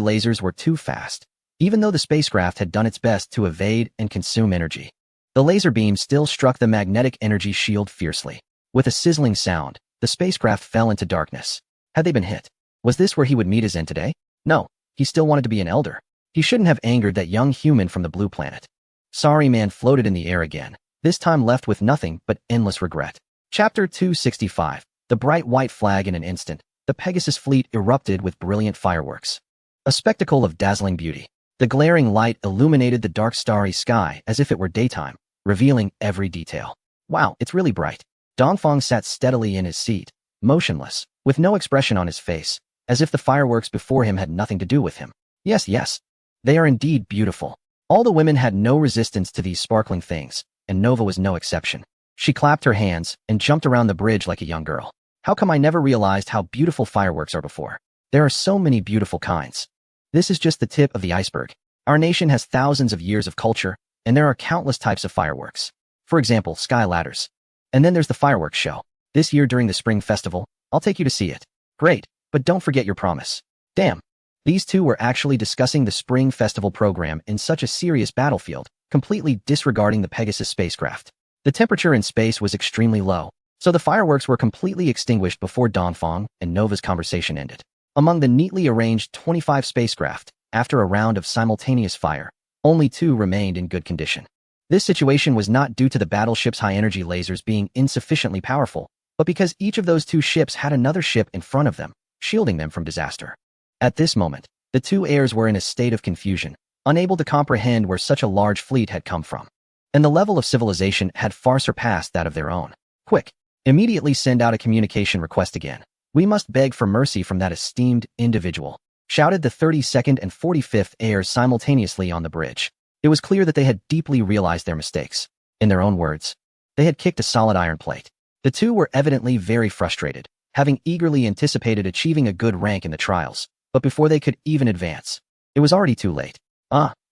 lasers were too fast, even though the spacecraft had done its best to evade and consume energy. The laser beam still struck the magnetic energy shield fiercely. With a sizzling sound, the spacecraft fell into darkness. Had they been hit? Was this where he would meet his end today? No, he still wanted to be an elder. He shouldn't have angered that young human from the blue planet. Saruman floated in the air again, this time left with nothing but endless regret. Chapter 265. The bright white flag. In an instant, the Pegasus fleet erupted with brilliant fireworks. A spectacle of dazzling beauty. The glaring light illuminated the dark starry sky as if it were daytime, revealing every detail. Wow, it's really bright. Dongfang sat steadily in his seat, motionless, with no expression on his face, as if the fireworks before him had nothing to do with him. Yes, they are indeed beautiful. All the women had no resistance to these sparkling things, and Nova was no exception. She clapped her hands and jumped around the bridge like a young girl. How come I never realized how beautiful fireworks are before? There are so many beautiful kinds. This is just the tip of the iceberg. Our nation has thousands of years of culture, and there are countless types of fireworks. For example, sky ladders. And then there's the fireworks show. This year during the Spring Festival, I'll take you to see it. Great, but don't forget your promise. Damn. These two were actually discussing the Spring Festival program in such a serious battlefield, completely disregarding the Pegasus spacecraft. The temperature in space was extremely low, so the fireworks were completely extinguished before Dongfang and Nova's conversation ended. Among the neatly arranged 25 spacecraft, after a round of simultaneous fire, only 2 remained in good condition. This situation was not due to the battleship's high-energy lasers being insufficiently powerful, but because each of those 2 ships had another ship in front of them, shielding them from disaster. At this moment, the 2 heirs were in a state of confusion, unable to comprehend where such a large fleet had come from. And the level of civilization had far surpassed that of their own. Quick! Immediately send out a communication request again. We must beg for mercy from that esteemed individual, shouted the 32nd and 45th heirs simultaneously on the bridge. It was clear that they had deeply realized their mistakes. In their own words, they had kicked a solid iron plate. The 2 were evidently very frustrated, having eagerly anticipated achieving a good rank in the trials, but before they could even advance, it was already too late.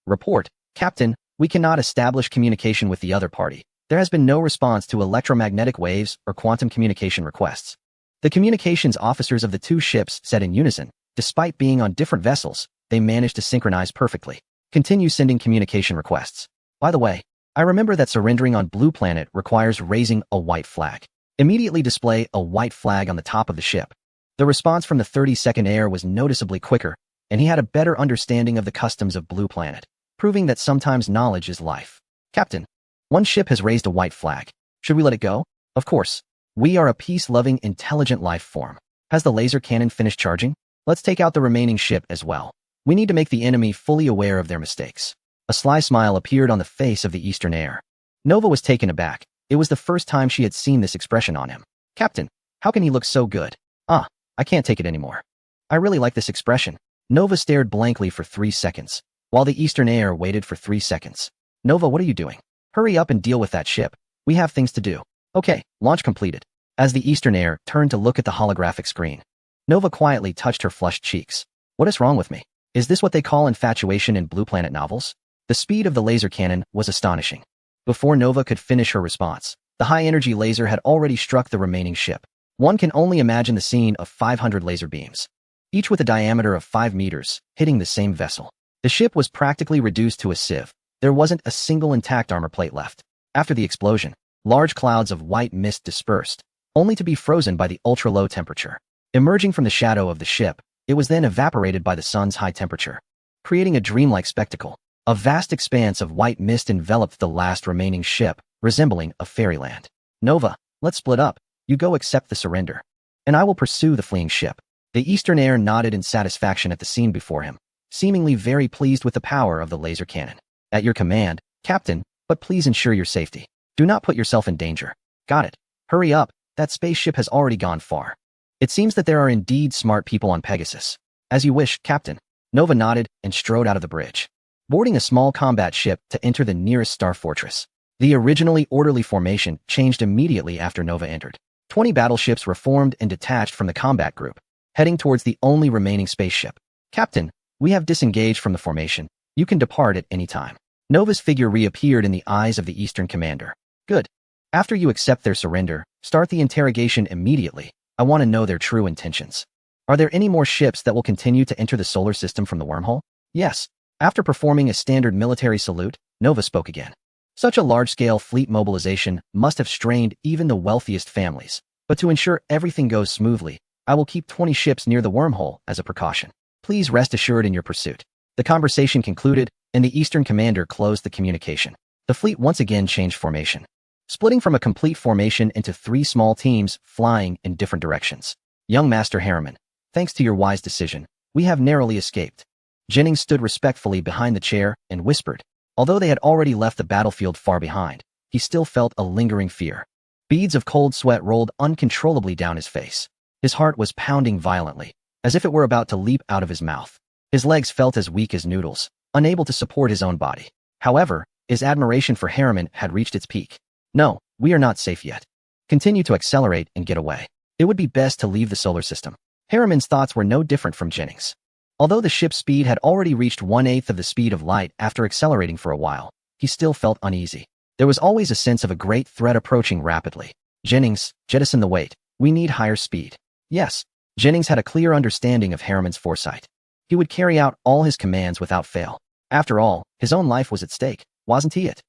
Report, Captain, we cannot establish communication with the other party. There has been no response to electromagnetic waves or quantum communication requests. The communications officers of the 2 ships said in unison, despite being on different vessels, they managed to synchronize perfectly. Continue sending communication requests. By the way, I remember that surrendering on Blue Planet requires raising a white flag. Immediately display a white flag on the top of the ship. The response from the 32nd heir was noticeably quicker, and he had a better understanding of the customs of Blue Planet, proving that sometimes knowledge is life. Captain, 1 ship has raised a white flag. Should we let it go? Of course. We are a peace-loving, intelligent life form. Has the laser cannon finished charging? Let's take out the remaining ship as well. We need to make the enemy fully aware of their mistakes. A sly smile appeared on the face of the Eastern heir. Nova was taken aback. It was the first time she had seen this expression on him. Captain, how can he look so good? I can't take it anymore. I really like this expression. Nova stared blankly for 3 seconds, while the Eastern heir waited for 3 seconds. Nova, what are you doing? Hurry up and deal with that ship. We have things to do. Okay, launch completed. As the Eastern heir turned to look at the holographic screen, Nova quietly touched her flushed cheeks. What is wrong with me? Is this what they call infatuation in Blue Planet novels? The speed of the laser cannon was astonishing. Before Nova could finish her response, the high-energy laser had already struck the remaining ship. One can only imagine the scene of 500 laser beams, each with a diameter of 5 meters, hitting the same vessel. The ship was practically reduced to a sieve. There wasn't a single intact armor plate left. After the explosion, large clouds of white mist dispersed, only to be frozen by the ultra-low temperature. Emerging from the shadow of the ship, it was then evaporated by the sun's high temperature, creating a dreamlike spectacle. A vast expanse of white mist enveloped the last remaining ship, resembling a fairyland. Nova, let's split up. You go accept the surrender, and I will pursue the fleeing ship. The Eastern heir nodded in satisfaction at the scene before him, seemingly very pleased with the power of the laser cannon. At your command, Captain, but please ensure your safety. Do not put yourself in danger. Got it. Hurry up, that spaceship has already gone far. It seems that there are indeed smart people on Pegasus. As you wish, Captain. Nova nodded and strode out of the bridge, boarding a small combat ship to enter the nearest star fortress. The originally orderly formation changed immediately after Nova entered. 20 battleships were formed and detached from the combat group, heading towards the only remaining spaceship. Captain, we have disengaged from the formation. You can depart at any time. Nova's figure reappeared in the eyes of the Eastern commander. Good. After you accept their surrender, start the interrogation immediately. I want to know their true intentions. Are there any more ships that will continue to enter the solar system from the wormhole? Yes. After performing a standard military salute, Nova spoke again. Such a large-scale fleet mobilization must have strained even the wealthiest families. But to ensure everything goes smoothly, I will keep 20 ships near the wormhole as a precaution. Please rest assured in your pursuit. The conversation concluded, and the Eastern commander closed the communication. The fleet once again changed formation, splitting from a complete formation into 3 small teams flying in different directions. Young Master Harriman, thanks to your wise decision, we have narrowly escaped. Jennings stood respectfully behind the chair and whispered. Although they had already left the battlefield far behind, he still felt a lingering fear. Beads of cold sweat rolled uncontrollably down his face. His heart was pounding violently, as if it were about to leap out of his mouth. His legs felt as weak as noodles, unable to support his own body. However, his admiration for Harriman had reached its peak. No, we are not safe yet. Continue to accelerate and get away. It would be best to leave the solar system. Harriman's thoughts were no different from Jennings. Although the ship's speed had already reached 1/8 of the speed of light after accelerating for a while, he still felt uneasy. There was always a sense of a great threat approaching rapidly. Jennings, jettison the weight. We need higher speed. Yes, Jennings had a clear understanding of Harriman's foresight. He would carry out all his commands without fail. After all, his own life was at stake, wasn't he it?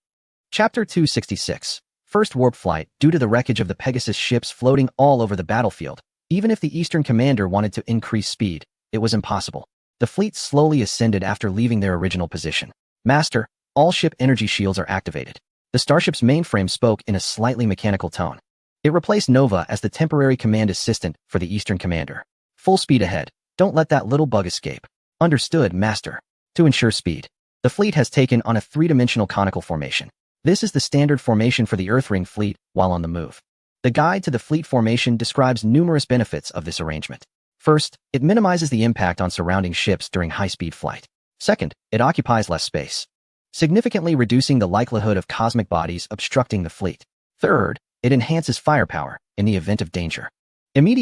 Chapter 266. First warp flight. Due to the wreckage of the Pegasus ships floating all over the battlefield, even if the Eastern commander wanted to increase speed, it was impossible. The fleet slowly ascended after leaving their original position. Master, all ship energy shields are activated. The starship's mainframe spoke in a slightly mechanical tone. It replaced Nova as the temporary command assistant for the Eastern Commander. Full speed ahead. Don't let that little bug escape. Understood, Master. To ensure speed, the fleet has taken on a three-dimensional conical formation. This is the standard formation for the Earthring fleet while on the move. The guide to the fleet formation describes numerous benefits of this arrangement. First, it minimizes the impact on surrounding ships during high-speed flight. Second, it occupies less space, significantly reducing the likelihood of cosmic bodies obstructing the fleet. Third, it enhances firepower in the event of danger. Immediate